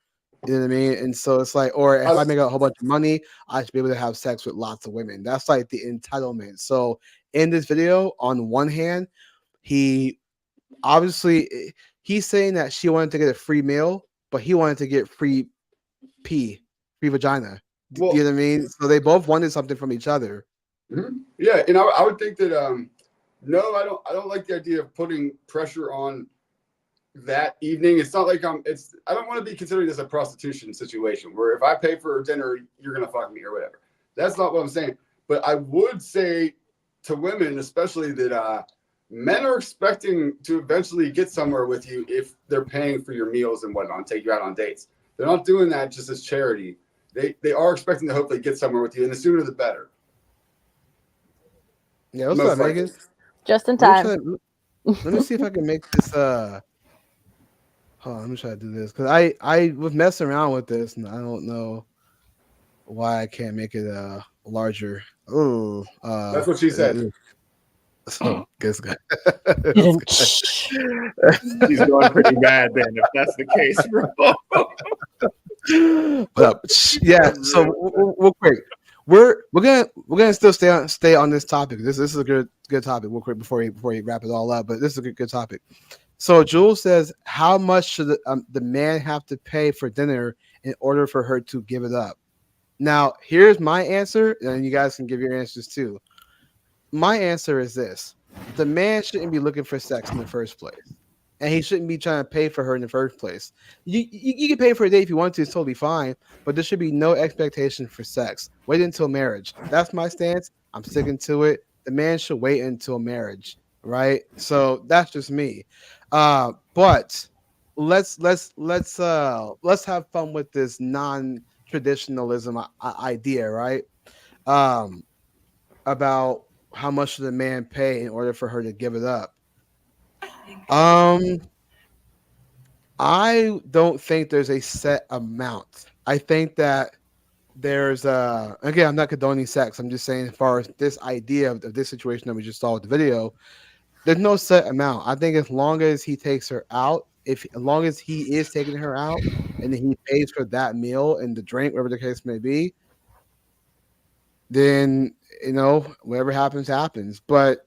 You know what I mean? And so it's like, or if I make a whole bunch of money, I should be able to have sex with lots of women. That's like the entitlement. So in this video, on one hand, he obviously he's saying that she wanted to get a free meal, but he wanted to get free pee, free vagina. Well, you know what I mean? So they both wanted something from each other. Yeah, and I would think that no, I don't like the idea of putting pressure on that evening. It's not like I don't want to be considering this a prostitution situation where if I pay for dinner, you're gonna fuck me or whatever. That's not what I'm saying. But I would say to women, especially, that men are expecting to eventually get somewhere with you if they're paying for your meals and whatnot, and take you out on dates. They're not doing that just as charity. They are expecting to hopefully get somewhere with you, and the sooner the better. Yeah, what's Most up, likely. Megan? Just in Let me time. let me see if I can make this hold on, let me try to do this because I was messing around with this and I don't know why I can't make it larger. Oh, That's what she said. So guess good. She's going pretty bad then, if that's the case, bro. Yeah. So real quick, we're gonna still stay on this topic. This is a good topic. Real quick before you wrap it all up, but this is a good topic. So Jules says, how much should the man have to pay for dinner in order for her to give it up? Now, here's my answer, and you guys can give your answers too. My answer is this: the man shouldn't be looking for sex in the first place, and he shouldn't be trying to pay for her in the first place. You can pay for a date if you want to; it's totally fine. But there should be no expectation for sex. Wait until marriage. That's my stance. I'm sticking to it. The man should wait until marriage, right? So that's just me. But let's have fun with this non-traditionalism idea, right? Um, about how much should the man pay in order for her to give it up. Um, I don't think there's a set amount. I think that there's again, I'm not condoning sex. I'm just saying as far as this idea of this situation that we just saw with the video, there's no set amount. I think as long as he takes her out, as long as he is taking her out and then he pays for that meal and the drink, whatever the case may be, then whatever happens, happens. But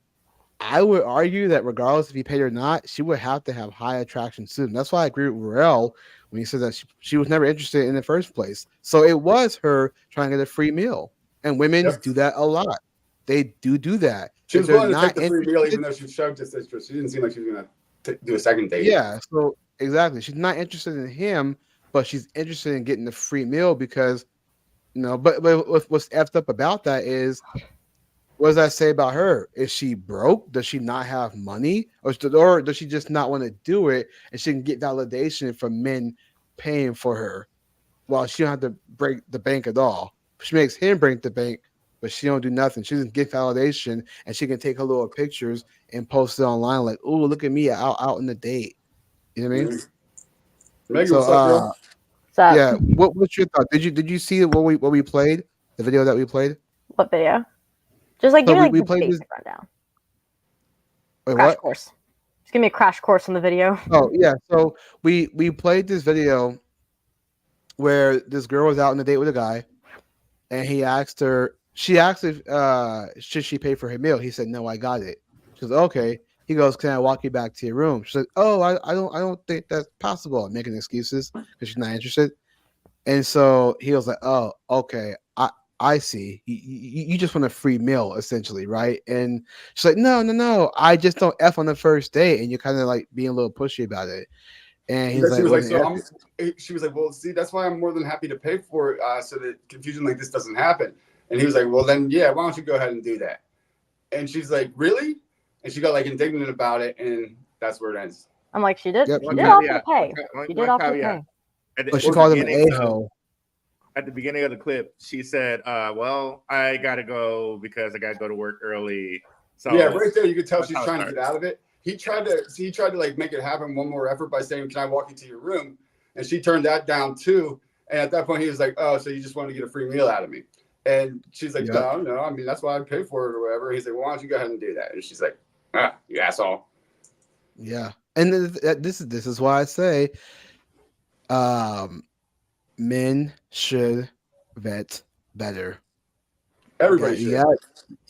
I would argue that regardless if he paid or not, she would have to have high attraction soon. That's why I agree with Rael when he said that she was never interested in the first place. So it was her trying to get a free meal. And women do that a lot. They do that. She If was they're willing to not take the free meal, interested, even though she showed disinterest. She didn't seem like she was going to do a second date. yeah. So exactly. She's not interested in him, but she's interested in getting the free meal because, but what's effed up about that is, what does that say about her? Is she broke? Does she not have money? Or does she just not want to do it and she can get validation from men paying for her while she don't have to break the bank at all? She makes him break the bank, but she don't do nothing. She doesn't get validation and she can take her little pictures and post it online like, oh, look at me out on the date. You know what I mean? Megan, So what's up, girl? What's up? yeah, what's your thought? Did you see what we played? The video that we played? What video? Just like So give me like we the played basic this. rundown. Wait, Crash what? course. Just give me a crash course on the video. Oh yeah, so we played this video where this girl was out on a date with a guy, and he asked her. She asked if should she pay for her meal. He said no, I got it. She goes okay. He goes, can I walk you back to your room? She said, oh, I don't think that's possible. I'm making excuses because she's not interested. And so he was like, oh, okay, I see. You just want a free meal, essentially, right? And she's like, no. I just don't F on the first date. And you're kind of like being a little pushy about it. And he's Then she like, was well, like, then she was like, well, see, that's why I'm more than happy to pay for it, so that confusion like this doesn't happen. And he was like, well, then, yeah, why don't you go ahead and do that? And she's like, really? And she got like indignant about it. And that's where it ends. I'm like, she did. Yep. She did offer to pay. She did offer to caveat. pay. But she called him an a-hole. At the beginning of the clip, she said, well, I got to go because I got to go to work early. So yeah, right there, you could tell she's how it trying to get out of it. He tried to like make it happen one more effort by saying, can I walk you to your room? And she turned that down too. And at that point, he was like, oh, so you just wanted to get a free meal out of me. And she's like, no, I mean, that's why I pay for it or whatever. He's like, well, why don't you go ahead and do that? And she's like, you asshole. Yeah. And this is why I say men should vet better. Everybody you should.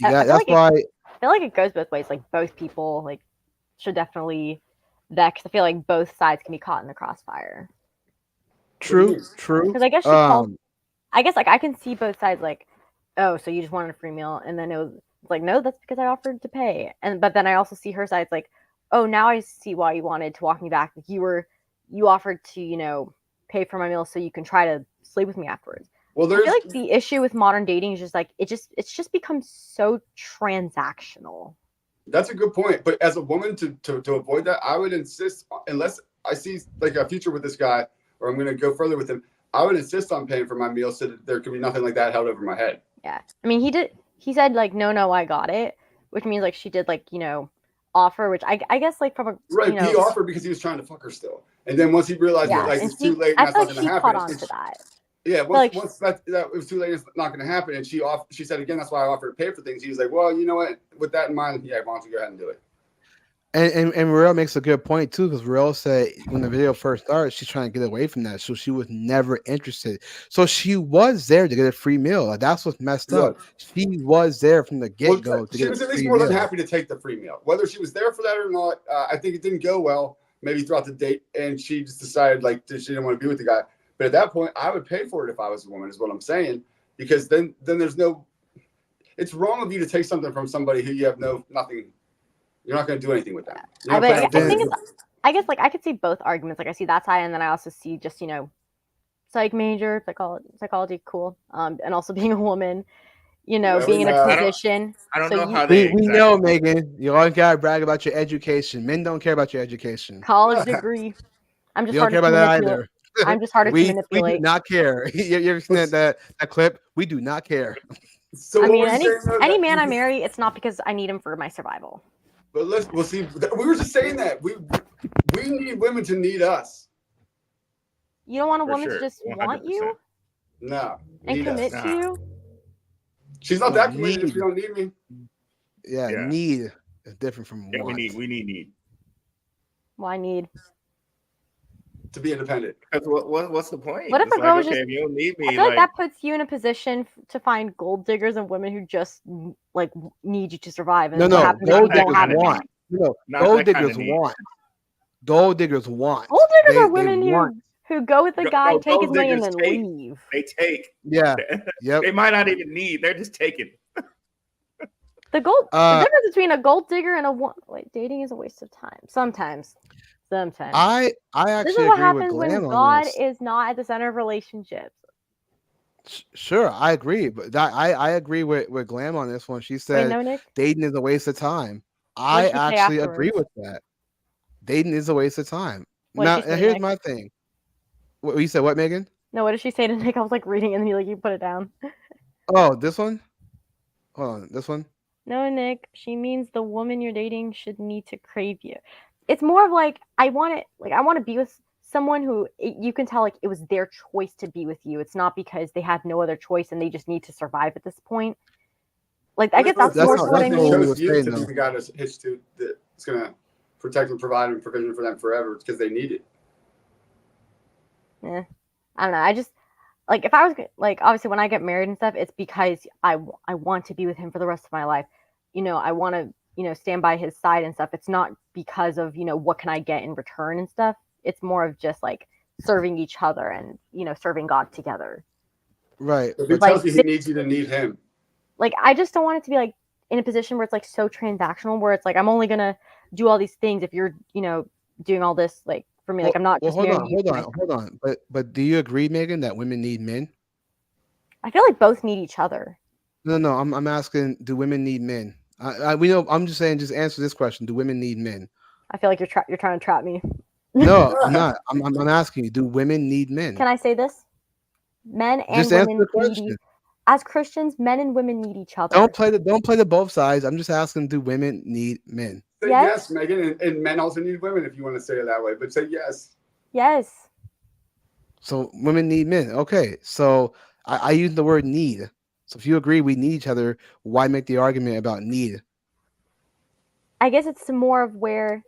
got that's why I feel like it goes both ways. Like both people like should definitely vet, because I feel like both sides can be caught in the crossfire. true. Because I guess she called. I guess like I can see both sides. Like, oh, so you just wanted a free meal, and then it was like, no, that's because I offered to pay. But then I also see her side. It's like, oh, now I see why you wanted to walk me back. Like you offered to pay for my meal so you can try to sleep with me afterwards. Well, I feel like the issue with modern dating is just like it's just become so transactional. That's a good point. But as a woman, to avoid that, I would insist, unless I see like a future with this guy, or I'm going to go further with him, I would insist on paying for my meal so that there could be nothing like that held over my head. Yeah, I mean, he said like, no, I got it, which means like she did like offer, which I guess like from a right. He offered because he was trying to fuck her still, and then once he realized that like it's too late, and that's not going to happen. Caught on to that. Yeah, once that it was too late, it's not going to happen. And she said again, that's why I offered to pay for things. He was like, well, you know what? With that in mind, yeah, why don't you go ahead and do it? And Real makes a good point too, because Real said when the video first started, she's trying to get away from that, so she was never interested. So she was there to get a free meal. Like, that's what's messed up. She was there from the get go. She was at least more than happy to take the free meal, whether she was there for that or not. I think it didn't go well, maybe throughout the date, and she just decided like she didn't want to be with the guy. But at that point, I would pay for it if I was a woman, is what I'm saying, because then there's no. It's wrong of you to take something from somebody who you have nothing. You're not going to do anything with that. I guess like I could see both arguments. Like I see that side, and then I also see just psych major, psychology, cool, and also being a woman, being in a position. I don't know how we know, Megan. You always gotta brag about your education. Men don't care about your education. College degree. I'm just you don't care about that either. I'm just harder to manipulate. We do not care. You ever seen that clip? We do not care. So I mean, any man I marry, it's not because I need him for my survival. But we'll see. We were just saying that we need women to need us. You don't want a woman to just 100%. Want you? No. And commit to you? She's not that committed if you don't need me. Yeah, need is different from want. We need. Well, I need to be independent. What's the point? What if a girl just? If you don't need me, I feel like that puts you in a position to find gold diggers and women who just like need you to survive. And no, gold diggers want. No, gold diggers want. Gold diggers want. Gold diggers are women who go with the guy, take his money, and then leave. They take. Yeah. Yep. They might not even need. They're just taking. The difference between a gold digger and dating is a waste of time. Sometimes. I actually this is what agree happens with Glam when on God this. is not at the center of relationships. Sure, I agree, but I agree with Glam on this one. She said dating is a waste of time. I actually agree with that. Dating is a waste of time. Now here's my thing. What you said? What, Megan? No, what did she say to Nick? I was like reading, and then you put it down. Oh, this one. Hold on, this one. No, Nick. She means the woman you're dating should need to crave you. It's more of like I want to be with someone who you can tell like it was their choice to be with you. It's not because they had no other choice and they just need to survive at this point. Like I guess that's more what I mean. Chose you to be the guy that's hitched to that's gonna protect and provide and provision for them forever because they need it. Yeah, I don't know. I just like if I was like obviously when I get married and stuff, it's because I want to be with him for the rest of my life. I want to stand by his side and stuff. It's not because of, what can I get in return and stuff. It's more of just like serving each other and, serving God together. Right. If he tells you he needs you to need him. Like, I just don't want it to be like in a position where it's like so transactional, where it's like, I'm only going to do all these things if you're, doing all this like for me. Like, I'm not just hold on. But do you agree, Megan, that women need men? I feel like both need each other. No. I'm asking, do women need men? We know. I'm just saying, just answer this question: do women need men? I feel like you're trying to trap me. No, I'm not. I'm asking you: do women need men? Can I say this? Men Just and answer women the need question. as Christians, men and women need each other. Don't play the both sides. I'm just asking: do women need men? Say yes, Megan, and men also need women if you want to say it that way. But say yes. Yes. So women need men. Okay, so I use the word need. So if you agree we need each other, why make the argument about need? I guess it's more of where,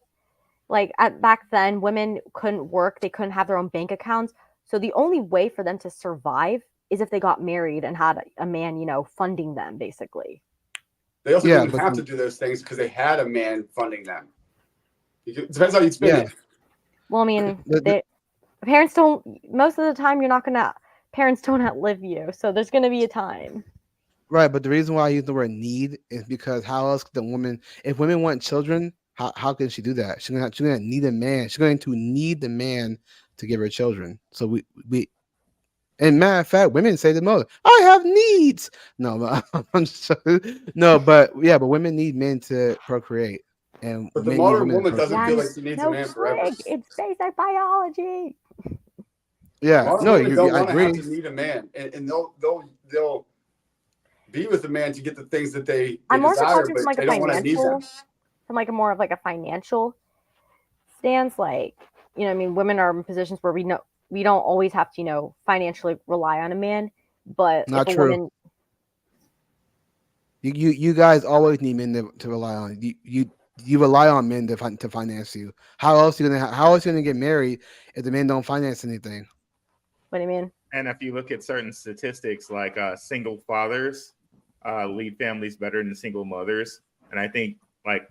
like, back then, women couldn't work, they couldn't have their own bank accounts. So the only way for them to survive is if they got married and had a man, funding them, basically. They also Yeah, didn't but have to do those things because they had a man funding them. It depends how you spin yeah, it. Well, I mean, the- parents don't. Most of the time, you're not gonna. Parents don't outlive you, so there's gonna be a time. right. But the reason why I use the word need is because how else could the woman, if women want children, how can she do that? She's gonna need a man. She's going to need the man to give her children. So we and matter of fact, women say the most. I have needs. No, I'm just, no, but yeah, but women need men to procreate, and But the men need modern women to woman doesn't feel procreate. like she needs a man forever. It's basic biology. Yeah, Modern no, women don't I want to have agree. to need a man, and they'll be with a man to get the things that they I'm more so desire, talking from but like a they don't want to need them. from like a more of like a financial stance. Like, I mean, women are in positions where we don't always have to, financially rely on a man. But if Not a true. woman, You guys always need men to rely on. You rely on men to finance you. How else you gonna get married if the men don't finance anything? what do you mean? And if you look at certain statistics, like single fathers lead families better than single mothers, and I think like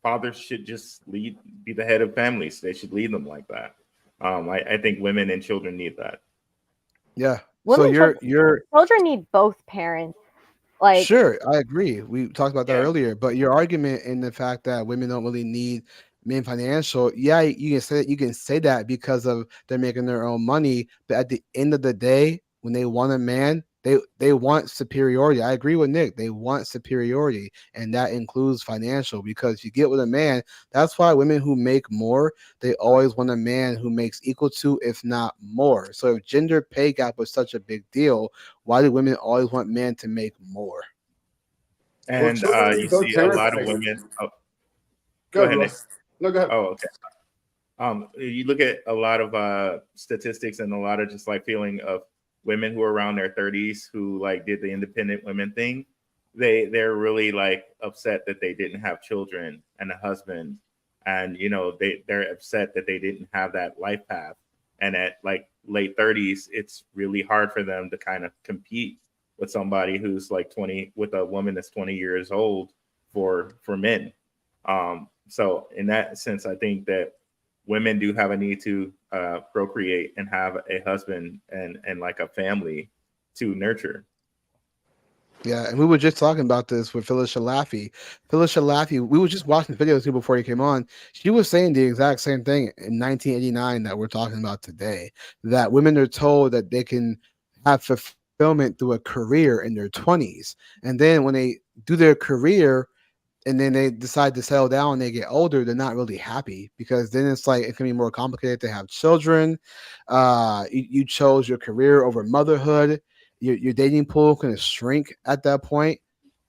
fathers should just be the head of families. They should lead them like that. I think women and children need that. Yeah. So Women, you're children need both parents. Like, sure, I agree. We talked about that Yeah. earlier, but your argument in the fact that women don't really need men financial, yeah, you can say that because of they're making their own money, but at the end of the day, when they want a man, they want superiority. I agree with Nick. They want superiority, and that includes financial because if you get with a man, that's why women who make more, they always want a man who makes equal to, if not more. So if gender pay gap was such a big deal, why do women always want men to make more? Well, And children you need both see a parents lot to of make it. women. Oh, Go go ahead, ahead, Nick. Russ. No, go ahead. Oh, okay. You look at a lot of statistics and a lot of just like feeling of women who are around their 30s who like did the independent women thing. They're really like upset that they didn't have children and a husband, and they're upset that they didn't have that life path. And at like late 30s, it's really hard for them to kind of compete with somebody who's like 20 with a woman that's 20 years old for men. So in that sense, I think that women do have a need to procreate and have a husband and like a family to nurture. Yeah, and we were just talking about this with Phyllis Shalafi. Phyllis Shalafi, we were just watching the video too before he came on. She was saying the exact same thing in 1989 that we're talking about today. That women are told that they can have fulfillment through a career in their 20s, and then when they do their career, and then they decide to settle down when they get older, they're not really happy because then it's like it can be more complicated to have children. You chose your career over motherhood. Your dating pool can shrink at that point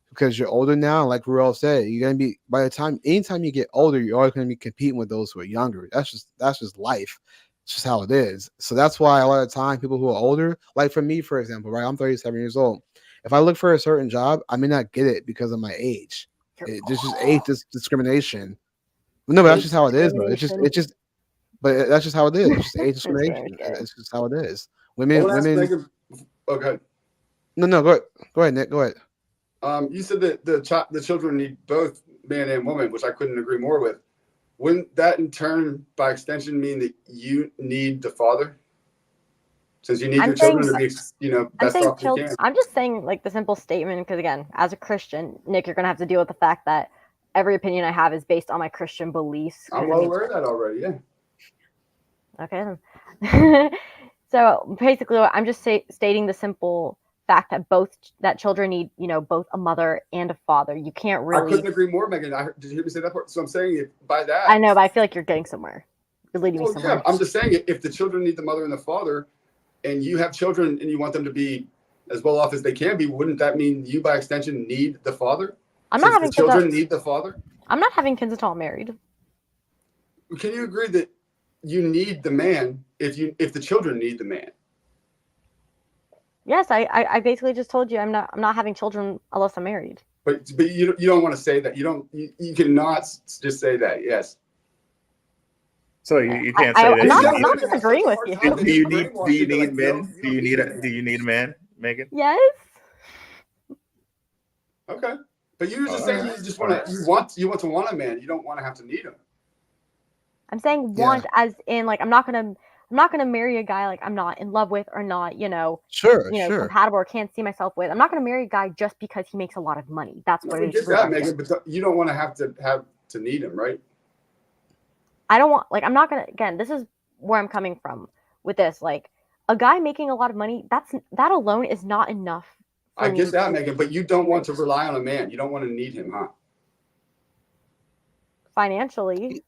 because you're older now. Like Ruel said, you're gonna be by the time anytime you get older, you're always gonna be competing with those who are younger. That's just life. It's just how it is. So that's why a lot of time people who are older, like for me, for example, right? I'm 37 years old. If I look for a certain job, I may not get it because of my age. There's just age discrimination. No, but that's age just how it is, bro. discrimination. But that's just how it is. It's just age That's very discrimination. good. It's just how it is. I want to ask Women. Megan. Okay. No, go ahead, Nick. Go ahead. You said that the children need both man and woman, which I couldn't agree more with. Wouldn't that in turn, by extension, mean that you need the father? Since you need I'm your children saying, to be, best off you can. I'm just saying like the simple statement because again, as a Christian, Nick, you're gonna have to deal with the fact that every opinion I have is based on my Christian beliefs. I'm well aware of that already. Yeah. Okay. Then. So basically, I'm just stating the simple fact that children need, both a mother and a father. You can't I really. couldn't agree more, Megan. Did you hear me say that part? So I'm saying by that. I know, but I feel like you're getting somewhere. You're leading me Well, somewhere. yeah, I'm just saying if the children need the mother and the father, and you have children and you want them to be as well off as they can be, wouldn't that mean you, by extension, need the father? I'm not having the children need the father. I'm not having kids until I'm married. Can you agree that you need the man if the children need the man? Yes, I basically just told you I'm not having children unless I'm married. But you don't want to say that. You cannot just say that. Yes. So you can't say that. I'm not disagreeing with you. Do you need men? Do you need a man, Megan? Yes. Okay. But you were just saying you want a man. You don't want to have to need him. I'm saying want as in like I'm not gonna marry a guy like I'm not in love with or not, Sure. compatible or can't see myself with. I'm not gonna marry a guy just because he makes a lot of money. That's what it is. That, Megan, but you don't want to have to need him, right? I don't want I'm not gonna again, this is where I'm coming from with this. Like a guy making a lot of money, that alone is not enough. I get that, Megan, but you don't want to rely on a man. You don't want to need him, huh? Financially.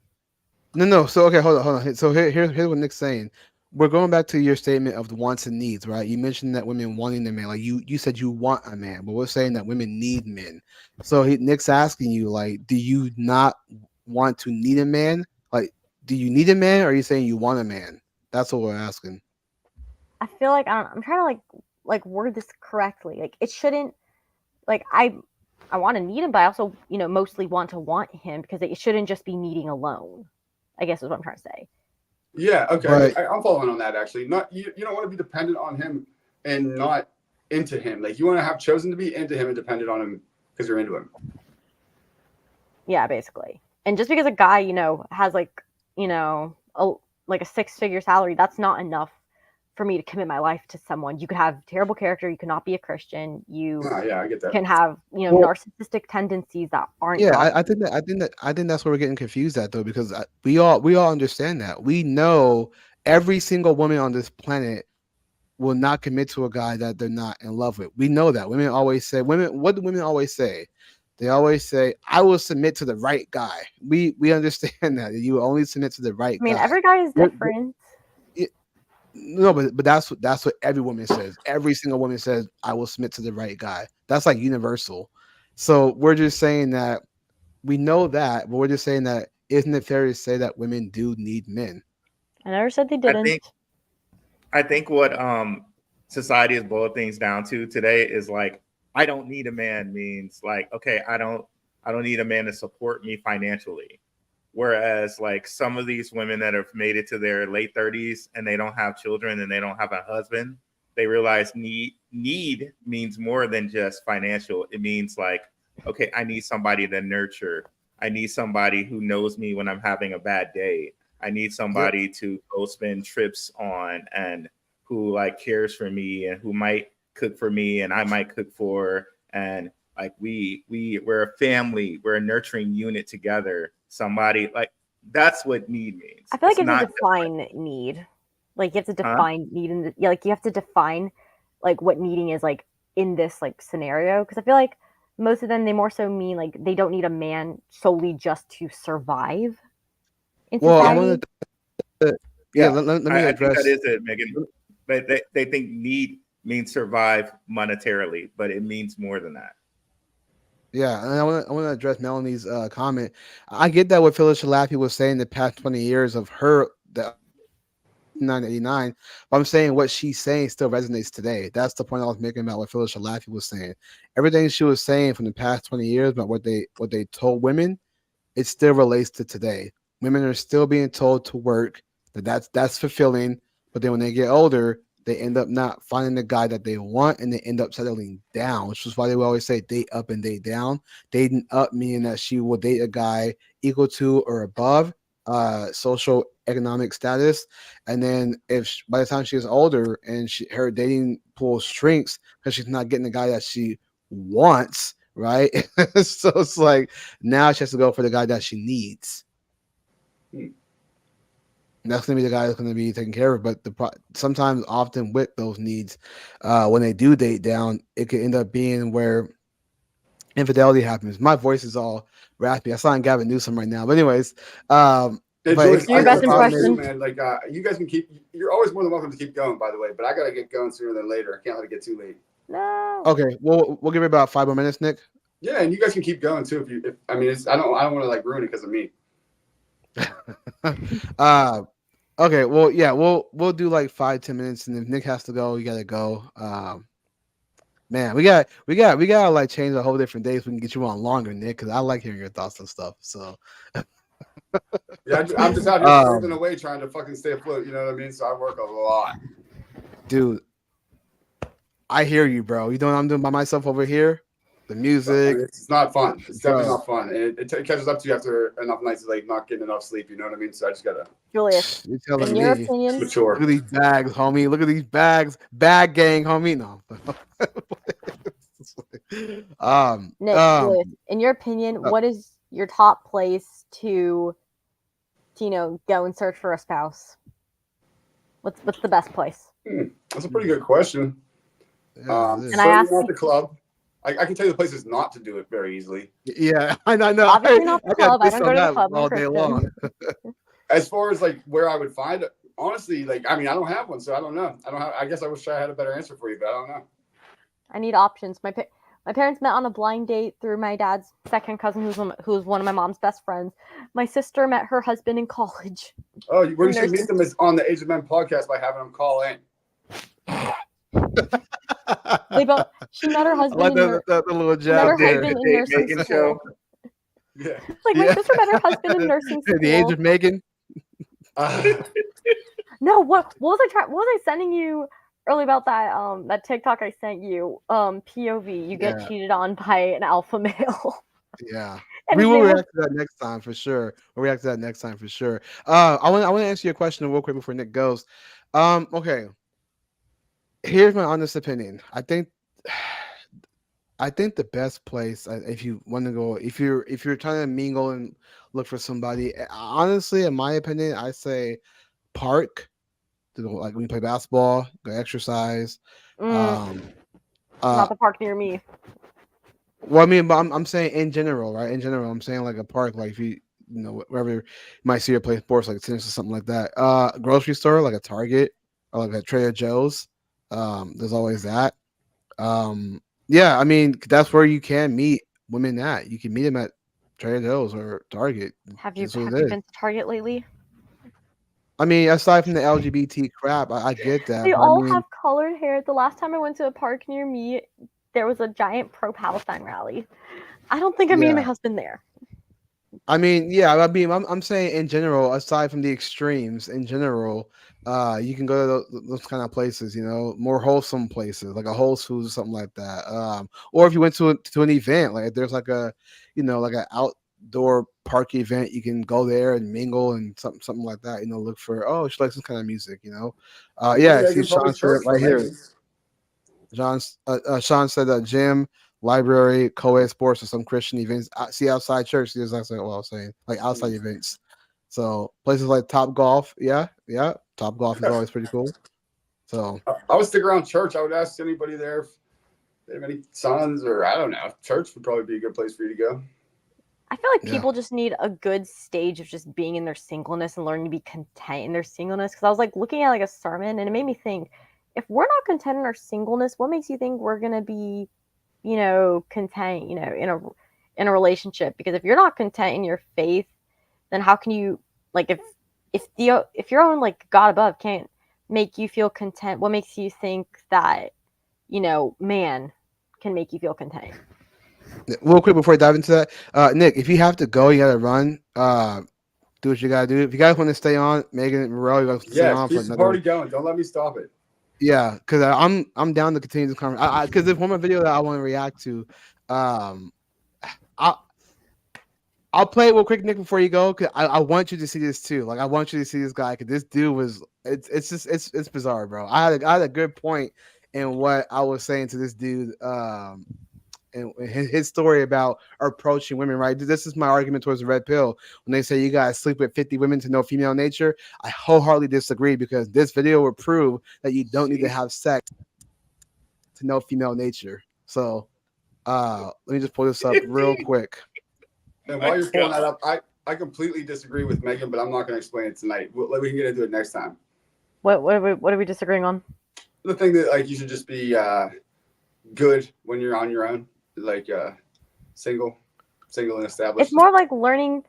No. So okay, hold on. So here's what Nick's saying. We're going back to your statement of the wants and needs, right? You mentioned that women wanting a man, like you said you want a man, but we're saying that women need men. So Nick's asking you, like, do you not want to need a man? Like, do you need a man, or are you saying you want a man? That's what we're asking. I feel like I'm trying to like word this correctly. Like it shouldn't like I want to need him, but I also mostly want him because it shouldn't just be needing alone. I guess is what I'm trying to say. Yeah, okay. But, I'm following on that actually. Not you don't want to be dependent on him and not into him. Like you want to have chosen to be into him and dependent on him because you're into him. Yeah, basically. And just because a guy, has like a six-figure salary, that's not enough for me to commit my life to someone. You could have terrible character, you could not be a Christian, you I get that. can have, narcissistic tendencies that aren't. Yeah, I think that's where we're getting confused at though, because we all understand that. We know every single woman on this planet will not commit to a guy that they're not in love with. We know that. Women always say, what do women always say? They always say, I will submit to the right guy. We understand that. You will only submit to the right guy. Every guy is different. No, but that's what every woman says. Every single woman says, I will submit to the right guy. That's like universal. So we're just saying that we know that, but we're just saying that isn't it fair to say that women do need men? I never said they didn't. I think what society has boiled things down to today is like, I don't need a man means like, okay, I don't need a man to support me financially. Whereas like some of these women that have made it to their late 30s and they don't have children and they don't have a husband, they realize need means more than just financial. It means like, okay, I need somebody to nurture. I need somebody who knows me when I'm having a bad day. I need somebody to go spend trips on and who like cares for me and who might cook for me and I might cook for. And like we're a family, we're a nurturing unit together. Somebody like that's what need means. I feel like you have to define need. Like you have to define need in like you have to define like what needing is like in this like scenario. Because I feel like most of them they more so mean like they don't need a man solely just to survive. Well, I wanted to, let me I address. think that is it, Megan. They think need means survive monetarily, but it means more than that. Yeah, and I want to address Melanie's comment. I get that what Phyllis Shalapi was saying the past 20 years of her, the 989, but I'm saying what she's saying still resonates today. That's the point I was making about what Phyllis Shalapi was saying. Everything she was saying from the past 20 years about what they told women, it still relates to today. Women are still being told to work, that's fulfilling, but then when they get older, they end up not finding the guy that they want and they end up settling down, which is why they will always say date up and date down. Dating up meaning that she will date a guy equal to or above social economic status. And then if by the time she is older and her dating pool shrinks because she's not getting the guy that she wants, right? So it's like now she has to go for the guy that she needs. And that's gonna be the guy that's gonna be taken care of. But sometimes, often with those needs, when they do date down, it could end up being where infidelity happens. My voice is all raspy. I sound Gavin Newsom right now. But anyways, Hey, but Julius, Do your I got best a problem too, impression. man. Like, you guys can keep. You're always more than welcome to keep going, by the way. But I gotta get going sooner than later. I can't let it get too late. No. Okay, we'll give it about 5 more minutes, Nick. Yeah, and you guys can keep going too. If I mean, I don't want to like ruin it because of me. uh, okay, well, yeah, we'll do like 5-10 minutes, and if Nick has to go, you gotta go. Man, we got like change a whole different days. We can get you on longer, Nick, because I like hearing your thoughts and stuff. So, Yeah, I'm just out here slaving um, away trying to fucking stay afloat. You know what I mean? So I work a lot. dude, I hear you, bro. You know what I'm doing by myself over here? The I music, mean, it's not fun. It's definitely bro. not fun, and it catches up to you after enough nights of like not getting enough sleep. You know what I mean? So I just gotta Julius, You're telling in your me. opinion, mature. Look at these bags, homie. Look at these bags. Bag gang, homie. No. Nick, Julius, in your opinion, uh, what is your top place to go and search for a spouse? What's the best place? That's a pretty good question. yeah, it And I is. Certainly asked, not the club. I can tell you the places not to do it very easily. Yeah, I know. obviously not the I got club. I this don't go on to the that club. I'm a all day Christian. long. As far as like where I would find it, honestly, like I mean, I don't have one, so I don't know. I don't have. I guess I wish I had a better answer for you, but I don't know. I need options. My parents met on a blind date through my dad's second cousin, who's one of my mom's best friends. My sister met her husband in college. Oh, where you in should nursing meet them is on the Age of Men podcast by having them call in. She met her I husband like in the little she met her jab there. husband in nursing Megan school. show. Yeah. Like my Yeah. sister met her husband in nursing The age school. of Megan. No, what was I sending you earlier about that TikTok I sent you? POV, you get Yeah, cheated on by an alpha male. yeah. And We his will name was react to that next time for sure. We'll react to that next time for sure. I want to answer your question real quick before Nick goes. Okay. Here's my honest opinion. I think the best place, if you want to go, if you're trying to mingle and look for somebody, honestly, in my opinion, I say park to go, like when you play basketball, go exercise. Um, uh, not the park near me. well, I mean, but I'm saying in general, right? In general, I'm saying like a park, like if you wherever you might see her play sports, like tennis or something like that. Grocery store, like a Target or like a Trader Joe's. There's always that. Yeah, I mean that's where you can meet women at. You can meet them at Trader Joe's or Target. Have you That's what have it you is. been to Target lately? I mean, aside from the LGBT crap, I get that, They but I all mean, have colored hair. The last time I went to a park near me, there was a giant pro-Palestine rally. I don't think I'm meeting my yeah, husband there. yeah, I mean, I'm saying in general, aside from the extremes, in general, you can go to those kind of places, more wholesome places, like a Whole Foods or something like that. Or if you went to an event, like if there's like like an outdoor park event, you can go there and mingle and something like that. Look for she likes this kind of music. Me, Yeah, see, Megan, probably Sean said it church for right here. Megan. Sean said gym, library, co-ed sports, or some Christian events. See, outside church, see, that's what I was saying, like outside events. So places like Top Golf, yeah, Top Golf is always pretty cool. So I would stick around church. I would ask anybody there if they have any sons, or I don't know. Church would probably be a good place for you to go. I feel like yeah, people just need a good stage of just being in their singleness and learning to be content in their singleness. Because I was like looking at like a sermon and it made me think, if we're not content in our singleness, what makes you think we're gonna be, content, in a relationship? Because if you're not content in your faith, then how can you, like, if your own like God above can't make you feel content, what makes you think that man can make you feel content? real quick before I dive into that, Nick, if you have to go, you gotta run. Do what you gotta do. If you guys want to stay on, Megan and Morel, you guys stay Yeah, on for keep the another. party going. Don't let me stop it. Yeah, because I'm down to continue this conversation. Because there's one more video that I want to react to. Um, I I'll play it real quick, Nick, before you go, because I want you to see this too. Like, I want you to see this guy, because this dude was it's just it's bizarre, bro. I had a good point in what I was saying to this dude. and his story about approaching women, right? This is my argument towards the red pill. When they say you gotta sleep with 50 women to know female nature, I wholeheartedly disagree because this video will prove that you don't need to have sex to know female nature. So let me just pull this up real quick. And while you're pulling that up, I completely disagree with Megan, but I'm not going to explain it tonight. We can get into it next time. What are we disagreeing on? The thing that like you should just be good when you're on your own, like single and established. It's more like learning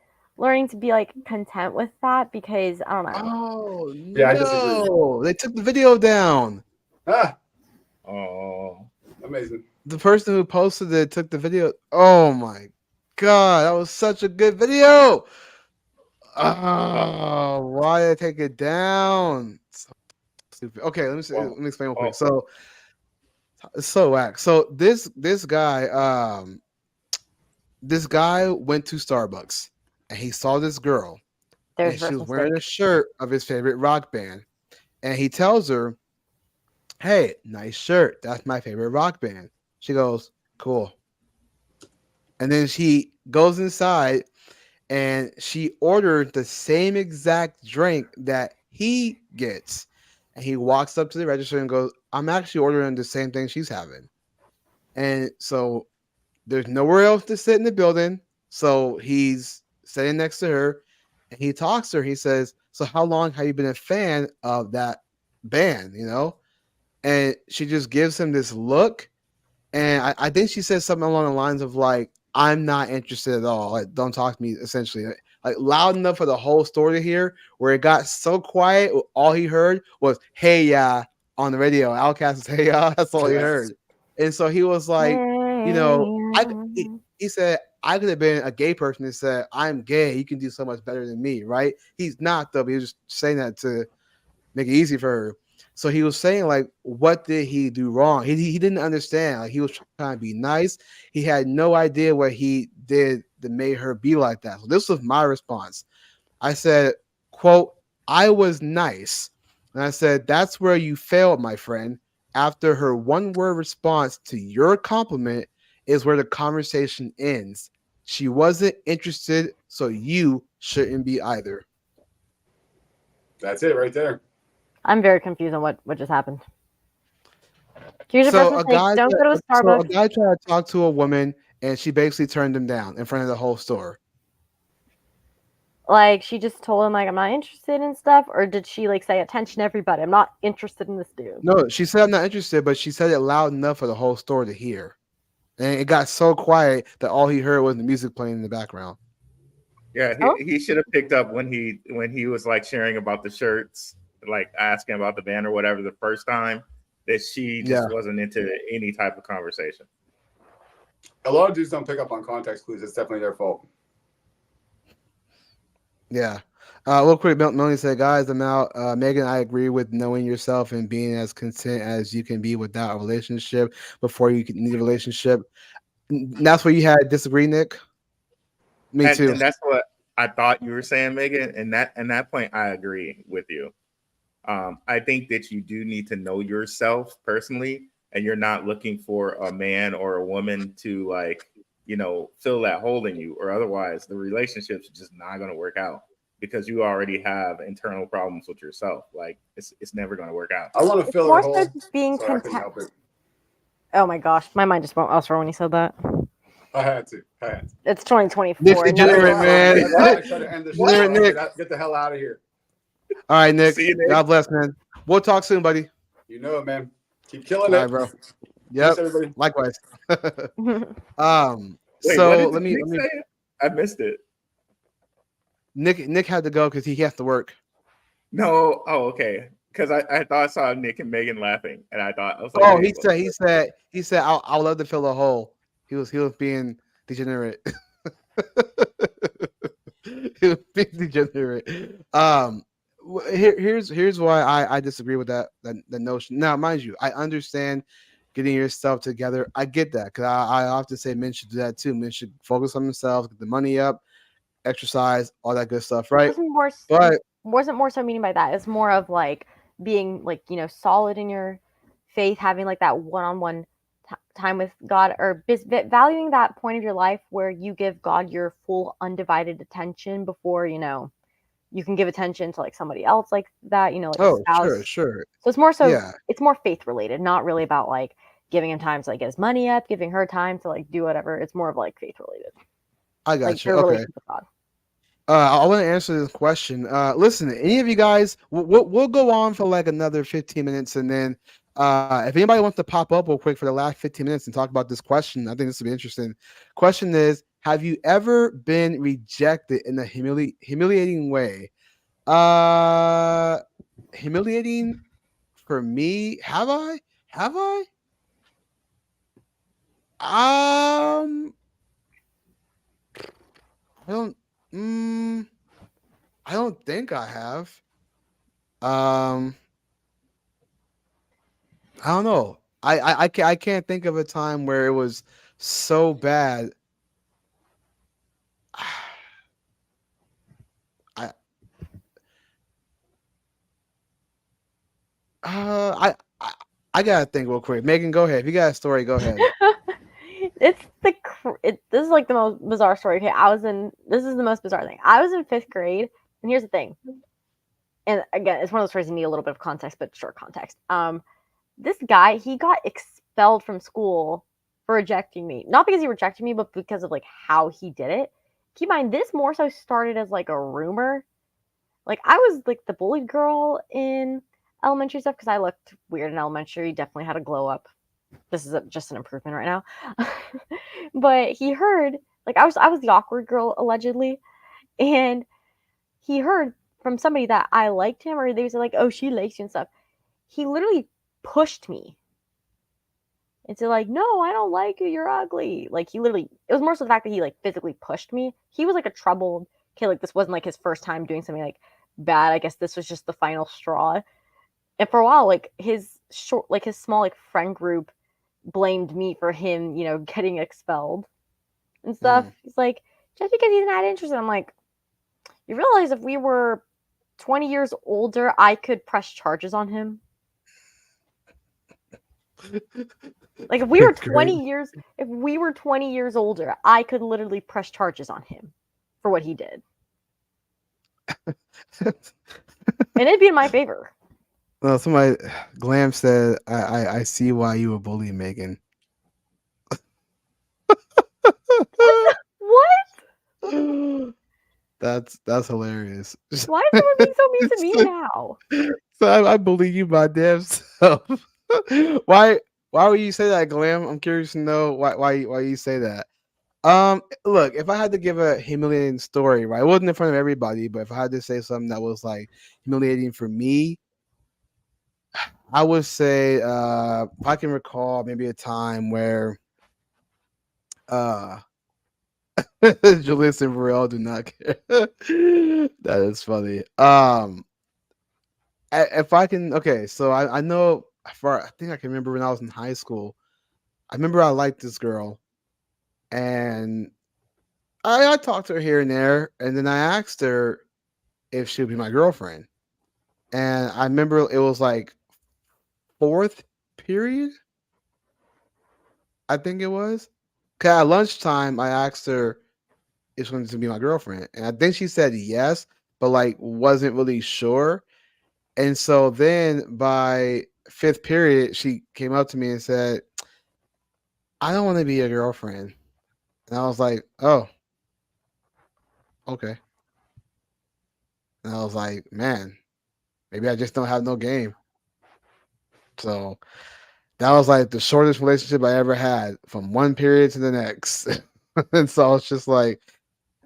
to be like content with that because I don't know. Oh yeah, I disagree. no, they took the video down. Ah, Oh, amazing. The person who posted it took the video. Oh my god, that was such a good video. Oh, why did I take it down? So stupid. Okay, let me explain real quick. So it's so whack. So this guy went to Starbucks and he saw this girl and she was wearing a shirt of his favorite rock band, and he tells her, "Hey, nice shirt. That's my favorite rock band." She goes, "Cool." And then she goes inside and she ordered the same exact drink that he gets. And he walks up to the register and goes, "I'm actually ordering the same thing she's having." And so there's nowhere else to sit in the building. So he's sitting next to her and he talks to her. He says, "So how long have you been a fan of that band?" And she just gives him this look. And I think she said something along the lines of like, "I'm not interested at all. Like, don't talk to me," essentially. Like loud enough for the whole story to hear, where it got so quiet, all he heard was "Hey ya" on the radio. Outkast is "Hey ya." That's all he heard. And so he was like, he said, "I could have been a gay person that said, 'I'm gay. You can do so much better than me,' right?" He's not though. But he was just saying that to make it easy for her. So he was saying, like, what did he do wrong? He didn't understand. Like, he was trying to be nice. He had no idea what he did that made her be like that. So this was my response. I said, quote, "I was nice." And I said, "That's where you failed, my friend. After her one word response to your compliment is where the conversation ends. She wasn't interested, so you shouldn't be either." That's it right there. I'm very confused on what just happened. Here's your So first a mistake. guy, Don't go to a so a Starbucks. guy tried to talk to a woman, and she basically turned him down in front of the whole store. Like she just told him like I'm not interested in stuff, or did she like say attention everybody? I'm not interested in this dude. No, she said, "I'm not interested," but she said it loud enough for the whole store to hear, and it got so quiet that all he heard was the music playing in the background. Yeah, he should have picked up when he was like sharing about the shirts, like asking about the band or whatever the first time, that she just wasn't into any type of conversation. A lot of dudes don't pick up on context clues. It's definitely their fault. Yeah. Real quick, Melanie said, "Guys, I'm out." Megan, I agree with knowing yourself and being as content as you can be without a relationship before you need a relationship. That's where you had disagree, Nick. Me too. And that's what I thought you were saying, Megan. And that point, I agree with you. I think that you do need to know yourself personally, and you're not looking for a man or a woman to like, fill that hole in you, or otherwise the relationship's just not going to work out because you already have internal problems with yourself. Like it's never going to work out. I want to fill more her hole. so being so I couldn't content. help it. Oh my gosh, my mind just went elsewhere when you said that. I had to. It's 2024. Nick's degenerate, man. That's why I try to end the show. Degenerate Nick. Get the hell out of here. All right, Nick. See you, Nick. God bless, man. We'll talk soon, buddy. You know it, man. Keep killing All it, right, bro. Yep. Thanks, everybody. Likewise. Wait, So what did let me say? I missed it. Nick had to go because he has to work. No, okay. Because I thought I saw Nick and Megan laughing, and I thought I was like, Oh, hey, he said, I would love to fill a hole. He was being degenerate. He was being degenerate. Here's why I disagree with that notion. Now, mind you, I understand getting yourself together. I get that because I often say men should do that too. Men should focus on themselves, get the money up, exercise, all that good stuff, right? Wasn't more so meaning by that. It's more of like being like solid in your faith, having like that one-on-one time with God, or valuing that point of your life where you give God your full undivided attention before, you can give attention to like somebody else like that, like a Oh, sure, spouse. sure. So Yeah, it's more faith related, not really about like giving him time to like get his money up, giving her time to like do whatever. It's more of like faith related, I like got you. your Okay. relationship with God. I want to answer this question. Listen, any of you guys, we'll go on for like another 15 minutes, and then if anybody wants to pop up real quick for the last 15 minutes and talk about this question, I think this will be interesting. Question is, have you ever been rejected in a humiliating way? Uh, Humiliating for me? Have I? Have I? Um, I don't. Mm, I don't think I have. Um. I don't know. I can't think of a time where it was so bad. I I I gotta think real quick. Megan, go ahead. If you got a story, go ahead. This is like the most bizarre story. Okay, this is the most bizarre thing. I was in 5th grade, and here's the thing. And again, it's one of those stories you need a little bit of context, but short context. This guy, he got expelled from school for rejecting me. Not because he rejected me, but because of like how he did it. Keep in mind, this more so started as like a rumor. Like I was like the bullied girl in elementary stuff because I looked weird in elementary. Definitely had a glow up. This is just an improvement right now. But he heard, like I was the awkward girl allegedly, and he heard from somebody that I liked him, or they was like, "Oh, she likes you" and stuff. He literally pushed me into like, "No, I don't like you. You're ugly." Like he literally, it was more so the fact that he like physically pushed me. He was like a troubled kid. Like this wasn't like his first time doing something like bad. I guess this was just the final straw. And for a while, like his small like friend group blamed me for him, getting expelled and stuff. He's like, just because he's not interested. I'm like, you realize if we were 20 years older, I could press charges on him. Like if we were 20 years older, I could literally press charges on him for what he did. And it'd be in my favor. Well, somebody, Glam said, I see why you were bullied, Megan. What? That's hilarious. Why is everyone being so mean to me now? So I believe you my damn self. Why would you say that, Glam? I'm curious to know why you say that. Look, if I had to give a humiliating story, right? It wasn't in front of everybody, but if I had to say something that was like humiliating for me, I would say if I can recall maybe a time where Julius and Varel do not care. That is funny. If I can, okay, so I know, I think I can remember when I was in high school. I remember I liked this girl, and I talked to her here and there, and then I asked her if she would be my girlfriend. And I remember it was like 4th period, I think it was. 'Cause at lunchtime, I asked her if she wanted to be my girlfriend, and I think she said yes, but like wasn't really sure. And so then by 5th period, she came up to me and said, "I don't want to be your girlfriend." And I was like, "Oh, okay." And I was like, "Man, maybe I just don't have no game." So that was like the shortest relationship I ever had, from one period to the next. And so I was just like,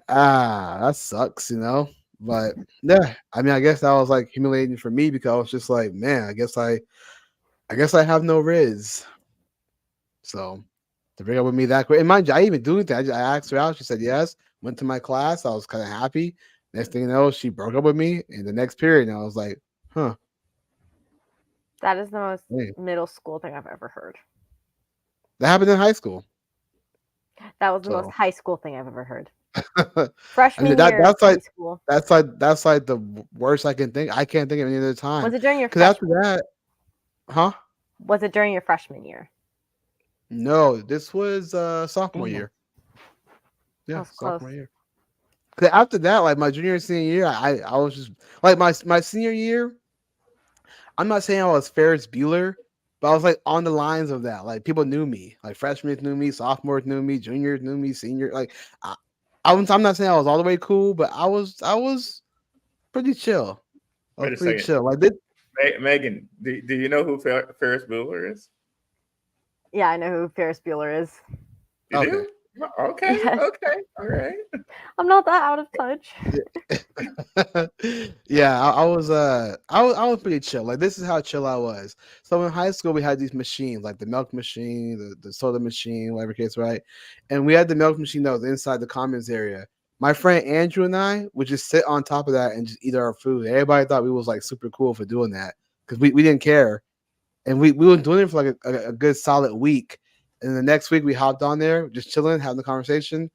that sucks, you know? But yeah, I mean, I guess that was like humiliating for me because I was just like, man, I guess I have no riz. So to break up with me that quick, and mind you, I even do anything. I asked her out. She said yes. Went to my class. I was kind of happy. Next thing you know, she broke up with me in the next period, and I was like, huh. That is the most Hey. middle school thing I've ever heard. That happened in high school. That was the most So high school thing I've ever heard. I Freshman mean, year of that's high like school. that's like the worst I can think. I can't think of any other time. Was it during your Because after freshman? that, huh? Was it during your freshman year? No, this was sophomore Dang it. year. That Yeah, was close. sophomore year. 'Cause after that, like my junior and senior year, I was just like my senior year. I'm not saying I was Ferris Bueller, but I was like on the lines of that. Like people knew me. Like freshmen knew me, sophomores knew me, juniors knew me, senior. Like I, I'm not saying I was all the way cool, but I was pretty chill. I was Wait a pretty second. chill. Like this, Megan, do you know who Ferris Bueller is? Yeah, I know who Ferris Bueller is. You okay. do? Okay, Yes. okay, all right. I'm not that out of touch. Yeah, I was pretty chill. Like this is how chill I was. So in high school we had these machines, like the milk machine, the soda machine, whatever case, right? And we had the milk machine that was inside the commons area. My friend Andrew and I would just sit on top of that and just eat our food. Everybody thought we was like super cool for doing that because we didn't care, and we were doing it for like a good solid week. And the next week we hopped on there, just chilling, having the conversation.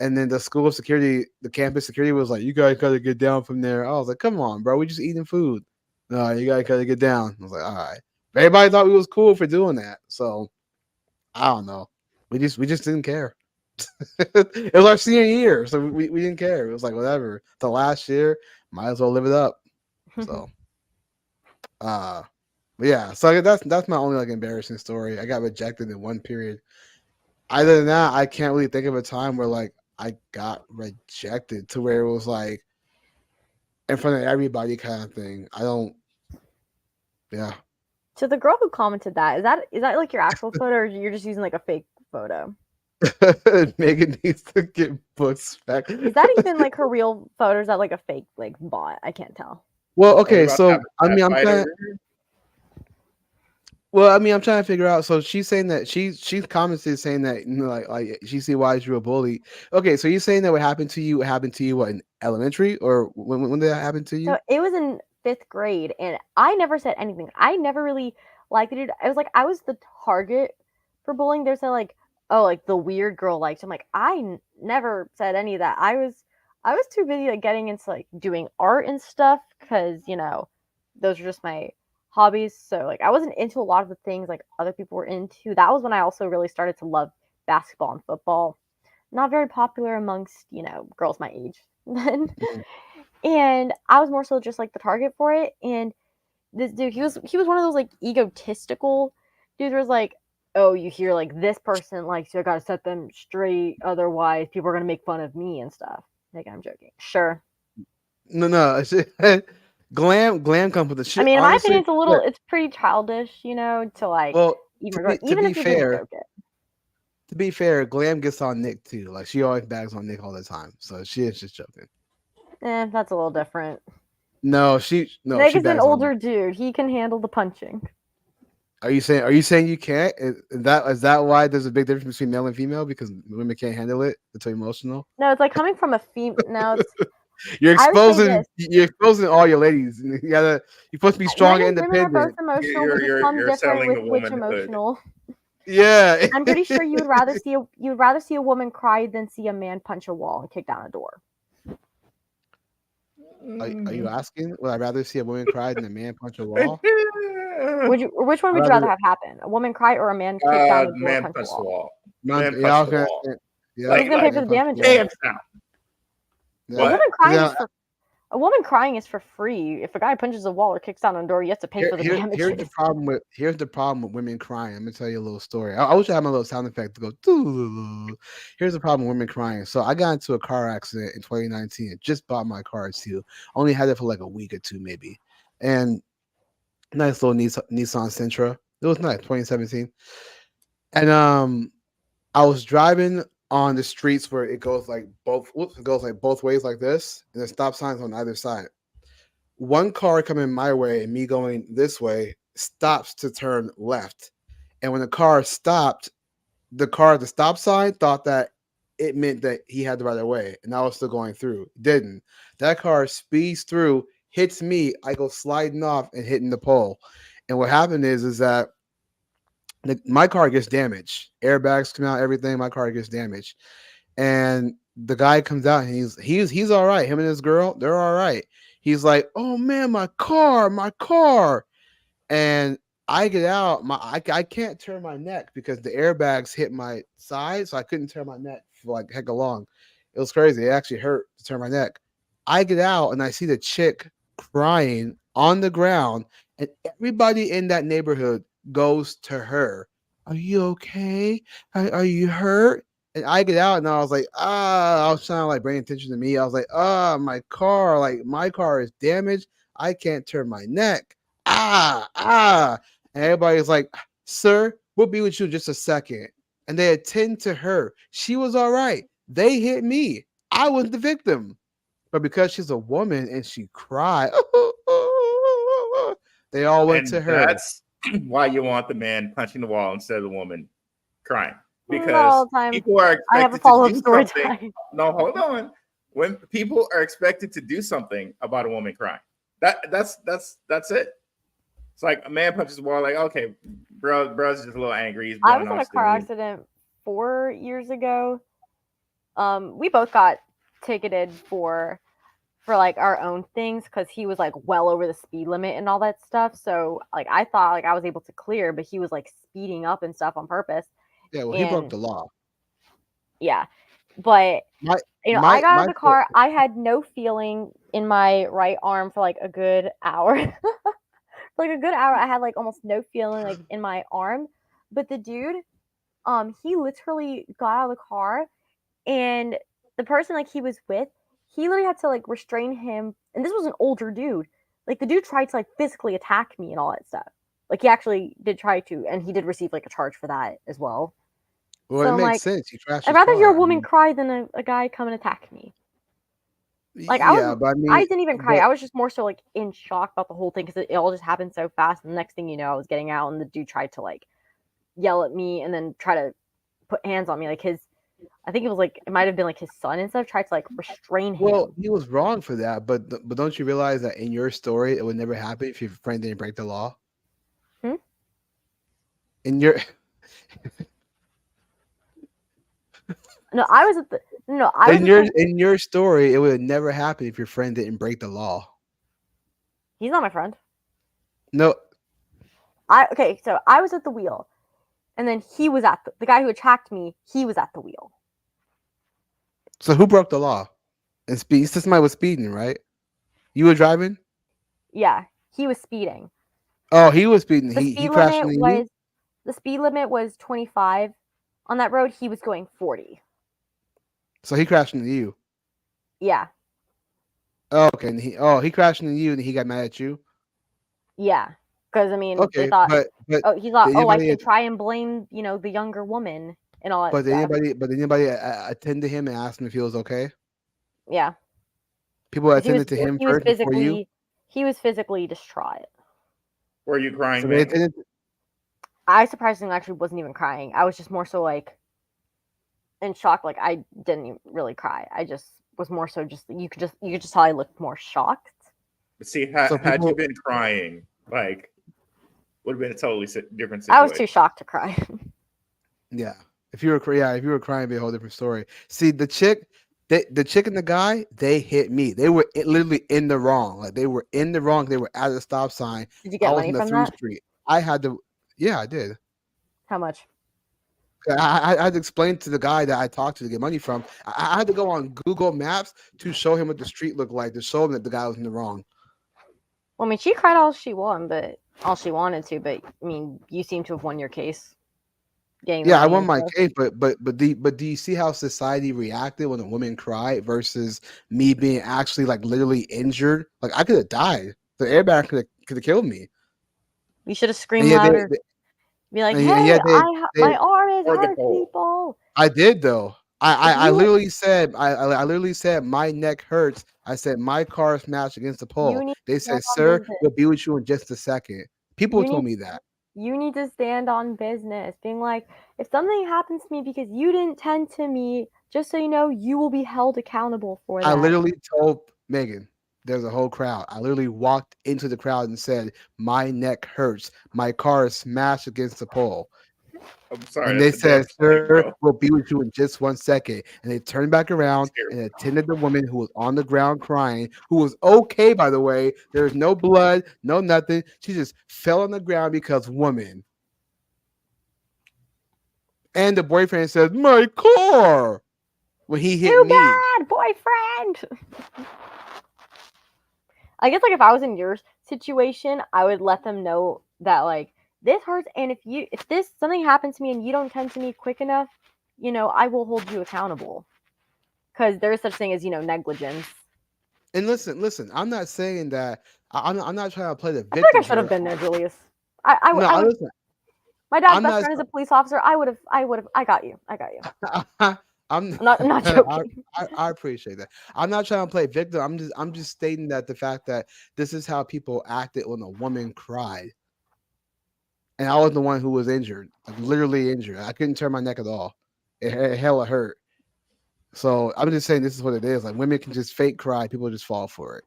And then the school security, the campus security was like, "You guys gotta get down from there." I was like, "Come on, bro, we just eating food." No, you gotta get down. I was like, "All right." Everybody thought we was cool for doing that, so I don't know. We just didn't care. It was our senior year, so we didn't care. It was like whatever. The last year, might as well live it up. So, uh, but yeah. So that's my only like embarrassing story. I got rejected in one period. Other than that, I can't really think of a time where like I got rejected to where it was like in front of everybody kind of thing. I don't. Yeah. So the girl who commented that is that like your actual photo, or you're just using like a fake photo? Megan needs to get books back. Is that even like her real photo? Or is that like a fake like bot? I can't tell. Well, Are we okay, about to have so a cat I'm fight trying. over here? Well, I'm trying to figure out. So she's saying that she's commented saying that like she see why you're a bully. Okay, so you're saying that what happened to you what in elementary or when did that happen to So you? it was in 5th grade, and I never said anything. I never really liked it. I was like, I was the target for bullying. There's a like, oh, like the weird girl liked him. Like never said any of that. I was too busy like getting into like doing art and stuff because those are just my hobbies. So like I wasn't into a lot of the things like other people were into. That was when I also really started to love basketball and football. Not very popular amongst girls my age then. Mhm. And I was more so just like the target for it. And this dude, he was one of those like egotistical dudes where it's like, oh, you hear like this person likes you, I gotta set them straight, otherwise people are gonna make fun of me and stuff. Like I'm joking. Sure. No. Glam comes with the I shit. mean, in my opinion, Honestly, look, it's pretty childish, to like well, to even be if you're gonna fair, joke it. Glam gets on Nick too. Like she always bags on Nick all the time. So she is just joking. That's a little different. No, she Nick is an bags on Nick. older dude. He can handle the punching. Are you saying you can't? Is that why there's a big difference between male and female? Because women can't handle it. It's too emotional. No, it's like coming from a female. No, it's You're I would say exposing this. you're exposing all your ladies. You're supposed to be strong and Women are both independent. emotional. We just come You're different selling with the which womanhood. emotional. Yeah. I'm pretty sure you would rather see a woman cry than see a man punch a wall and kick down a door. Are you asking? Would I rather see a woman cry than a man punch a wall? Which one I'd would you rather rather have happen? A woman cry or a man kick down a door and Man punch a punch the wall? wall. Man, Man yeah, I punch was the gonna wall. say, yeah, Who's gonna pay for man the punch the damages? wall. Hands down. Yeah. A woman What? crying Yeah. is for a woman crying is for free. If a guy punches a wall or kicks down a door, you have to pay for the damages. Here's the problem with women crying. I'm gonna tell you a little story. I wish I had my little sound effect to go. Doo-doo-doo. Here's the problem with women crying. So I got into a car accident in 2019. Just bought my car too. Only had it for like a week or two maybe, and nice little Nissan Sentra. It was nice, 2017. And I was driving on the streets where it goes like both ways like this, and the stop signs on either side. One car coming my way and me going this way stops to turn left. And when the car stopped, the car at the stop sign thought that it meant that he had the right of way, and I was still going through. It didn't. That car speeds through, hits me, I go sliding off and hitting the pole. And what happened is that my car gets damaged. Airbags come out, everything. My car gets damaged, and the guy comes out and he's all right. Him and his girl, they're all right. He's like, "Oh man, my car," and I get out, I can't turn my neck because the airbags hit my side, so I couldn't turn my neck for like heck along. It was crazy. It actually hurt to turn my neck. I get out and I see the chick crying on the ground, and everybody in that neighborhood goes to her. Are you okay? Are you hurt? And I get out and I was like, I was trying to like bring attention to me. I was like, my car is damaged. I can't turn my neck. Ah. And everybody's like, sir, we'll be with you in just a second. And they attend to her. She was all right. They hit me. I was the victim. But because she's a woman and she cried, they all went to And her. that's why you want the man punching the wall instead of the woman crying. Not Because all the time. people are I have a expected to follow-up do story something. time. No, hold on. When people are expected to do something about a woman crying, that's it. It's like a man punches the wall, like, okay, bro's just a little angry. He's I blowing was in off a car steam. accident 4 years ago. We both got ticketed for like our own things because he was like well over the speed limit and all that stuff. So like I thought like I was able to clear, but he was like speeding up and stuff on purpose. Yeah, well, he broke the law. Yeah, but My I got out my of the car. I had no feeling in my right arm for like a good hour. For like a good hour, I had like almost no feeling like in my arm. But the dude, he literally got out of the car, and the person like he was with, he literally had to like restrain him. And this was an older dude. Like the dude tried to like physically attack me and all that stuff. Like he actually did try to, and he did receive like a charge for that as well. Well, So it I'm makes like, sense. You crashed I'd his rather hear a car. I woman mean, cry than a guy come and attack me. Like yeah, but I mean, I didn't even cry. but I was just more so like in shock about the whole thing because it all just happened so fast. And the next thing you know, I was getting out, and the dude tried to like yell at me and then try to put hands on me. Like I think it was like it might have been like his son and stuff. Tried to like restrain him. well, he was wrong for that. But don't you realize that in your story, it would never happen if your friend didn't break the law? Hmm? In your No, I was at the no, I was at the, in your story, it would never happen if your friend didn't break the law. he's not my friend. No, Okay, so I was at the wheel, and then he was at the guy who attacked me. He was at the wheel. so who broke the law? And speed. Somebody was speeding, right? You were driving. Yeah, he was speeding. Oh, he was speeding. The He speed crashed limit into you. was the speed limit was 25 on that road. He was going 40. So he crashed into you. Yeah, Oh, okay. And he crashed into you, and he got mad at you. yeah. Because I mean, they Okay, thought, but oh, he thought, did oh, I anybody can try and blame, the younger woman and all that but did stuff. anybody attend to him and ask him if he was okay? Yeah, People 'cause attended to him he was first before you. physically distraught. Were you crying, So they man? attended. I surprisingly actually wasn't even crying. I was just more so like in shock. Like I didn't even really cry. I just was more so just you could just tell I looked more shocked. But see, So had you people. been crying, like, would have been a totally different I was too situation. shocked to cry. Yeah. If you were if you were crying, it'd be a whole different story. See, the chick, the chick and the guy, they hit me. They were literally in the wrong. Like they were in the wrong. They were at the stop sign. Did you I get was money in the from through that? street. I had to. Yeah, I did. How much? I had to explain to the guy that I talked to get money from. I had to go on Google Maps to show him what the street looked like to show him that the guy was in the wrong. Well, I mean, she cried all she wanted to, but I mean, you seem to have won your case, getting the Yeah, I money won and my stuff. case, but do you see how society reacted when a woman cried versus me being actually like literally injured? Like I could have died. The airbag could have killed me. You should have And screamed yet louder. Be like, and "Hey, yet they my arm is Or the hurt, pole. people." I did though. If I you literally said I literally said my neck hurts. I said my car smashed against the you pole. need They to stand said, on "Sir, business. we'll be with you in just a second." People You told need me that. you need to stand on business, being like, if something happens to me because you didn't tend to me, just so you know, you will be held accountable for I that. literally told Megan, there's a whole crowd. I literally walked into the crowd and said, "My neck hurts. My car is smashed against the pole." I'm sorry. And they That's a bad said, point, "Sir, bro. we'll be with you in just 1 second." And they turned back around and attended the woman who was on the ground crying, who was okay, by the way. There was no blood, no nothing. She just fell on the ground because woman. And the boyfriend said, "My car," when he hit Too me. bad, boyfriend. I guess like if I was in your situation, I would let them know that like this hurts, and if this something happens to me and you don't tend to me quick enough, I will hold you accountable because there is such thing as negligence. And listen. I'm not saying that. I'm not trying to play the I feel like I victim should have here. been there, Julius. I No, I would. listen. My dad's I'm best not. friend is a police officer. I would have. I got you. I got you. I'm I'm not joking. I appreciate that. I'm not trying to play victim. I'm just stating that the fact that this is how people acted when a woman cried, and I was the one who was injured, like literally injured. I couldn't turn my neck at all. It hella hurt. So I'm just saying this is what it is. Like women can just fake cry, people just fall for it.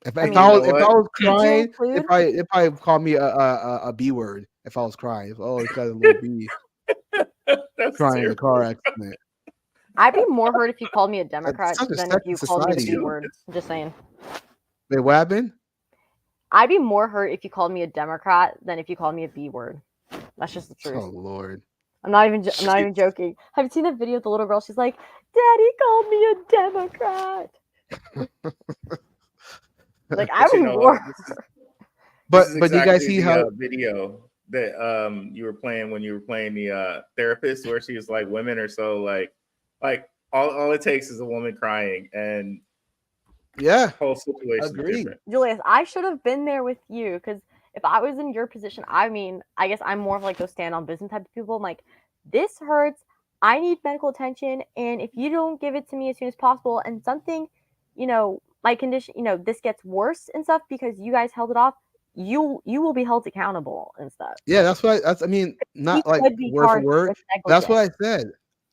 If, I if mean, I You was know if I what? was did you crying, include? they probably call me a B word if I was crying. Oh, he's got a little B That's crying in the car terrible. accident. I'd be more hurt if you called me a It's Democrat such a than if second you called me the society. B word. Just saying. Wait, what happened? I'd be more hurt if you called me a Democrat than if you called me a B word. That's just the truth. Oh Lord. I'm not even joking. Have you seen the video of the little girl? She's like, "Daddy called me a Democrat." Like I But you would know more. what? This is But do you guys exactly see the how? video that you were playing when you were playing the therapist, where she was like, women are so like all it takes is a woman crying, and Yeah, whole situation is agreed. different. Julius, I should have been there with you because if I was in your position, I mean, I guess I'm more of like those stand on business type of people. I'm like, this hurts. I need medical attention, and if you don't give it to me as soon as possible, and something, my condition, this gets worse and stuff because you guys held it off, you will be held accountable and stuff. Yeah, that's what I mean, He not like could be word for charged word. with That's what negligence. I said.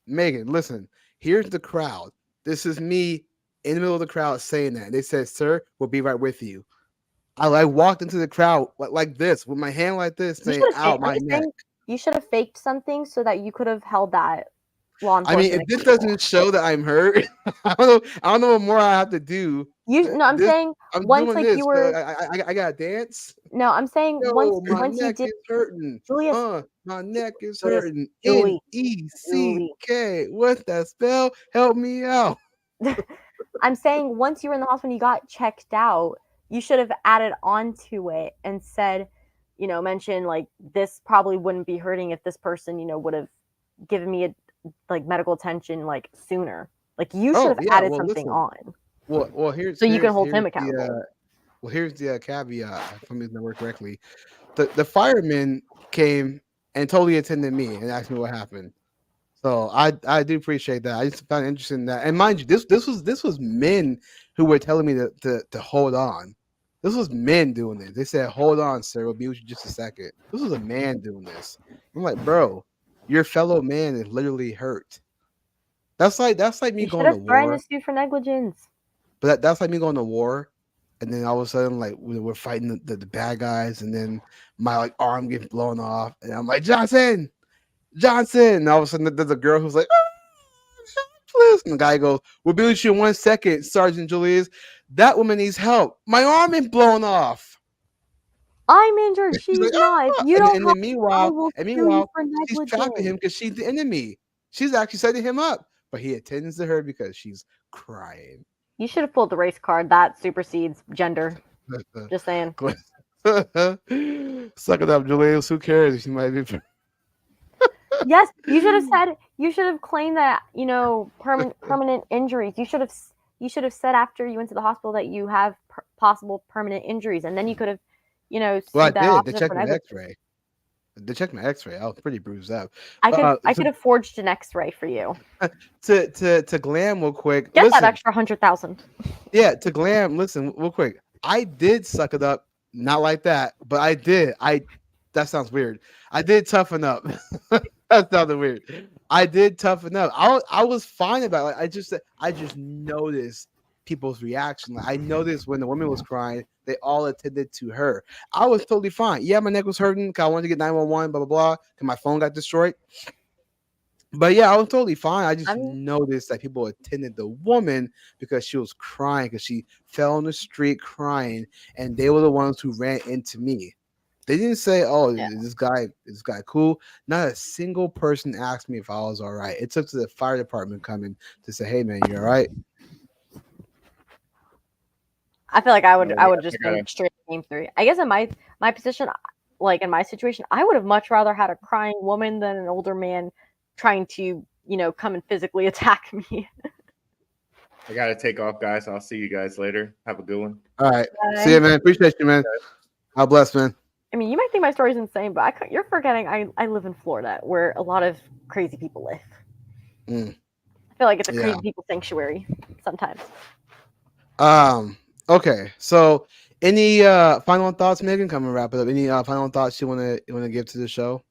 Megan, listen, here's the crowd. This is me in the middle of the crowd saying that. They said, "Sir, we'll be right with you." I walked into the crowd like this with my hand like this, You saying, should have "Ow, faked. I'm my just neck." saying you should have faked something so that you could have held that law I mean, enforcement if this accountable. doesn't show that I'm hurt, I don't know what more I have to do. No, I'm This saying I'm once doing like you this. were I gotta dance. no, I'm saying Yo, my once you neck did is hurting. Julius, My neck is Julius, hurting. Julie, Julie. NECK. What's that spell? Help me out. I'm saying once you were in the hospital and you got checked out, you should have added on to it and said, mention like this probably wouldn't be hurting if this person, would have given me like medical attention like sooner. Like you should Oh have yeah. added Well, something listen. on Well, so you can hold him accountable. here's the caveat. If I'm using the word correctly, the firemen came and totally attended me and asked me what happened. So I do appreciate that. I just found it interesting that, and mind you, this was men who were telling me to hold on. This was men doing this. They said, "Hold on, sir. We'll be with you just a second." This was a man doing this. I'm like, bro, your fellow man is literally hurt. That's like me You should going to have threatened war. to sue for negligence. But that's like me going to war, and then all of a sudden, like we're fighting the bad guys, and then my like arm gets blown off, and I'm like, Johnson, Johnson. And all of a sudden, there's a girl who's like, "Oh, please." And the guy goes, "We'll be with you in 1 second, Sergeant Julius. That woman needs help. My arm is blown off." I'm injured. She's She's like, not. If "Ah!" you And, don't and help, then I meanwhile, will and sue you meanwhile, for she's trapping him negligence. because she's the enemy. She's actually setting him up, but he attends to her because she's crying. You should have pulled the race card. That supersedes gender. Just saying. Suck it up, Julius. Who cares? She might be. Yes, you should have said. You should have claimed that permanent injuries. You should have said after you went to the hospital that you have possible permanent injuries, and then you could have, Well, I sued that did. They officer checked for my negligence. X-ray. They checked my X-ray. I was pretty bruised up. I So could have forged an X-ray for you. to Glam real quick. Get that Listen, extra 100,000. yeah, to Glam. Listen, real quick. I did suck it up, not like that, but I did. That sounds weird. I did toughen up. That sounded weird. I did toughen up. I was fine about it. I just noticed people's reaction. Like, I noticed when the woman was crying, they all attended to her. I was totally fine. Yeah, my neck was hurting. 'Cause I wanted to get 911. Blah blah blah. Cause my phone got destroyed. But yeah, I was totally fine. I just I'm noticed that people attended the woman because she was crying because she fell on the street crying, and they were the ones who ran into me. They didn't say, "Oh, yeah. this guy cool." Not a single person asked me if I was all right. It took to the fire department coming to say, "Hey, man, you all right?" I feel like No, I yeah, would I just been gotta. straight game three. I guess in my position, like in my situation, I would have much rather had a crying woman than an older man trying to come and physically attack me. I gotta take off, guys. I'll see you guys later. Have a good one. All right, see you, Bye. man. Appreciate you, man. God bless, man. I mean, you might think my story's insane, but you're forgetting I live in Florida where a lot of crazy people live. Mm, I feel like it's a yeah. crazy people sanctuary sometimes. Um. Okay. So, any final thoughts, Megan? Come and wrap it up. Any final thoughts you wanna give to the show?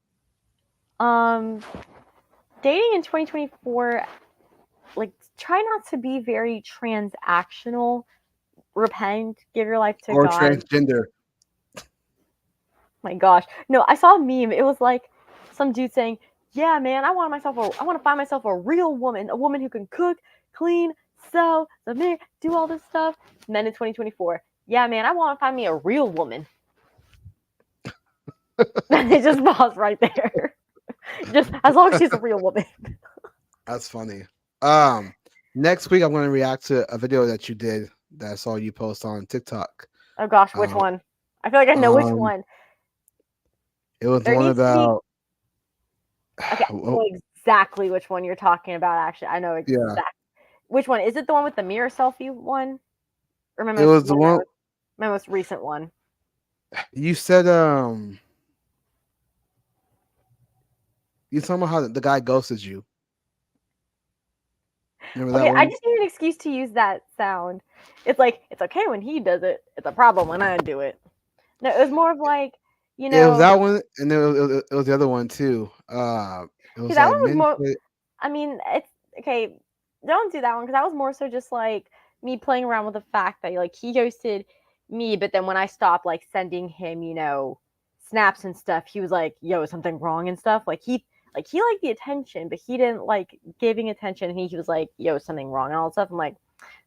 Um, Dating in 2024, like try not to be very transactional. Repent, give your life to Or God. transgender? My gosh. No, I saw a meme. It was like some dude saying, "Yeah, man, I want to find myself a real woman, a woman who can cook, clean, sew, submit, do all this stuff." And then in 2024, "Yeah, man, I want to find me a real woman." And they just pause right there. Just as long as she's a real woman. That's funny. Um. Next week, I'm going to react to a video that you did that I saw you post on TikTok. Oh gosh, which Um. one? I feel like I know which um one. it was the There one needs to be. about. Okay, I know exactly which one you're talking about. Actually, I know Yeah. exactly which one. Is it the one with the mirror selfie one, or It was the one my most recent one? you said. You talking about how the guy ghosted you? Remember that Okay, I one? just need an excuse to use that sound. It's like it's okay when he does it. It's a problem when I do it. No, it was more of like, you It was know, that one, and then it was the other one too. It because was that like one was men. more. I mean, it's okay. Don't do that one because that was more so just like me playing around with the fact that like he ghosted me, but then when I stopped like sending him, snaps and stuff, he was like, "Yo, is something wrong?" and stuff. He liked the attention, but he didn't like giving attention. And he was like, "Yo, is something wrong?" and all that stuff. I'm like,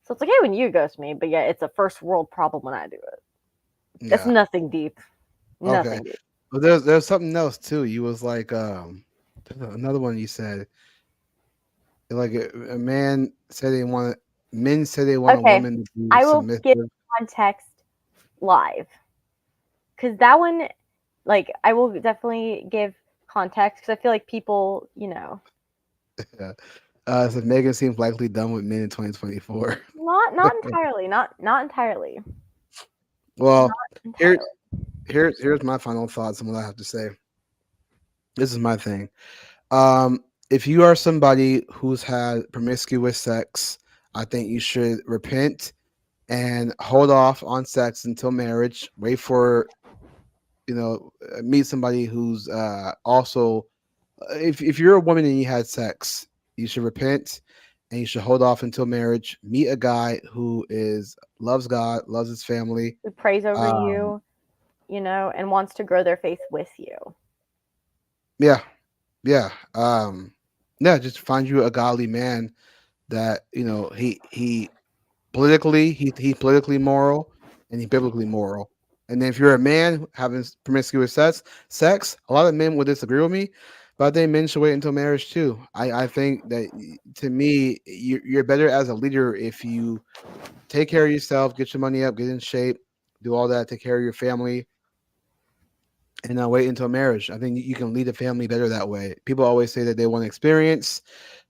so it's okay when you ghost me, but yeah, it's a first world problem when I do it. It's Yeah. nothing deep. Okay. Nothing deep. But there's something else too. You was like there's another one you said like a man said they want men say they want a Okay, woman to be I will give submissive. context live because that one, like, I will definitely give context because I feel like people. Yeah. So Megan seems likely done with men in 2024. Not entirely, not entirely, Well, not here entirely. here's my final thoughts on what I have to say. This is my thing. If you are somebody who's had promiscuous sex, I think you should repent and hold off on sex until marriage. Wait for meet somebody who's also. If you're a woman and you had sex, you should repent and you should hold off until marriage. Meet a guy who is loves God, loves his family. Who prays over Um, you, and wants to grow their faith with you. yeah, yeah, yeah. Just find you a godly man that he politically he's politically moral and he's biblically moral. And then if you're a man having promiscuous sex, a lot of men would disagree with me, but I think men should wait until marriage too. I think that to me you're better as a leader if you take care of yourself, get your money up, get in shape, do all that, take care of your family, and wait until marriage. I think you can lead a family better that way. People always say that they want experience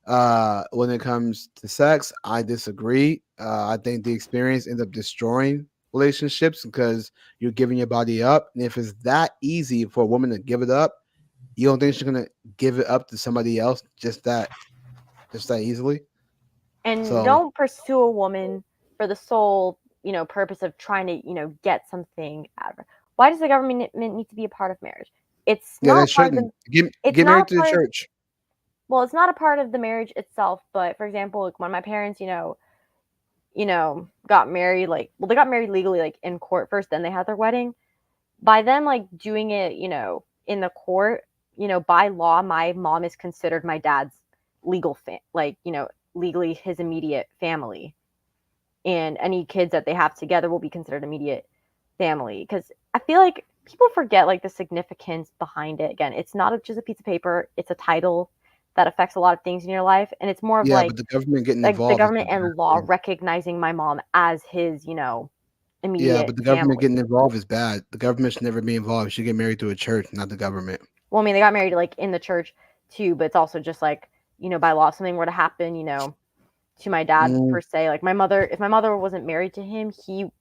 when it comes to sex. I disagree. I think the experience ends up destroying relationships because you're giving your body up. And if it's that easy for a woman to give it up, you don't think she's gonna give it up to somebody else just that easily? And So don't pursue a woman for the sole purpose of trying to get something out of her. Why does the government need to be a part of marriage? It's yeah, not they a part of the shouldn't it's get not a married to the part of church. well, it's not a part of the marriage itself, but for example, like when my parents, got married, like, well, they got married legally, like, in court first, then they had their wedding. By them, like, doing it, in the court, by law, my mom is considered my dad's legal legally his immediate family. And any kids that they have together will be considered immediate family. Because I feel like people forget, like, the significance behind it. Again, it's not just a piece of paper, it's a title that affects a lot of things in your life. And it's more of Yeah, but like the government getting the involved is a government bad and law thing. recognizing my mom as his, Yeah, immediate but the government family. getting involved is bad. The government should never be involved. You should get married to a church, not the government. Well, I mean, they got married, like, in the church too, but it's also just like, by law, if something were to happen, to my dad Mm, per se, like, if my mother wasn't married to him,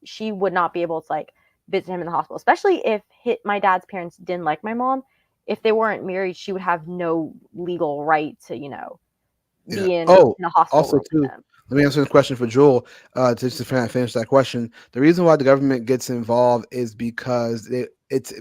she would not be able to, like, visit him in the hospital, especially if my dad's parents didn't like my mom. If they weren't married, she would have no legal right to, yeah. be in Oh, a hospital also room with too, them. let me answer this question for Joel. Just to finish that question, the reason why the government gets involved is because it's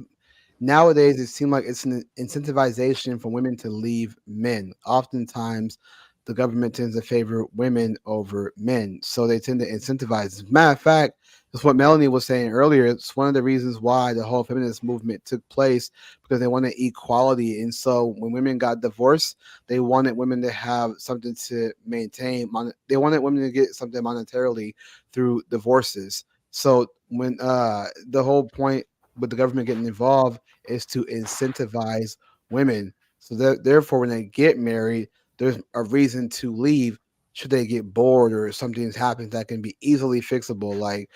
nowadays it seems like it's an incentivization for women to leave men. Oftentimes, the government tends to favor women over men, so they tend to incentivize. As a matter of fact, that's what Melanie was saying earlier. It's one of the reasons why the whole feminist movement took place because they wanted equality, and so when women got divorced, they wanted women to have something to maintain. They wanted women to get something monetarily through divorces. So when the whole point with the government getting involved is to incentivize women. So therefore, when they get married, there's a reason to leave. Should they get bored or something happens that can be easily fixable, like,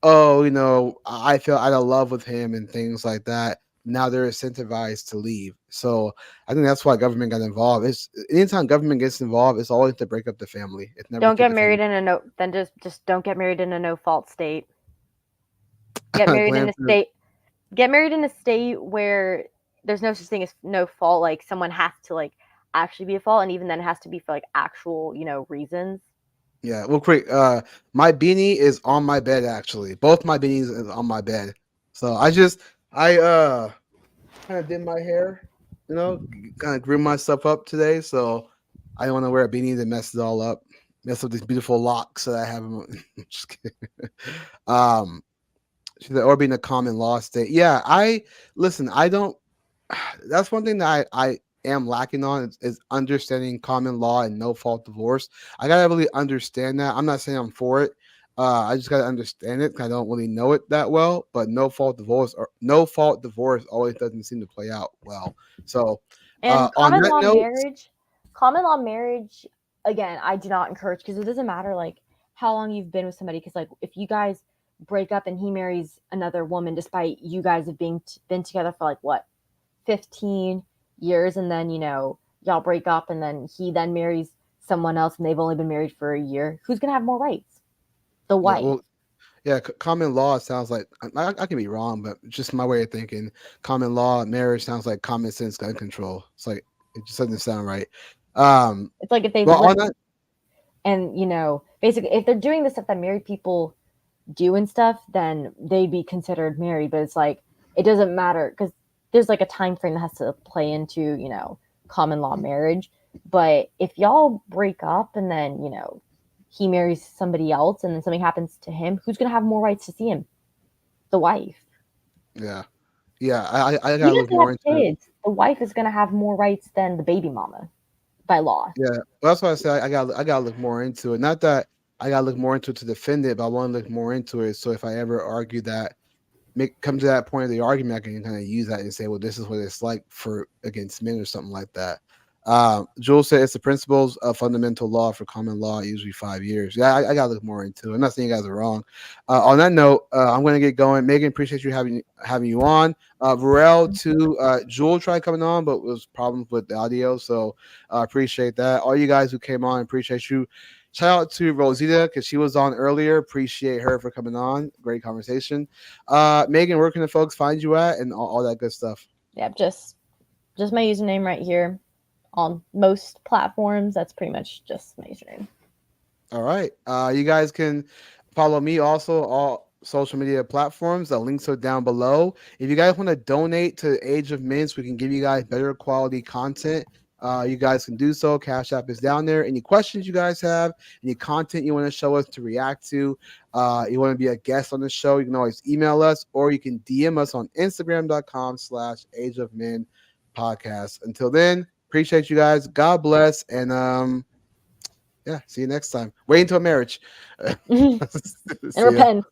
oh, I feel out of love with him and things like that. Now they're incentivized to leave. So I think that's why government got involved. It's anytime government gets involved, it's always to break up the family. It's never to Don't keep get the family. married in a no then just don't get married in a no fault state. Get married in Glenn, a state get married in a state where there's no such thing as no fault, like, someone has to, like, actually be a fault, and even then it has to be for, like, actual, reasons. yeah, well, quick. My beanie is on my bed. Actually, both my beanies is on my bed. So I kind of did my hair, kind of grew myself up today. So I don't want to wear a beanie that messes it all up, mess up these beautiful locks that I have. Just kidding. Um, or being a common law state. Yeah, I listen. I don't. That's one thing that I am lacking on is understanding common law and no fault divorce. I gotta really understand that. I'm not saying I'm for it. I just gotta understand it 'cause I don't really know it that well. But no fault divorce always doesn't seem to play out well. So And on that note, common law marriage, again, I do not encourage, because it doesn't matter, like, how long you've been with somebody. Because, like, if you guys break up and he marries another woman, despite you guys have been together for, like, what, 15 years, and then, y'all break up, and then he then marries someone else, and they've only been married for a year, who's gonna have more rights? The yeah, wife. well, yeah, common law sounds like I can be wrong, but just my way of thinking. Common law marriage sounds like common sense gun control. It's like it just doesn't sound right. It's like if they've Well, on lived, that, and, basically, if they're doing the stuff that married people do and stuff, then they'd be considered married. But it's like, it doesn't matter, because there's, like, a time frame that has to play into, common law marriage. But if y'all break up and then, he marries somebody else and then something happens to him, who's gonna have more rights to see him? The wife. yeah, yeah, I gotta Even if look they have more into it. kids, the wife is gonna have more rights than the baby mama by law. Yeah, well, that's why I say I gotta look more into it. Not that I gotta look more into it to defend it, but I want to look more into it. So if I ever argue that come to that point of the argument, I can kind of use that and say, well, this is what it's like for against men or something like that. Jules said it's the principles of fundamental law for common law, usually 5 years. Yeah, I gotta look more into it. I'm not saying you guys are wrong. On that note, I'm gonna get going. Megan, appreciate you having you on. Varel too. Jewel tried coming on, but was problems with the audio. So appreciate that. All you guys who came on, appreciate you. Shout out to Rosita because she was on earlier. Appreciate her for coming on. Great conversation. Megan, where can the folks find you at and all that good stuff? Yep, just my username right here on most platforms. That's pretty much just my username. All right. You guys can follow me also all social media platforms. The links are down below. If you guys want to donate to Age of Men so we can give you guys better quality content, You guys can do so. Cash App is down there. Any questions you guys have, any content you want to show us to react to, you want to be a guest on the show, you can always email us or you can DM us on Instagram.com/Age of Men podcast. Until then, appreciate you guys. God bless. And yeah, see you next time. Wait until marriage. And See ya. repent.